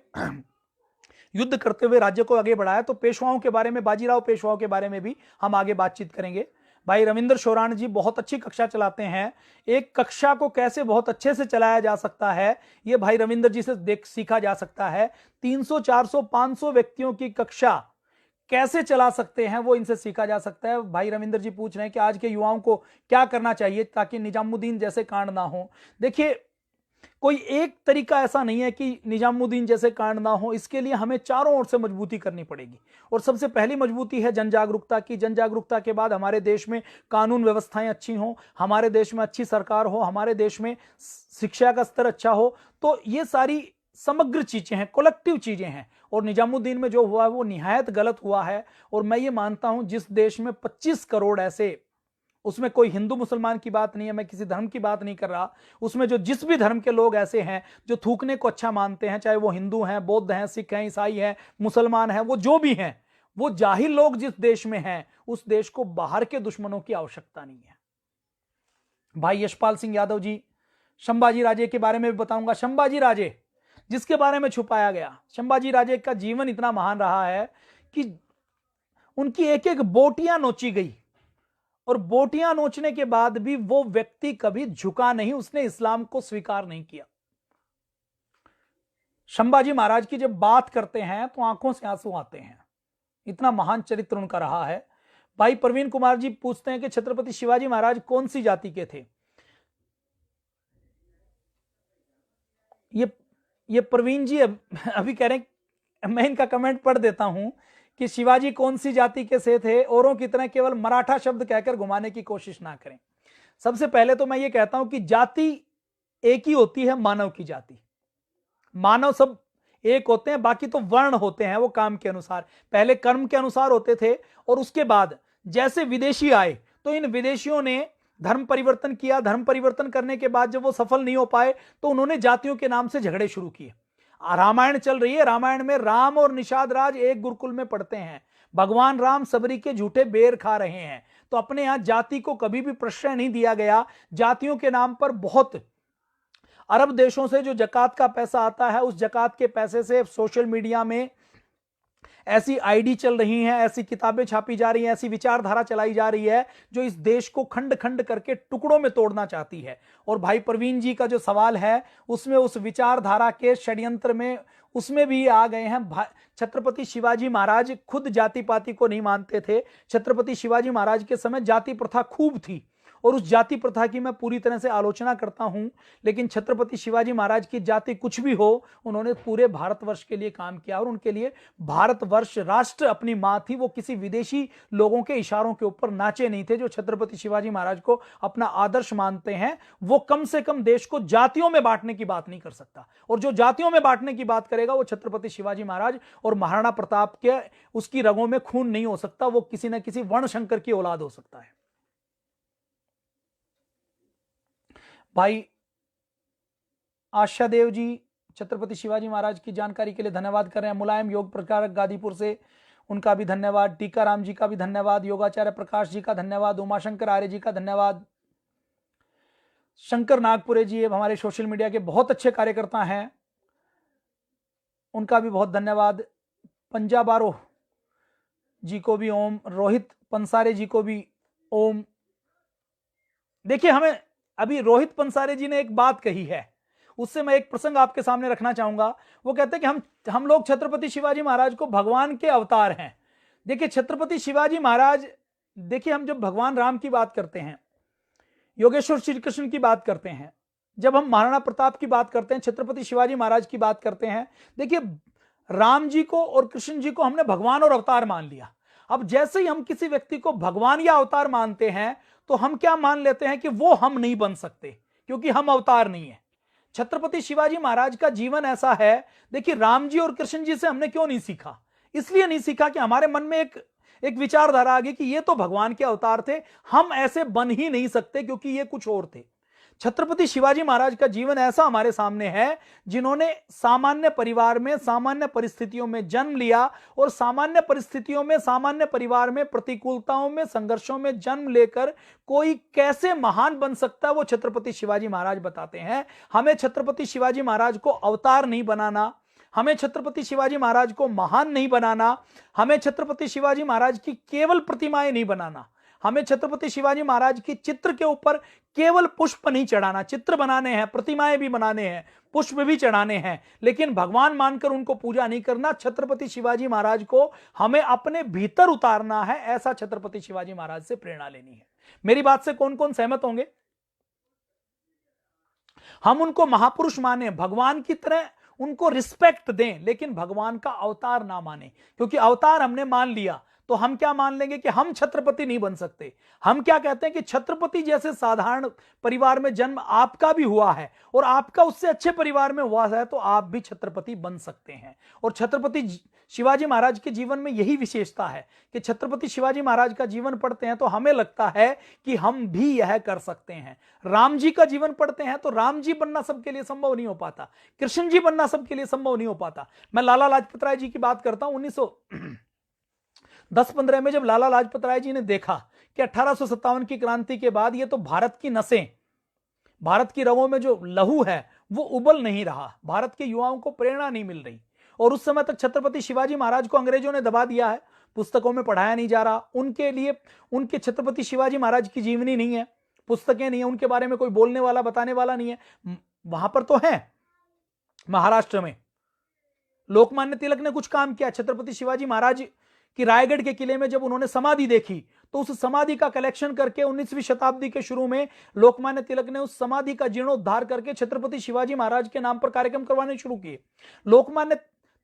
युद्ध करते हुए राज्य को आगे बढ़ाया। तो पेशवाओं के बारे में, बाजीराव पेशवाओं के बारे में भी हम आगे बातचीत करेंगे। भाई रविंद्र शोराण जी बहुत अच्छी कक्षा चलाते हैं। एक कक्षा को कैसे बहुत अच्छे से चलाया जा सकता है, ये भाई रविंद्र जी से सीखा जा सकता है। 300, 400, 500 व्यक्तियों की कक्षा कैसे चला सकते हैं, वो इनसे सीखा जा सकता है। भाई रविंद्र जी पूछ रहे हैं कि आज के युवाओं को क्या करना चाहिए ताकि निजामुद्दीन जैसे कांड ना हो। देखिए, कोई एक तरीका ऐसा नहीं है कि निजामुद्दीन जैसे कांड ना हो। इसके लिए हमें चारों ओर से मजबूती करनी पड़ेगी। और सबसे पहली मजबूती है जन जागरूकता की। जन जागरूकता के बाद हमारे देश में कानून व्यवस्थाएं अच्छी हों, हमारे देश में अच्छी सरकार हो, हमारे देश में शिक्षा का स्तर अच्छा हो। तो ये सारी समग्र चीजें हैं, कलेक्टिव चीजें हैं। और निजामुद्दीन में जो हुआ है वो निहायत गलत हुआ है। और मैं ये मानता हूं जिस देश में 25 करोड़ ऐसे, उसमें कोई हिंदू मुसलमान की बात नहीं है, मैं किसी धर्म की बात नहीं कर रहा, उसमें जो जिस भी धर्म के लोग ऐसे हैं जो थूकने को अच्छा मानते हैं, चाहे वो हिंदू हैं, बौद्ध हैं, सिख हैं, ईसाई हैं, मुसलमान हैं, वो जो भी हैं, वो जाहिल लोग जिस देश में हैं, उस देश को बाहर के दुश्मनों की आवश्यकता नहीं है। भाई यशपाल सिंह यादव जी, संभाजी राजे के बारे में भी बताऊंगा। संभाजी राजे जिसके बारे में छुपाया गया, संभाजी राजे का जीवन इतना महान रहा है कि उनकी एक एक बोटियां नोची गई, और बोटियां नोचने के बाद भी वो व्यक्ति कभी झुका नहीं, उसने इस्लाम को स्वीकार नहीं किया। संभाजी महाराज की जब बात करते हैं तो आंखों से आंसू आते हैं, इतना महान चरित्र उनका रहा है। भाई प्रवीण कुमार जी पूछते हैं कि छत्रपति शिवाजी महाराज कौन सी जाति के थे। ये प्रवीण जी अभी कह रहे हैं, मैं इनका कमेंट पढ़ देता हूं कि शिवाजी कौन सी जाति के से थे, औरों की तरह केवल मराठा शब्द कहकर घुमाने की कोशिश ना करें। सबसे पहले तो मैं ये कहता हूं कि जाति एक ही होती है, मानव की जाति। मानव सब एक होते हैं, बाकी तो वर्ण होते हैं, वो काम के अनुसार, पहले कर्म के अनुसार होते थे। और उसके बाद जैसे विदेशी आए तो इन विदेशियों ने धर्म परिवर्तन किया। धर्म परिवर्तन करने के बाद जब वो सफल नहीं हो पाए तो उन्होंने जातियों के नाम से झगड़े शुरू किए। रामायण चल रही है, रामायण में राम और निषाद राज एक गुरुकुल में पढ़ते हैं, भगवान राम सबरी के झूठे बेर खा रहे हैं। तो अपने यहां जाति को कभी भी प्रश्रय नहीं दिया गया। जातियों के नाम पर बहुत अरब देशों से जो जकात का पैसा आता है, उस जकात के पैसे से सोशल मीडिया में ऐसी आईडी चल रही हैं, ऐसी किताबें छापी जा रही हैं, ऐसी विचारधारा चलाई जा रही है जो इस देश को खंड खंड करके टुकड़ों में तोड़ना चाहती है। और भाई प्रवीण जी का जो सवाल है उसमें उस विचारधारा के षड्यंत्र में उसमें भी आ गए हैं। छत्रपति शिवाजी महाराज खुद जाति पाति को नहीं मानते थे। छत्रपति शिवाजी महाराज के समय जाति प्रथा खूब थी और उस जाति प्रथा की मैं पूरी तरह से आलोचना करता हूं। लेकिन छत्रपति शिवाजी महाराज की जाति कुछ भी हो, उन्होंने पूरे भारतवर्ष के लिए काम किया और उनके लिए भारतवर्ष राष्ट्र अपनी मां थी। वो किसी विदेशी लोगों के इशारों के ऊपर नाचे नहीं थे। जो छत्रपति शिवाजी महाराज को अपना आदर्श मानते हैं वो कम से कम देश को जातियों में बांटने की बात नहीं कर सकता, और जो जातियों में बांटने की बात करेगा वो छत्रपति शिवाजी महाराज और महाराणा प्रताप के उसकी रगों में खून नहीं हो सकता, वो किसी न किसी वर्णशंकर की औलाद हो सकता है। भाई आशा देव जी छत्रपति शिवाजी महाराज की जानकारी के लिए धन्यवाद कर रहे हैं। मुलायम योग प्रकारक गादीपुर से, उनका भी धन्यवाद। टीकाराम जी का भी धन्यवाद। योगाचार्य प्रकाश जी का धन्यवाद। उमाशंकर आर्य जी का धन्यवाद। शंकर नागपुरे जी हमारे सोशल मीडिया के बहुत अच्छे कार्यकर्ता हैं, उनका भी बहुत धन्यवाद। पंजाब आरोह जी को भी ओम। रोहित पंसारे जी को भी ओम। देखिए, हमें अभी रोहित पंसारे जी ने एक बात कही है, उससे मैं एक प्रसंग आपके सामने रखना चाहूंगा। वो कहते हैं कि हम लोग छत्रपति शिवाजी महाराज को भगवान के अवतार हैं। देखिए, छत्रपति शिवाजी महाराज, देखिए हम जब भगवान राम की बात करते हैं, योगेश्वर श्री कृष्ण की बात करते हैं, जब हम महाराणा प्रताप की बात करते हैं, छत्रपति शिवाजी महाराज की बात करते हैं, देखिए राम जी को और कृष्ण जी को हमने भगवान और अवतार मान लिया। अब जैसे ही हम किसी व्यक्ति को भगवान या अवतार मानते हैं तो हम क्या मान लेते हैं कि वो हम नहीं बन सकते क्योंकि हम अवतार नहीं है। छत्रपति शिवाजी महाराज का जीवन ऐसा है। देखिए, राम जी और कृष्ण जी से हमने क्यों नहीं सीखा? इसलिए नहीं सीखा कि हमारे मन में एक विचारधारा आ गई कि ये तो भगवान के अवतार थे, हम ऐसे बन ही नहीं सकते क्योंकि ये कुछ और थे। छत्रपति शिवाजी महाराज का जीवन ऐसा हमारे सामने है जिन्होंने सामान्य परिवार में सामान्य परिस्थितियों में जन्म लिया और सामान्य परिस्थितियों में सामान्य परिवार में प्रतिकूलताओं में संघर्षों में जन्म लेकर कोई कैसे महान बन सकता है वो छत्रपति शिवाजी महाराज बताते हैं। हमें छत्रपति शिवाजी महाराज को अवतार नहीं बनाना, हमें छत्रपति शिवाजी महाराज को महान नहीं बनाना, हमें छत्रपति शिवाजी महाराज की केवल प्रतिमाएं नहीं बनाना, हमें छत्रपति शिवाजी महाराज की चित्र के ऊपर केवल पुष्प नहीं चढ़ाना। चित्र बनाने हैं, प्रतिमाएं भी बनाने हैं, पुष्प भी चढ़ाने हैं, लेकिन भगवान मानकर उनको पूजा नहीं करना। छत्रपति शिवाजी महाराज को हमें अपने भीतर उतारना है, ऐसा छत्रपति शिवाजी महाराज से प्रेरणा लेनी है। मेरी बात से कौन कौन सहमत होंगे? हम उनको महापुरुष माने, भगवान की तरह उनको रिस्पेक्ट दें, लेकिन भगवान का अवतार ना माने, क्योंकि अवतार हमने मान लिया तो हम क्या मान लेंगे कि हम छत्रपति नहीं बन सकते। हम क्या कहते हैं कि छत्रपति जैसे साधारण परिवार में जन्म आपका भी हुआ है और आपका उससे अच्छे परिवार में हुआ है तो आप भी छत्रपति बन सकते हैं। और छत्रपति शिवाजी महाराज के जीवन में यही विशेषता है कि छत्रपति शिवाजी महाराज का जीवन पढ़ते हैं तो हमें लगता है कि हम भी यह कर सकते हैं। राम जी का जीवन पढ़ते हैं तो राम जी बनना सबके लिए संभव नहीं हो पाता, कृष्ण जी बनना सबके लिए संभव नहीं हो पाता। मैं लाला लाजपत राय जी की बात करता हूं। 1910-15 में जब लाला लाजपत राय जी ने देखा कि 1857 की क्रांति के बाद ये तो भारत की नसें, भारत की रगों में जो लहू है वो उबल नहीं रहा, भारत के युवाओं को प्रेरणा नहीं मिल रही, और उस समय तक छत्रपति शिवाजी महाराज को अंग्रेजों ने दबा दिया है, पुस्तकों में पढ़ाया नहीं जा रहा, उनके लिए उनके छत्रपति शिवाजी महाराज की जीवनी नहीं है, पुस्तकें नहीं है, उनके बारे में कोई बोलने वाला बताने वाला नहीं है। वहां पर तो है, महाराष्ट्र में लोकमान्य तिलक ने कुछ काम किया। छत्रपति शिवाजी महाराज कि रायगढ़ के किले में जब उन्होंने समाधि देखी तो उस समाधि का कलेक्शन करके 19वीं शताब्दी के शुरू में लोकमान्य तिलक ने उस समाधि का जीर्णोद्धार करके छत्रपति शिवाजी महाराज के नाम पर कार्यक्रम करवाने शुरू किए। लोकमान्य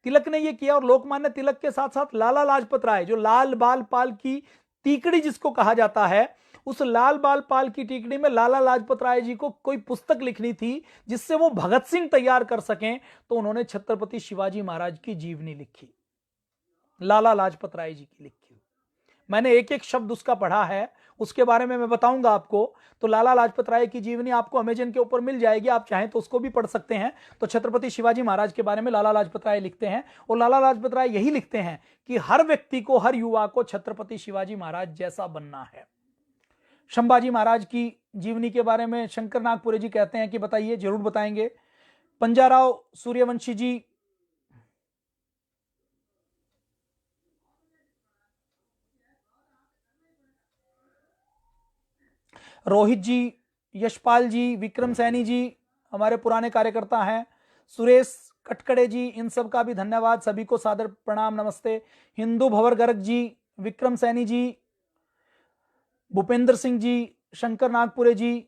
तिलक ने यह किया, और लोकमान्य तिलक के साथ साथ लाला लाजपत राय, जो लाल बाल पाल की तीकड़ी जिसको कहा जाता है, उस लाल बाल पाल की टीकड़ी में लाला लाजपत राय जी को कोई पुस्तक लिखनी थी जिससे वो भगत सिंह तैयार कर सकें, तो उन्होंने छत्रपति शिवाजी महाराज की जीवनी लिखी, लाला लाजपत राय जी की लिखी। मैंने एक एक शब्द उसका पढ़ा है, उसके बारे में मैं बताऊंगा आपको। तो लाला लाजपत राय की जीवनी आपको अमेजन के ऊपर मिल जाएगी, आप चाहें तो उसको भी पढ़ सकते हैं। तो छत्रपति शिवाजी महाराज के बारे में लाला लाजपत राय लिखते हैं, और लाला लाजपत राय यही लिखते हैं कि हर व्यक्ति को, हर युवा को छत्रपति शिवाजी महाराज जैसा बनना है। संभाजी महाराज की जीवनी के बारे में शंकर नागपुरे जी कहते हैं कि बताइए, जरूर बताएंगे। पंजाराव सूर्यवंशी जी, रोहित जी, यशपाल जी, विक्रम सैनी जी हमारे पुराने कार्यकर्ता हैं, सुरेश कटकड़े जी, इन सब का भी धन्यवाद, सभी को सादर प्रणाम, नमस्ते। हिंदू भंवर गर्ग जी, विक्रम सैनी जी, भूपेंद्र सिंह जी, शंकर नागपुरे जी,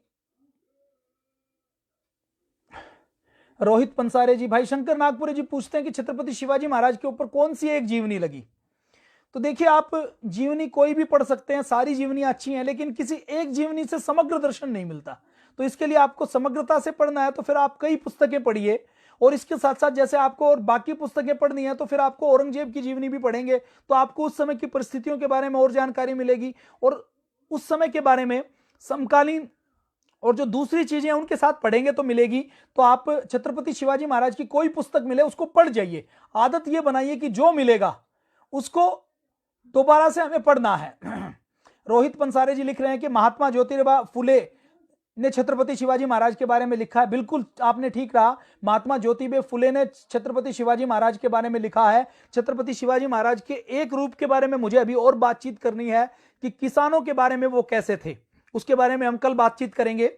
रोहित पंसारे जी। भाई शंकर नागपुरे जी पूछते हैं कि छत्रपति शिवाजी महाराज के ऊपर कौन सी एक जीवनी लगी। तो देखिए, आप जीवनी कोई भी पढ़ सकते हैं, सारी जीवनियां अच्छी हैं, लेकिन किसी एक जीवनी से समग्र दर्शन नहीं मिलता। तो इसके लिए आपको समग्रता से पढ़ना है तो फिर आप कई पुस्तकें पढ़िए, और इसके साथ साथ जैसे आपको और बाकी पुस्तकें पढ़नी है तो फिर आपको औरंगजेब की जीवनी भी पढ़ेंगे तो आपको उस समय की परिस्थितियों के बारे में और जानकारी मिलेगी, और उस समय के बारे में समकालीन और जो दूसरी चीजें उनके साथ पढ़ेंगे तो मिलेगी। तो आप छत्रपति शिवाजी महाराज की कोई पुस्तक मिले उसको पढ़ जाइए। आदत ये बनाइए कि जो मिलेगा उसको दोबारा से हमें पढ़ना है। रोहित पंसारे जी लिख रहे हैं कि महात्मा ज्योतिबा फुले ने छत्रपति शिवाजी महाराज के बारे में लिखा है। बिल्कुल आपने ठीक कहा, महात्मा ज्योतिबा फुले ने छत्रपति शिवाजी महाराज के बारे में लिखा है। छत्रपति शिवाजी महाराज के एक रूप के बारे में मुझे अभी और बातचीत करनी है कि किसानों के बारे में वो कैसे थे, उसके बारे में हम कल बातचीत करेंगे।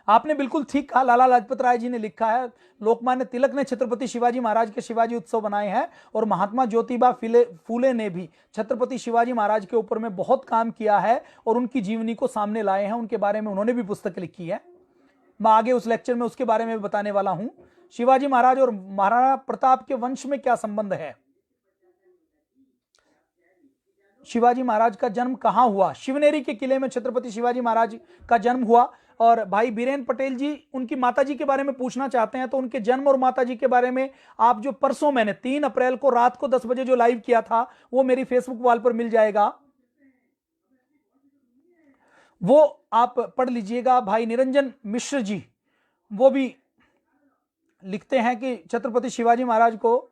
आपने बिल्कुल ठीक कहा, लाला लाजपत राय जी ने लिखा है, लोकमान्य तिलक ने छत्रपति शिवाजी महाराज के शिवाजी उत्सव बनाए हैं, और महात्मा ज्योतिबा फुले ने भी छत्रपति शिवाजी महाराज के ऊपर में बहुत काम किया है और उनकी जीवनी को सामने लाए हैं। उनके बारे में उन्होंने भी पुस्तक लिखी है, मैं आगे उस लेक्चर में उसके बारे में बताने वाला हूं। शिवाजी महाराज और महाराणा प्रताप के वंश में क्या संबंध है? शिवाजी महाराज का जन्म कहां हुआ? शिवनेरी के किले में छत्रपति शिवाजी महाराज का जन्म हुआ। और भाई बीरेन पटेल जी उनकी माताजी के बारे में पूछना चाहते हैं, तो उनके जन्म और माताजी के बारे में आप जो परसों मैंने 3 अप्रैल को रात को 10 बजे जो लाइव किया था वो मेरी फेसबुक वॉल पर मिल जाएगा। वो आप पढ़ लीजिएगा। भाई निरंजन मिश्र जी वो भी लिखते हैं कि छत्रपति शिवाजी महाराज को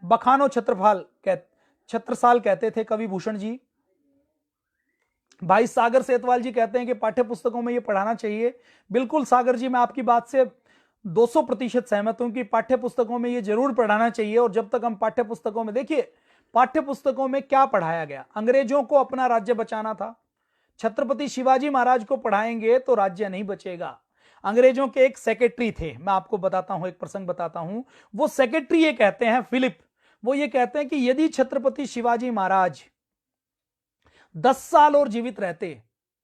बखानो छत्रसाल कहते थे कवि भूषण जी। भाई सागर सेतवाल जी कहते हैं कि पाठ्य पुस्तकों में ये पढ़ाना चाहिए। बिल्कुल सागर जी, मैं आपकी बात से 200% सहमत हूं कि पाठ्य पुस्तकों में ये जरूर पढ़ाना चाहिए। और जब तक हम पाठ्य पुस्तकों में, देखिए पाठ्य पुस्तकों में क्या पढ़ाया गया, अंग्रेजों को अपना राज्य बचाना था। छत्रपति शिवाजी महाराज को पढ़ाएंगे तो राज्य नहीं बचेगा। अंग्रेजों के एक सेक्रेटरी थे, मैं आपको बताता हूं, एक प्रसंग बताता हूं। वो सेक्रेटरी ये कहते हैं, फिलिप, वो ये कहते हैं कि यदि छत्रपति शिवाजी महाराज 10 साल और जीवित रहते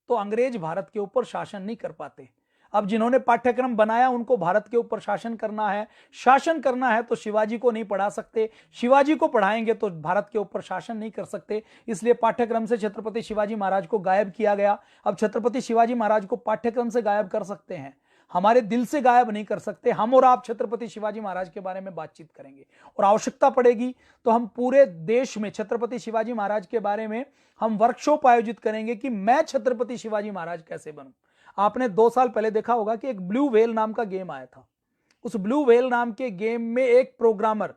तो अंग्रेज भारत के ऊपर शासन नहीं कर पाते। अब जिन्होंने पाठ्यक्रम बनाया उनको भारत के ऊपर शासन करना है तो शिवाजी को नहीं पढ़ा सकते। शिवाजी को पढ़ाएंगे तो भारत के ऊपर शासन नहीं कर सकते। इसलिए पाठ्यक्रम से छत्रपति शिवाजी महाराज को गायब किया गया। अब छत्रपति शिवाजी महाराज को पाठ्यक्रम से गायब कर सकते हैं, हमारे दिल से गायब नहीं कर सकते। हम और आप छत्रपति शिवाजी महाराज के बारे में बातचीत करेंगे और आवश्यकता पड़ेगी तो हम पूरे देश में छत्रपति शिवाजी महाराज के बारे में हम वर्कशॉप आयोजित करेंगे कि मैं छत्रपति शिवाजी महाराज कैसे बनूं। आपने 2 साल पहले देखा होगा कि एक ब्लू व्हेल नाम का गेम आया था। उस ब्लू व्हेल नाम के गेम में एक प्रोग्रामर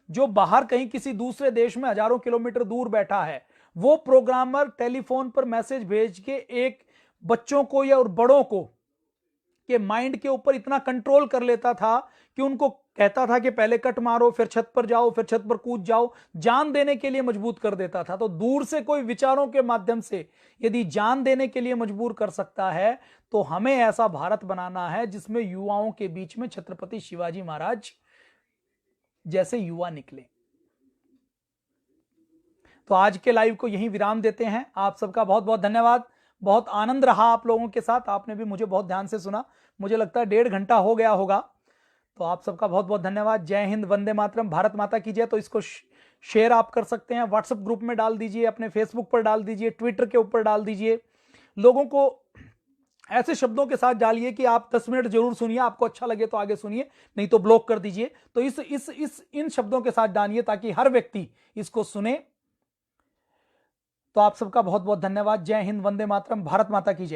जो बाहर कहीं किसी दूसरे देश में हजारों किलोमीटर दूर बैठा है, वो प्रोग्रामर टेलीफोन पर मैसेज भेज के एक बच्चों को या और बड़ों को के माइंड के ऊपर इतना कंट्रोल कर लेता था कि उनको कहता था कि पहले कट मारो, फिर छत पर जाओ, फिर छत पर कूद जाओ, जान देने के लिए मजबूर कर देता था। तो दूर से कोई विचारों के माध्यम से यदि जान देने के लिए मजबूर कर सकता है तो हमें ऐसा भारत बनाना है जिसमें युवाओं के बीच में छत्रपति शिवाजी महाराज जैसे युवा निकले। तो आज के लाइव को यहीं विराम देते हैं। आप सबका बहुत बहुत धन्यवाद। बहुत आनंद रहा आप लोगों के साथ, आपने भी मुझे बहुत ध्यान से सुना। मुझे लगता है 1.5 घंटा हो गया होगा। तो आप सबका बहुत बहुत धन्यवाद। जय हिंद, वंदे मातरम, भारत माता की जय। तो इसको शेयर आप कर सकते हैं, व्हाट्सएप ग्रुप में डाल दीजिए, अपने फेसबुक पर डाल दीजिए, ट्विटर के ऊपर डाल दीजिए। लोगों को ऐसे शब्दों के साथ डालिए कि आप 10 मिनट जरूर सुनिए, आपको अच्छा लगे तो आगे सुनिए, नहीं तो ब्लॉक कर दीजिए। तो इन शब्दों के साथ डालिए ताकि हर व्यक्ति इसको सुने। तो आप सबका बहुत बहुत धन्यवाद। जय हिंद, वंदे मातरम, भारत माता की जय।